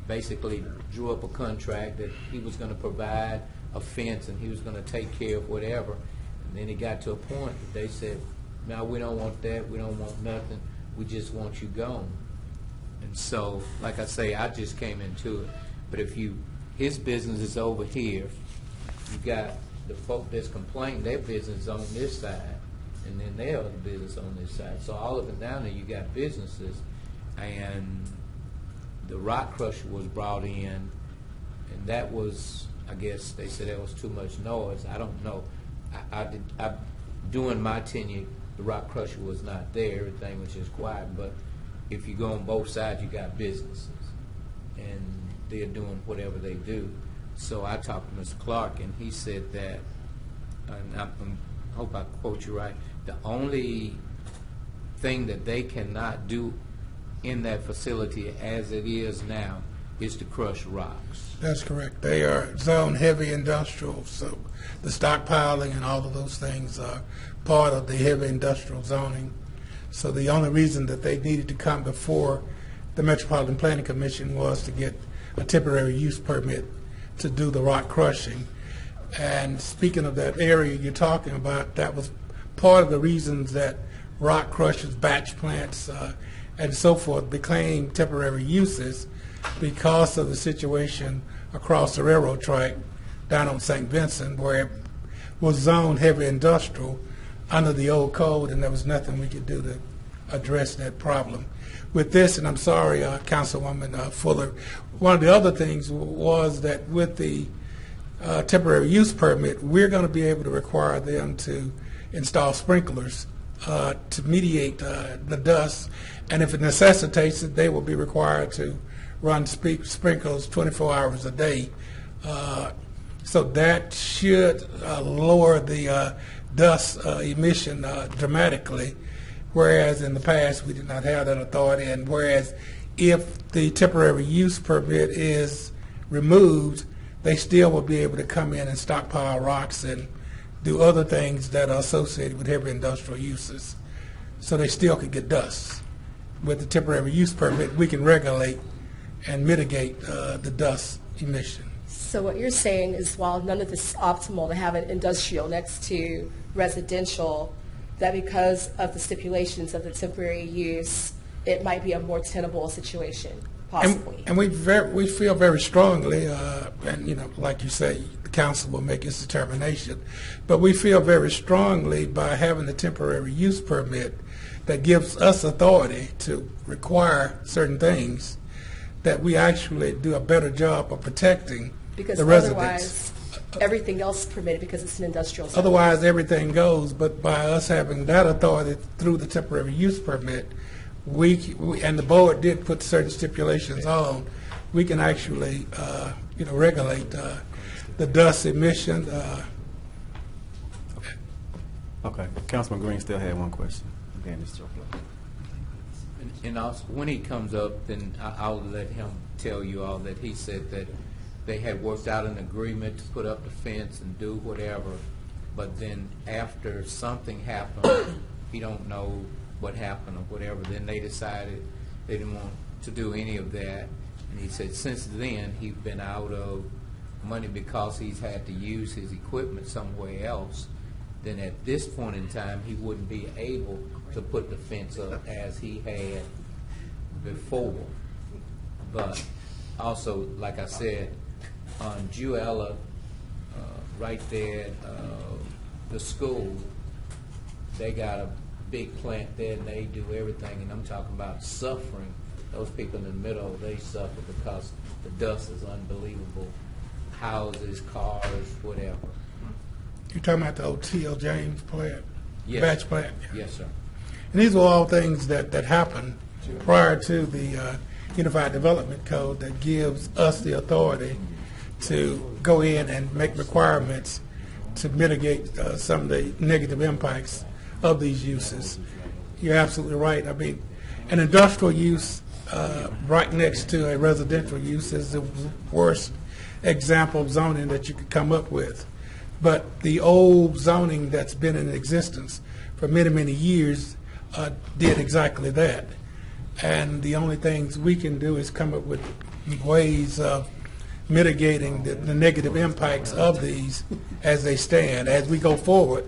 basically drew up a contract that he was going to provide a fence and he was going to take care of whatever. And then it got to a point that they said, no, we don't want that, we don't want nothing, we just want you gone. And so, like I say, I just came into it. But if his business is over here, you got the folk that's complaining, their business is on this side, and then their other business on this side. So all of it down there, you got businesses, and the rock crusher was brought in, and that was, I guess they said that was too much noise. I don't know. During my tenure, the rock crusher was not there. Everything was just quiet. But if you go on both sides, you got businesses, and they're doing whatever they do. So I talked to Mr. Clark, and he said that, and I hope I quote you right, the only thing that they cannot do in that facility as it is now is to crush rocks. That's correct. They are zone heavy industrial, so the stockpiling and all of those things are part of the heavy industrial zoning. So the only reason that they needed to come before the Metropolitan Planning Commission was to get a temporary use permit to do the rock crushing. And speaking of that area you're talking about, that was part of the reasons that rock crushers, batch plants, and so forth became temporary uses because of the situation across the railroad track down on St. Vincent, where it was zoned heavy industrial under the old code, and there was nothing we could do to address that problem. With this, and I'm sorry, Councilwoman Fuller, one of the other things was that with the temporary use permit, we're going to be able to require them to install sprinklers to mediate the dust, and if it necessitates it, they will be required to run sprinklers 24 hours a day. So that should lower the dust emission dramatically, whereas in the past we did not have that authority, and whereas if the temporary use permit is removed, they still will be able to come in and stockpile rocks and do other things that are associated with heavy industrial uses. So they still could get dust. With the temporary use permit, we can regulate and mitigate the dust emission. So what you're saying is, while none of this is optimal to have an industrial next to residential, that because of the stipulations of the temporary use, it might be a more tenable situation, possibly. And we feel very strongly, and like you say, the council will make its determination, but we feel very strongly by having the temporary use permit that gives us authority to require certain things, that we actually do a better job of protecting the residents. Otherwise, everything else is permitted because it's an industrial zone. Otherwise, everything goes, but by us having that authority through the temporary use permit, we and the board did put certain stipulations on, we can actually, regulate the dust emission. Okay, Councilman Green still had one question. Okay, Mr. And also, when he comes up, then I'll let him tell you all that he said that they had worked out an agreement to put up the fence and do whatever, but then after something happened, he don't know what happened or whatever, then they decided they didn't want to do any of that. And he said since then he's been out of money because he's had to use his equipment somewhere else. Then at this point in time, he wouldn't be able to put the fence up as he had before. But also, like I said, on Juella, right there at the school, they got a big plant there and they do everything, and I'm talking about suffering. Those people in the middle, they suffer because the dust is unbelievable. Houses, cars, whatever. You're talking about the old T.L. James plant, Yes. batch plant? Yes, sir. And these were all things that happened prior to the Unified Development Code that gives us the authority to go in and make requirements to mitigate some of the negative impacts of these uses. You're absolutely right. I mean, an industrial use right next to a residential use is the worst example of zoning that you could come up with. But the old zoning that's been in existence for many, many years did exactly that. And the only things we can do is come up with ways of mitigating the negative impacts of these as they stand. As we go forward,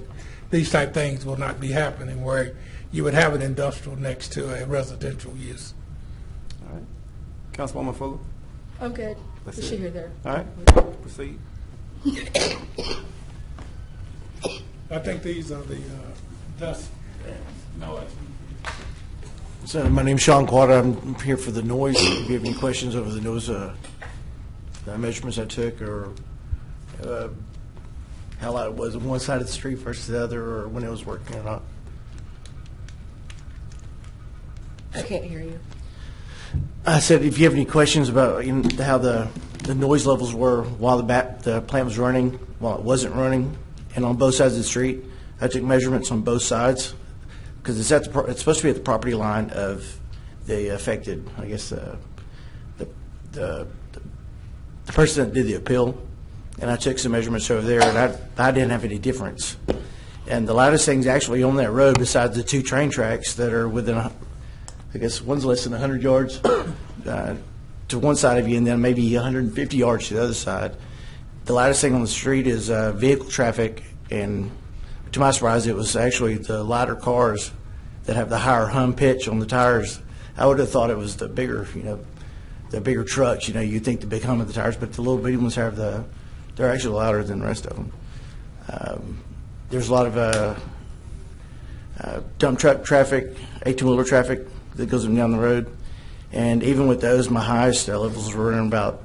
these type things will not be happening where you would have an industrial next to a residential use. All right. Councilwoman Fuller? I'm good. That's We it. should hear there. All right. Proceed. I think these are the dust. So my name's Sean Quatter. I'm here for the noise. If you have any questions over the noise measurements I took, or how loud it was on one side of the street versus the other, or when it was working or not. I can't hear you. I said if you have any questions about how the noise levels were while the plant was running, while it wasn't running, and on both sides of the street. I took measurements on both sides because it's supposed to be at the property line of the affected, I guess, the person that did the appeal. And I took some measurements over there, and I didn't have any difference. And the loudest thing's actually on that road besides the two train tracks that are within, I guess one's less than 100 yards to one side of you, and then maybe 150 yards to the other side. The loudest thing on the street is vehicle traffic and to my surprise, it was actually the lighter cars that have the higher hum pitch on the tires. I would have thought it was the bigger, the bigger trucks. You'd think the big hum of the tires, but the little bitty ones they're actually louder than the rest of them. There's a lot of dump truck traffic, 18-wheeler traffic that goes down the road. And even with those, my highest levels were running about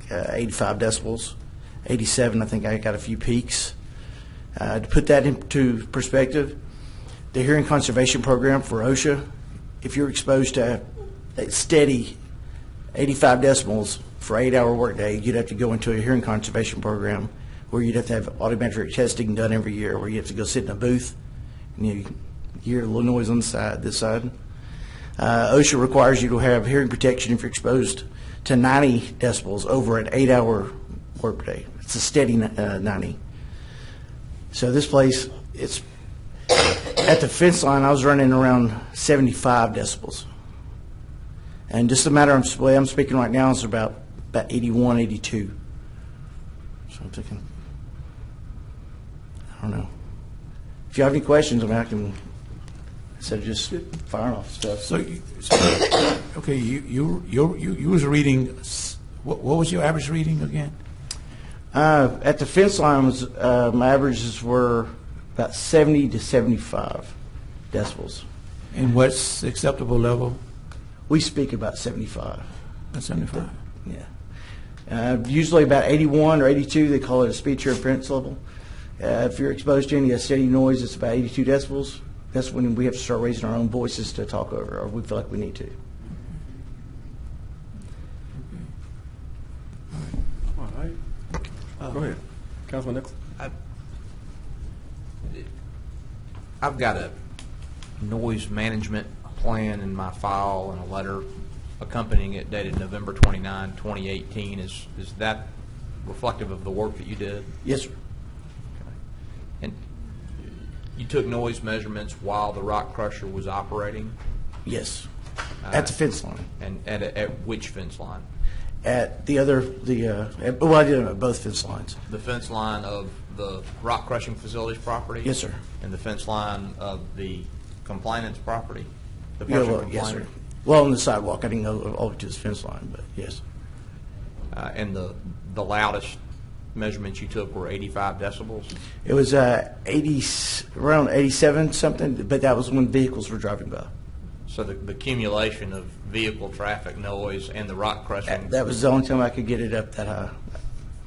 85 decibels, 87. I think I got a few peaks. To put that into perspective, the Hearing Conservation Program for OSHA, if you're exposed to a steady 85 decibels for an 8-hour workday, you'd have to go into a hearing conservation program where you'd have to have audiometric testing done every year, where you have to go sit in a booth and you hear a little noise on the side, this side. OSHA requires you to have hearing protection if you're exposed to 90 decibels over an 8-hour workday. It's a steady 90. So this place, it's at the fence line, I was running around 75 decibels. And just the matter of the way I'm speaking right now is about 81, 82. So I'm thinking, I don't know. If you have any questions, I can, instead of just firing off stuff. So okay, you was reading, what was your average reading again? At the fence line, my averages were about 70 to 75 decibels. And what's acceptable level? We speak about 75. That's 75? Yeah. Usually about 81 or 82, they call it a speech interference level. If you're exposed to any steady noise, it's about 82 decibels. That's when we have to start raising our own voices to talk over, or we feel like we need to. All right. Go ahead. Councilman Nicholson. I've got a noise management plan in my file and a letter accompanying it dated November 29, 2018. Is that reflective of the work that you did? Yes, sir. Okay. And you took noise measurements while the rock crusher was operating? Yes. At the fence line. And at which fence line? At the other, well, I did them at both fence lines. The fence line of the rock crushing facilities property? Yes, sir. And the fence line of the complainant's property? The Yeah, person well, yes, sir. complaining? Well, on the sidewalk, I didn't go all the way to the fence line, but yes. And the loudest measurements you took were 85 decibels? It was around 87 something, but that was when vehicles were driving by. So the accumulation of vehicle traffic noise and the rock crushing? That was the only time I could get it up that high.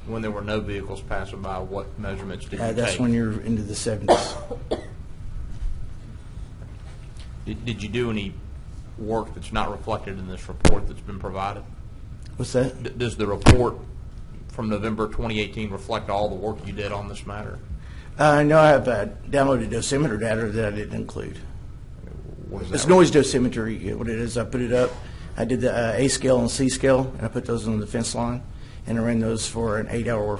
When there were no vehicles passing by, what measurements did you take? That's when you're into the 70s. Did you do any work that's not reflected in this report that's been provided? What's that? Does the report from November 2018 reflect all the work you did on this matter? No, I have downloaded dosimeter data that I didn't include. What is It's that? noise dosimetry. What it is, I put it up. I did the A scale and C scale, and I put those on the fence line, and I ran those for an 8-hour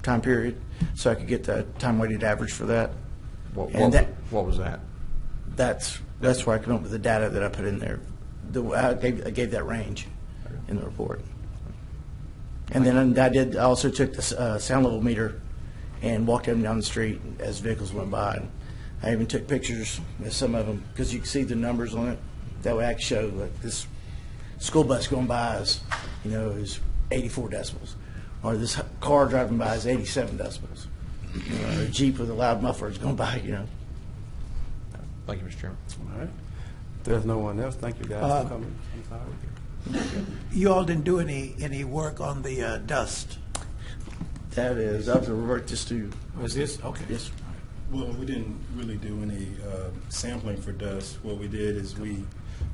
time period, so I could get the time-weighted average for that. What was that? That's where I come up with the data that I put in there. I gave that range in the report. And then I also took the sound level meter and walked up and down the street as vehicles went by. And I even took pictures of some of them because you can see the numbers on it. That would actually show like this school bus going by is 84 decibels, or this car driving by is 87 decibels. A Jeep with a loud muffler is going by. Thank you, Mr. Chairman. All right. There's no one else. Thank you guys for coming. I'm sorry. You all didn't do any work on the dust? That is, I have to revert this to. Was this? Okay. Yes. Well, we didn't really do any sampling for dust. What we did is we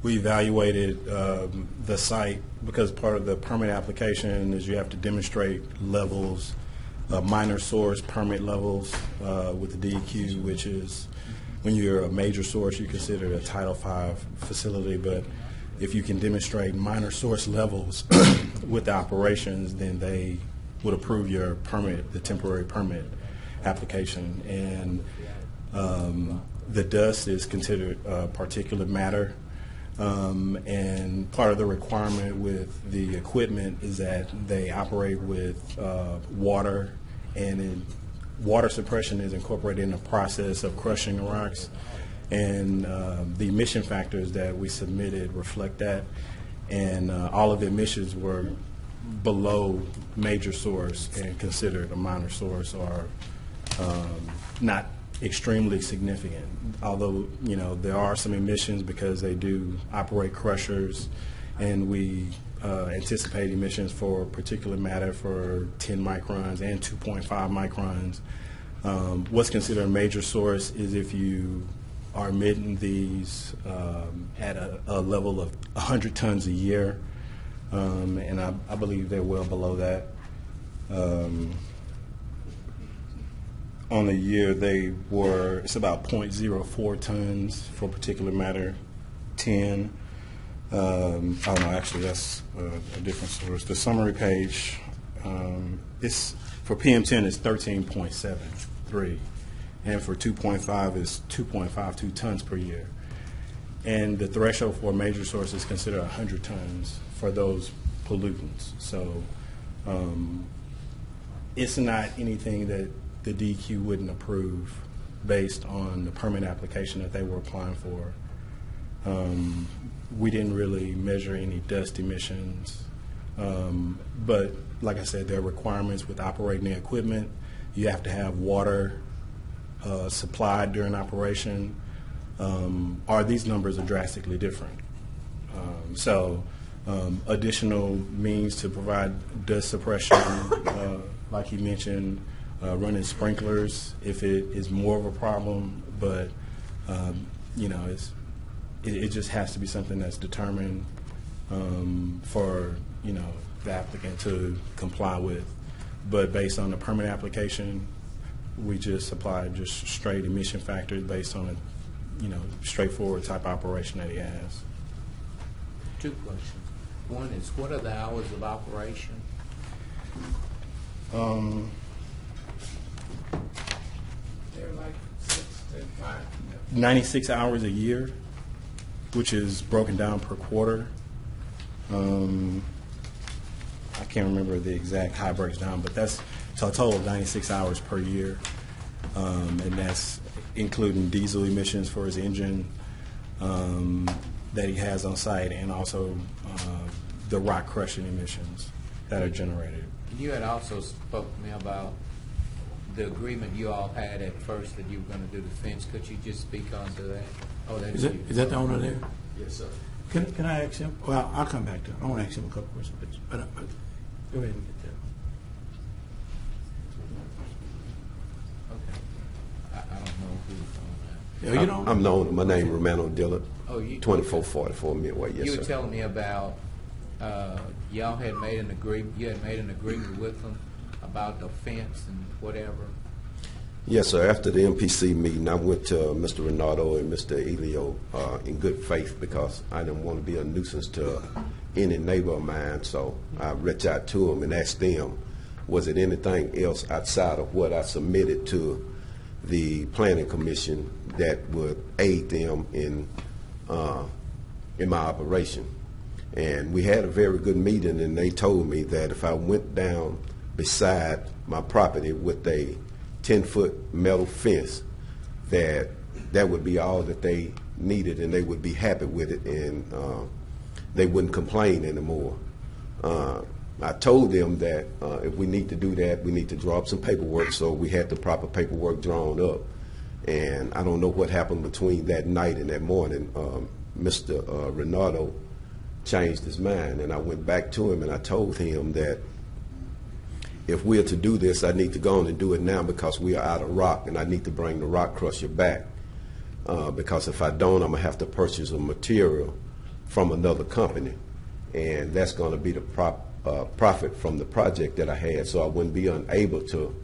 evaluated the site, because part of the permit application is you have to demonstrate levels, minor source permit levels with the DEQ, which is when you're a major source, you consider it a Title V facility. But if you can demonstrate minor source levels with the operations, then they would approve your permit, the temporary permit application. And the dust is considered particulate matter. And part of the requirement with the equipment is that they operate with water and water suppression is incorporated in the process of crushing the rocks, and the emission factors that we submitted reflect that, and all of the emissions were below major source and considered a minor source, or not extremely significant. Although, you know, there are some emissions because they do operate crushers, and we anticipate emissions for particulate matter for 10 microns and 2.5 microns. What's considered a major source is if you are emitting these at a level of 100 tons a year, and I believe they're well below that. On the year, it's about 0.04 tons for particulate matter 10. Oh no, actually that's a different source. The summary page, it's for PM10 is 13.73, and for 2.5 is 2.52 tons per year. And the threshold for a major source is considered 100 tons for those pollutants. So it's not anything that the DEQ wouldn't approve based on the permit application that they were applying for. We didn't really measure any dust emissions, but like I said, there are requirements with operating the equipment. You have to have water supplied during operation, or these numbers are drastically different. Additional means to provide dust suppression, like you mentioned, running sprinklers if it is more of a problem, but you know, it just has to be something that's determined for, you know, the applicant to comply with. But based on the permit application, we just applied just straight emission factors based on a, you know, straightforward type operation that he has. Two questions. One is, what are the hours of operation? 96 hours a year, which is broken down per quarter. I can't remember the exact how it breaks down, but that's a total of 96 hours per year, and that's including diesel emissions for his engine that he has on site, and also the rock crushing emissions that are generated. You had also spoke to me about the agreement you all had at first that you were going to do the fence. Could you just speak on to that? Oh, that's you. Is that the owner there? Yes, sir. Can I ask him? Well, I'll come back to him. I want to ask him a couple questions, but go ahead and get that. Okay. I don't know who's on that. Yeah, you know? I'm the owner. My name is Romano Dillard. Oh, you 2444 Midway. Yes, you sir. were telling me about y'all had made an agreement. You had made an agreement with them about the fence and whatever. Yes, sir. After the MPC meeting, I went to Mr. Renato and Mr. Elio in good faith because I didn't want to be a nuisance to any neighbor of mine. So I reached out to them and asked them, was it anything else outside of what I submitted to the Planning Commission that would aid them in my operation? And we had a very good meeting, and they told me that if I went down beside my property with a 10-foot metal fence, that would be all that they needed, and they would be happy with it, and they wouldn't complain anymore. I told them that if we need to do that, we need to draw up some paperwork, so we had the proper paperwork drawn up. And I don't know what happened between that night and that morning. Mr. Renato changed his mind, and I went back to him and I told him that if we are to do this, I need to go on and do it now because we are out of rock, and I need to bring the rock crusher back because if I don't, I'm going to have to purchase a material from another company, and that's going to be the profit from the project that I had, so I wouldn't be unable to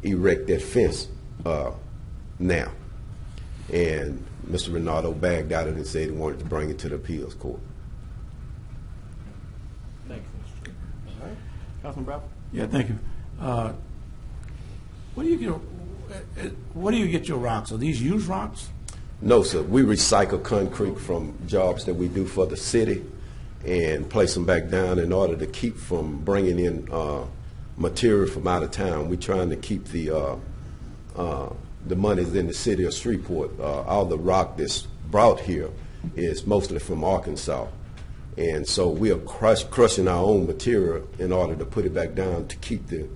erect that fence now. And Mr. Renato bagged out of it and said he wanted to bring it to the appeals court. Thank you, Mr. Chairman. All right. Councilman Brown? Yeah, thank you. Where do you get your rocks? Are these used rocks? No, sir. We recycle concrete from jobs that we do for the city and place them back down in order to keep from bringing in material from out of town. We're trying to keep the the money is in the city of Shreveport. All the rock that's brought here is mostly from Arkansas. And so we are crushing our own material in order to put it back down to keep the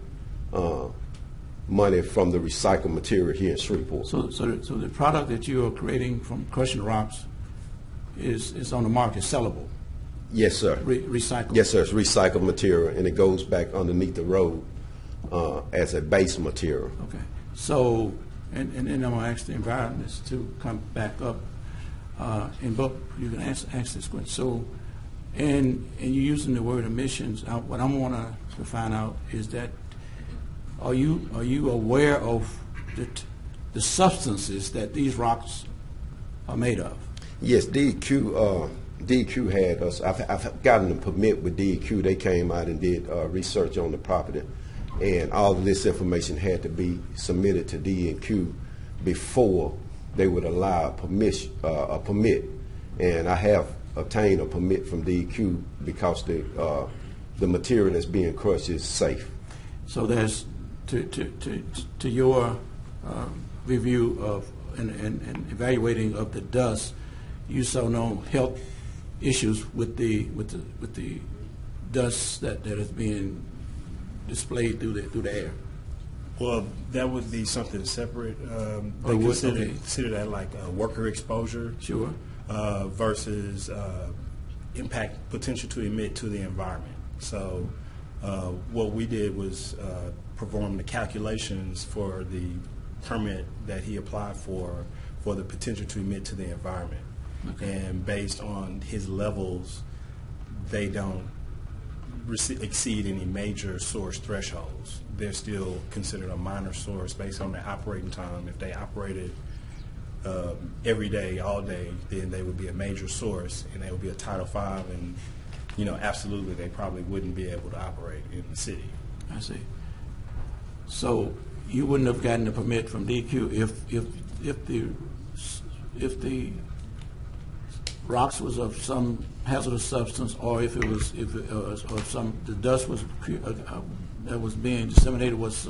money from the recycled material here in Shreveport. So the product that you are creating from crushing rocks is on the market, sellable? Yes, sir. Recycled? Yes, sir. It's recycled material, and it goes back underneath the road as a base material. Okay. So, and then I'm going to ask the environmentalists to come back up. And Bob, you can ask this question. So, and you're using the word emissions. What I want to find out is that are you aware of the substances that these rocks are made of? Yes, DEQ had us. I've gotten a permit with DEQ. They came out and did research on the property, and all of this information had to be submitted to DEQ before they would allow a permit. And I have obtained a permit from DEQ because the material that's being crushed is safe. So there's to your review of and evaluating of the dust, you saw no health issues with the dust that is being displayed through the air. Well, that would be something separate. They consider that like worker exposure, sure, versus impact potential to emit to the environment. So what we did was perform the calculations for the permit that he applied for the potential to emit to the environment. Okay. And based on his levels, they don't exceed any major source thresholds. They're still considered a minor source based on their operating time. If they operated every day, all day, then they would be a major source, and they would be a Title V, and absolutely, they probably wouldn't be able to operate in the city. I see. So you wouldn't have gotten a permit from DQ if the rocks was of some hazardous substance, or if the dust was that was being disseminated was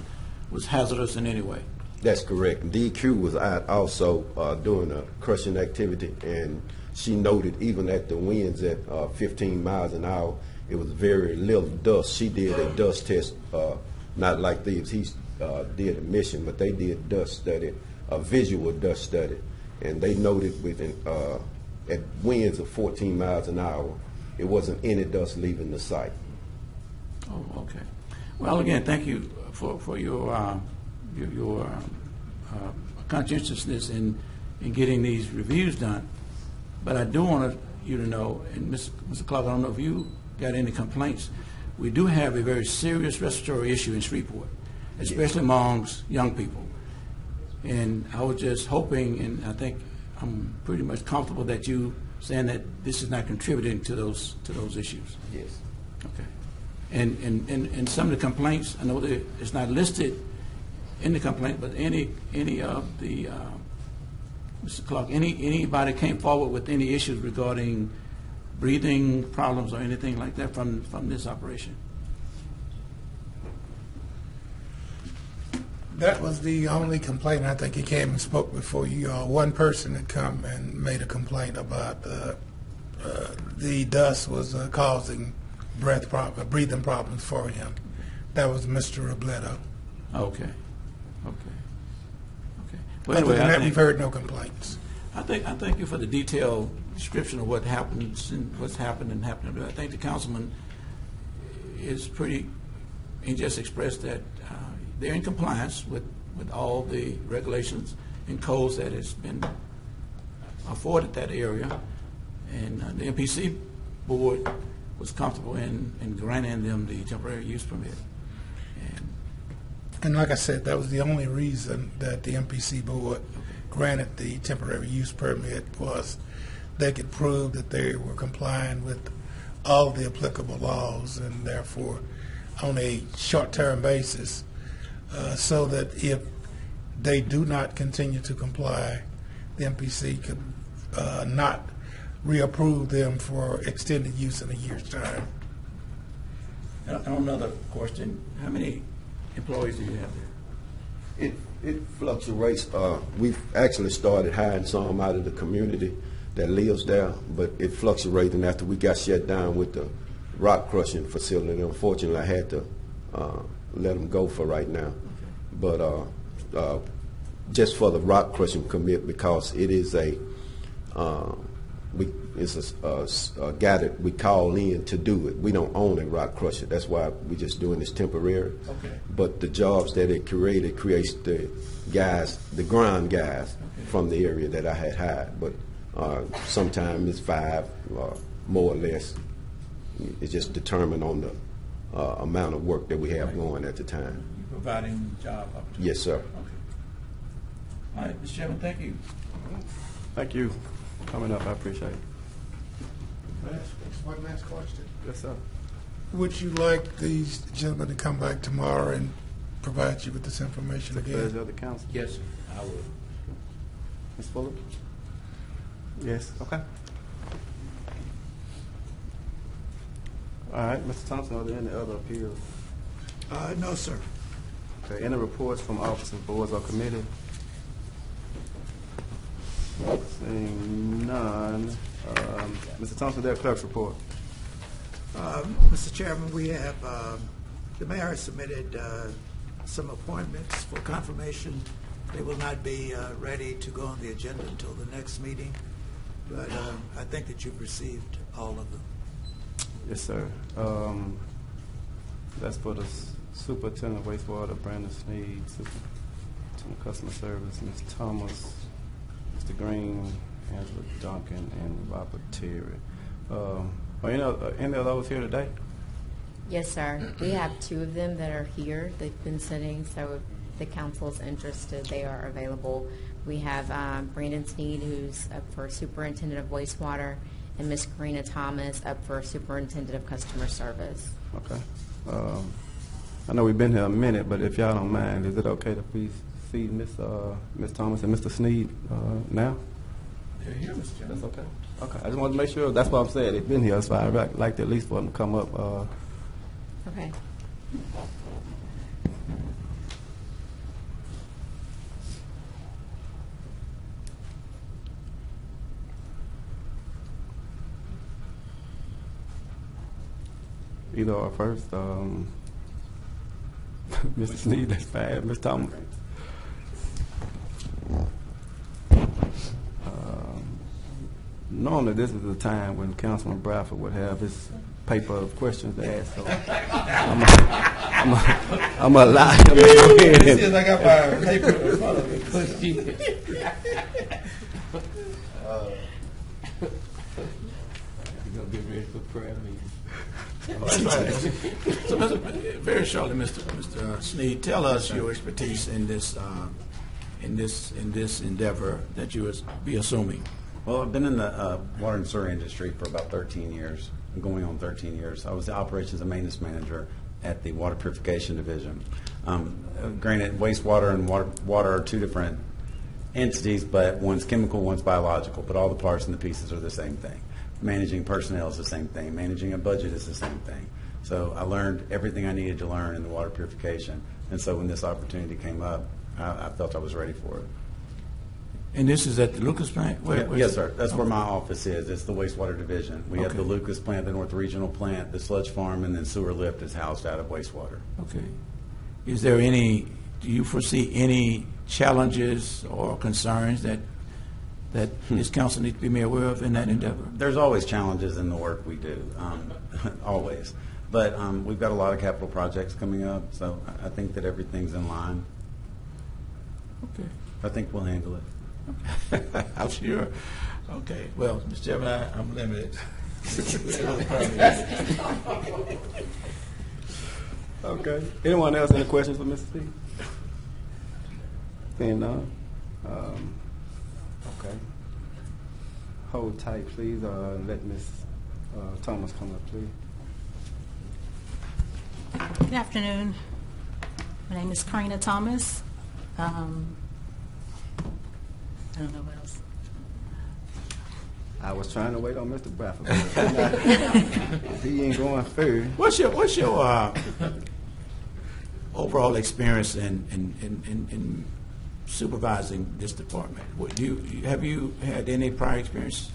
hazardous in any way. That's correct. DQ was out also doing a crushing activity, and she noted even at the winds at 15 miles an hour, it was very little dust. She did a dust test, not like these. He did a mission, but they did dust study, a visual dust study, and they noted within at winds of 14 miles an hour, it wasn't any dust leaving the site. Oh, okay. Well, again, thank you for your conscientiousness in getting these reviews done. But I do want you to know, and Mr. Clark, I don't know if you got any complaints. We do have a very serious respiratory issue in Shreveport, especially amongst young people. And I was just hoping, and I think I'm pretty much comfortable that you saying that this is not contributing to those issues. Yes. Okay. And some of the complaints, I know that it's not listed in the complaint, but any of the Mr. Clark, anybody came forward with any issues regarding breathing problems or anything like that from this operation? That was the only complaint. I think he came and spoke before you all. One person had come and made a complaint about the dust was causing breathing problems for him. That was Mr. Robledo. Okay. Well, Other anyway, than that, we've heard no complaints. I thank you for the detailed description of what happens and what's happened and happening. But I think the councilman is he just expressed that they're in compliance with all the regulations and codes that has been afforded that area, and the MPC board was comfortable in granting them the temporary use permit. And like I said, that was the only reason that the MPC board granted the temporary use permit, was they could prove that they were complying with all the applicable laws, and therefore on a short-term basis, so that if they do not continue to comply, the MPC could not reapprove them for extended use in a year's time. Now, another question, how many employees do you have there? It fluctuates. We've actually started hiring some out of the community that lives there, but it fluctuated after we got shut down with the rock crushing facility. Unfortunately, I had to let them go for right now. But just for the rock crushing commit, because it is it's a guy that we call in to do it. We don't own a rock crusher. That's why we're just doing this temporary. Okay. But the jobs that it creates the guys, the ground guys from the area that I had hired. But sometimes it's 5, more or less. It's just determined on the amount of work that we have going at the time. Providing job opportunities. Yes, sir. Okay. All right, Mr. Chairman, thank you. Thank you for coming up. I appreciate it. One last question. Yes, sir. Would you like these gentlemen to come back tomorrow and provide you with this information The pleasure again? of the council. Yes, sir, I will. Ms. Fuller? Yes, okay. All right, Mr. Thompson, are there any other appeals? No, sir. Okay, any reports from officers, boards, or committee? Seeing none. Mr. Thompson, their clerk's report. Mr. Chairman, we have, the mayor has submitted some appointments for confirmation. They will not be ready to go on the agenda until the next meeting, but I think that you've received all of them. Yes, sir. That's for the superintendent of wastewater, Brandon Sneed, superintendent of customer service, Ms. Thomas, Mr. Green, Angela Duncan, and Robert Terry. Are any of those here today? Yes, sir. We have 2 of them that are here. They've been sitting, so if the council is interested, they are available. We have Brandon Sneed, who's up for superintendent of wastewater, and Miss Karina Thomas up for superintendent of customer service. Okay. I know we've been here a minute, but if y'all don't mind, is it okay to please see Miss Thomas and Mr. Sneed now? They're here, Mr. Chairman. That's okay. Okay. I just wanted to make sure. That's what I'm saying. They've been here, so I'd like to at least for them to come up. Okay. Either or first. Mr. Sneed, that's fine. Ms. Thomas. Normally, this is the time when Councilman Bradford would have his paper of questions to ask. So I'm going to allow him to go ahead. This is, I got my paper in front of me. You're going to get ready for prayer meeting. That's right. So, very shortly, Mr. Sneed, tell us your expertise in this endeavor that you would be assuming. Well, I've been in the water and sewer industry for about 13 years, going on 13 years. I was the operations and maintenance manager at the water purification division. Granted, wastewater and water are 2 different entities, but one's chemical, one's biological, but all the parts and the pieces are the same thing. Managing personnel is the same thing. Managing a budget is the same thing. So I learned everything I needed to learn in the water purification. And so when this opportunity came up, I felt I was ready for it. And this is at the Lucas plant? Yes, sir. That's where my office is. It's the wastewater division. We have the Lucas plant, the North Regional plant, the sludge farm, and then sewer lift is housed out of wastewater. Okay. Is there do you foresee any challenges or concerns that this council needs to be made aware of in that endeavor? There's always challenges in the work we do, always. But we've got a lot of capital projects coming up, so I think that everything's in line. Okay. I think we'll handle it. I'm sure. Okay. Well, Mr. Chairman, I'm limited. Okay. Anyone else any questions for Mr. Steve? Seeing none. Okay. Hold tight, please. Let Ms. Thomas come up, please. Good afternoon. My name is Karina Thomas. I don't know what else. I was trying to wait on Mr. Bradford. He ain't going first. What's your overall experience in supervising this department. Have you had any prior experience?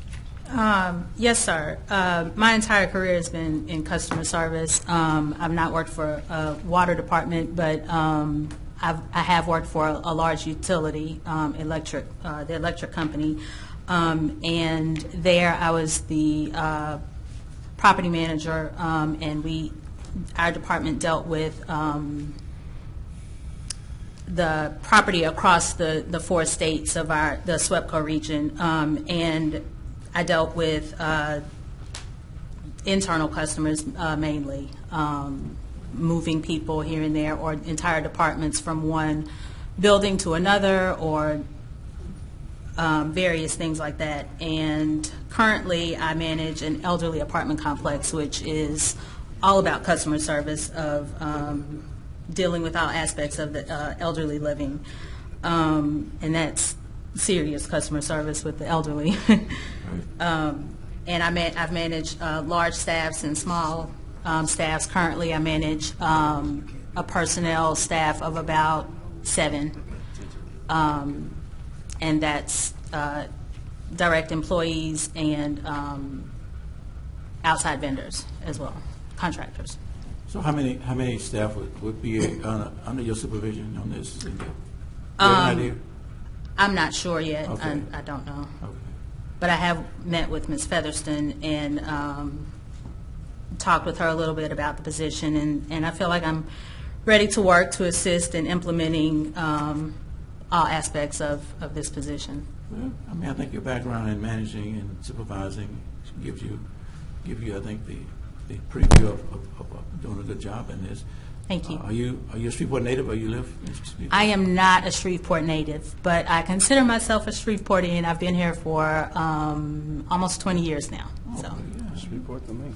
Yes, sir. My entire career has been in customer service. I've not worked for a water department, but I have worked for a large utility, the electric company, and there I was the property manager, and our department dealt with the property across the 4 states of the SWEPCO region, and I dealt with internal customers mainly, moving people here and there, or entire departments from one building to another, or various things like that. And currently I manage an elderly apartment complex, which is all about customer service of dealing with all aspects of the elderly living. And that's serious customer service with the elderly. And I've managed large staffs and small staffs. Currently I manage a personnel staff of about 7. And that's direct employees and outside vendors as well, contractors. So how many staff would be under your supervision on this? Do you have an idea? I'm not sure yet. Okay. I don't know. Okay. But I have met with Ms. Featherston and talked with her a little bit about the position, and I feel like I'm ready to work to assist in implementing all aspects of this position. Well, I mean, I think your background in managing and supervising gives you, I think, the preview of doing a good job in this. Thank you. Are you a Shreveport native, or you live in Shreveport? I am not a Shreveport native, but I consider myself a Shreveportian. I've been here for almost 20 years now. So. Yeah, Shreveport to me.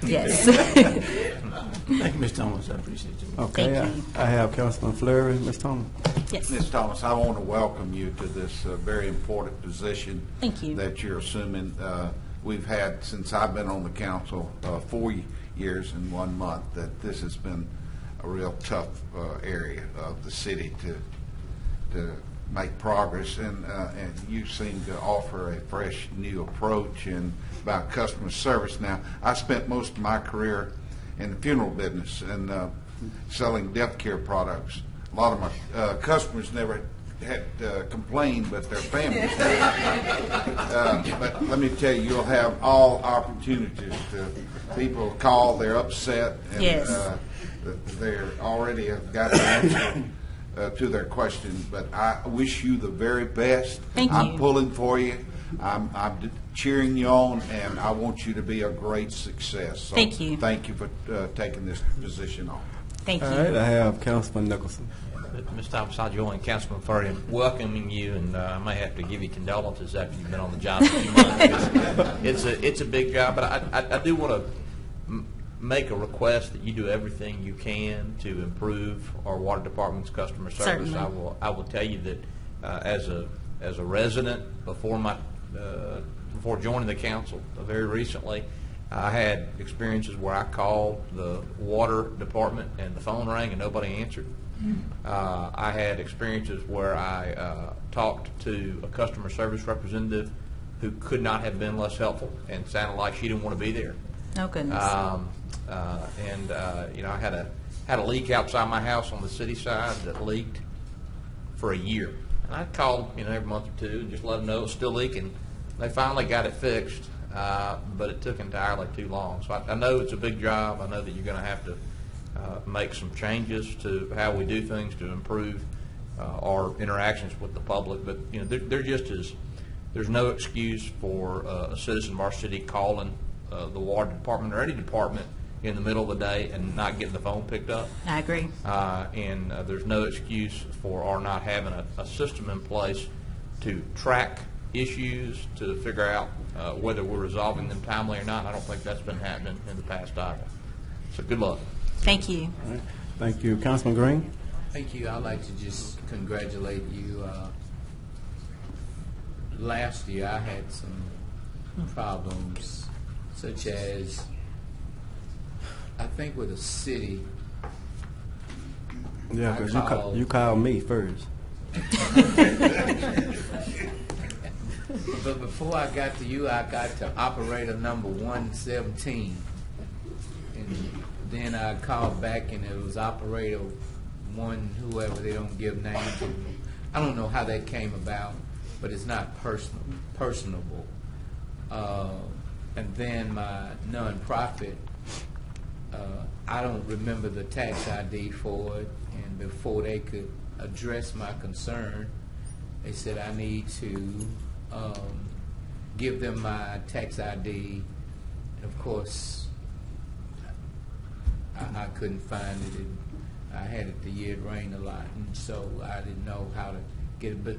Yes. Thank you, Ms. Thomas. I appreciate you. Okay, Thank you. I have Councilman Fleury. Ms. Thomas. Yes. Ms. Thomas, I want to welcome you to this very important position Thank you. that you're assuming. We've had, since I've been on the council, 4 years and 1 month, that this has been a real tough area of the city to make progress, and you seem to offer a fresh new approach and about customer service. Now, I spent most of my career in the funeral business and selling death care products. A lot of my customers never had complained, but their families did. But let me tell you, you'll have all opportunities to people call, they're upset, and Yes. they're already have got an answer to their question. But I wish you the very best. Thank I'm you. pulling for you. I'm cheering you on, and I want you to be a great success. So Thank you. Thank you for taking this position on. Thank you. All right, I have Councilman Nicholson. Ms. Thomas, I join Councilman Fleury in welcoming you, and I may have to give you condolences after you've been on the job for a few months. It's a big job, but I do want to make a request that you do everything you can to improve our water department's customer service. Certainly. I will tell you that as a resident before joining the council very recently, I had experiences where I called the water department and the phone rang and nobody answered. I had experiences where I talked to a customer service representative who could not have been less helpful and sounded like she didn't want to be there. Oh, goodness. I had a leak outside my house on the city side that leaked for a year. And I called, every month or two and just let them know it was still leaking. They finally got it fixed, but it took entirely too long. So I know it's a big job. I know that you're going to have to make some changes to how we do things to improve our interactions with the public. But there's no excuse for a citizen of our city calling the water department or any department in the middle of the day and not getting the phone picked up. I agree. And there's no excuse for our not having a system in place to track issues, to figure out whether we're resolving them timely or not. I don't think that's been happening in the past either. So good luck. Thank you. All right. Thank you. Councilman Green. Thank you. I'd like to just congratulate you. Last year I had some problems, such as, I think with a city. Yeah, I because you called me first. But before I got to you, I got to operator number 117. And then I called back and it was operator one, whoever, they don't give names. I don't know how that came about, but it's not personable. And then my nonprofit, I don't remember the tax ID for it, and before they could address my concern, they said I need to give them my tax ID, and of course I couldn't find it. I had it the year it rained a lot, and so I didn't know how to get it. But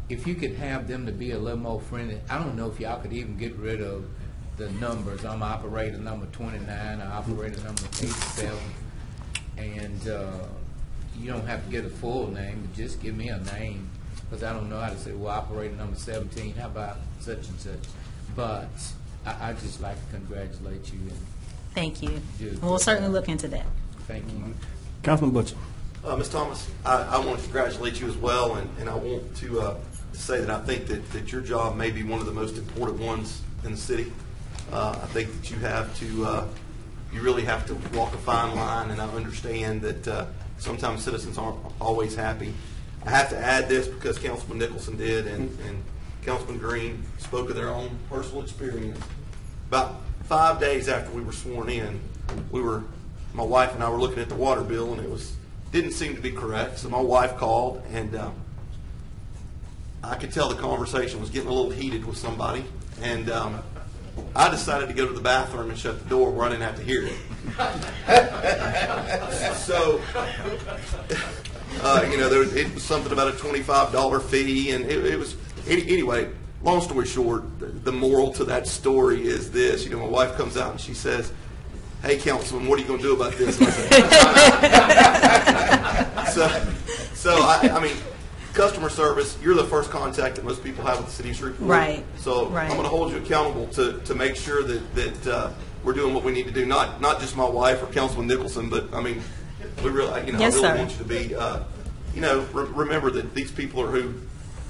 if you could have them to be a little more friendly, I don't know if y'all could even get rid of the numbers. I'm operator number 29, or operator number 87, and you don't have to get a full name, but just give me a name, because I don't know how to say, well, operator number 17, how about such and such? But I just like to congratulate you. And Thank you. We'll certainly look into that. Thank you. Councilman Butcher. Ms. Thomas, I want to congratulate you as well, and I want to say that I think that your job may be one of the most important ones in the city. I think that you really have to walk a fine line, and I understand that sometimes citizens aren't always happy. I have to add this because Councilman Nicholson did, and Councilman Green spoke of their own personal experience. About 5 days after we were sworn in, my wife and I were looking at the water bill, and it didn't seem to be correct. So my wife called, and I could tell the conversation was getting a little heated with somebody, and I decided to go to the bathroom and shut the door where I didn't have to hear it. So, it was something about a $25 fee, and it was anyway. Long story short, the moral to that story is this: my wife comes out and she says, "Hey, Councilman, what are you going to do about this?" And I mean, customer service, you're the first contact that most people have with the city of Shreveport. Right. So right. I'm going to hold you accountable to make sure that we're doing what we need to do. Not just my wife or Councilman Nicholson, but I mean, we really, yes, I really sir. want you to be, remember that these people are who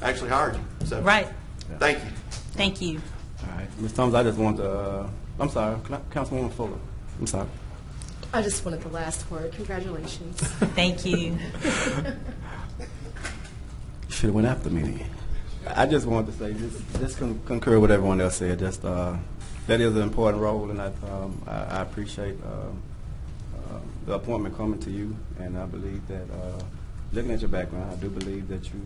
actually hired you. So Right. Thank you. Thank you. All right, Ms. Thomas, I just want to, I'm sorry, Councilwoman Fuller. I'm sorry. I just wanted the last word. Congratulations. Thank you. Should have went after me. I just wanted to say, just concur with everyone else said. Just that is an important role, and I appreciate the appointment coming to you. And I believe that, looking at your background, I do believe that you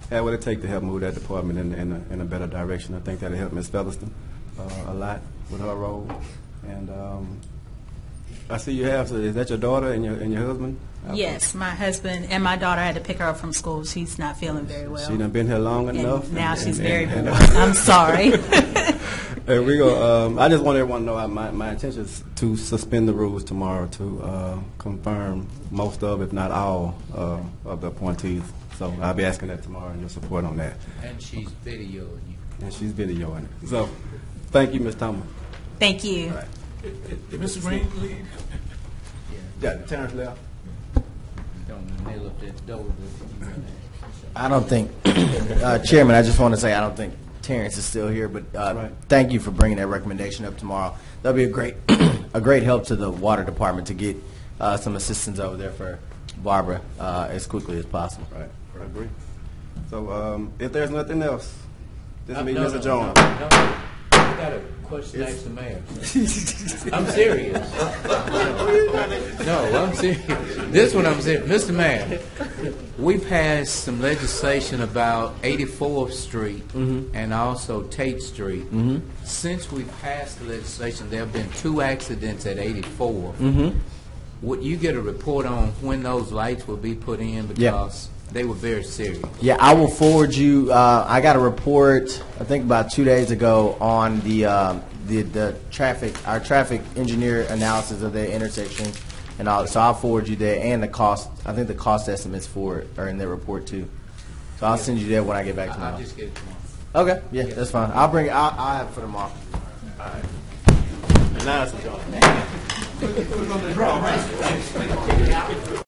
have what it takes to help move that department in a better direction. I think that'll help Ms. Featherston a lot with her role. And I see you have. So is that your daughter and your husband? Yes, my husband and my daughter had to pick her up from school. She's not feeling very well. She done been here long enough. Now she's very bored. I'm sorry. And we go. I just want everyone to know my intention is to suspend the rules tomorrow to confirm most of, if not all, of the appointees. So I'll be asking that tomorrow and your support on that. And she's videoing you. And she's videoing it. So thank you, Ms. Thomas. Thank you. Right. Did Mr. Green leave? Yeah, Terrence left. Don't nail up that door. I don't think, Chairman, I just want to say I don't think Terrence is still here, but thank you for bringing that recommendation up tomorrow. That'll be a great help to the water department to get some assistance over there for Barbara as quickly as possible. Right, I agree. So if there's nothing else, this meeting is adjourned. I got a question to ask the mayor. I'm serious. No, I'm serious. This one I'm serious. Mr. Mayor, we passed some legislation about 84th Street and also Tate Street. Since we passed the legislation, there have been 2 accidents at 84th. Would you get a report on when those lights will be put in? Because they were very serious. Yeah, I will forward you. I got a report, I think about 2 days ago, on the traffic, our traffic engineer analysis of the intersection and all. So I'll forward you that, and the cost. I think the cost estimates for it are in their report too. So I'll send you that when I get back tomorrow. I'll just get it tomorrow. Okay, yeah, that's fine. I'll bring it. I'll have it for tomorrow. All right. And now it's adjourned. Put it on the draw, right?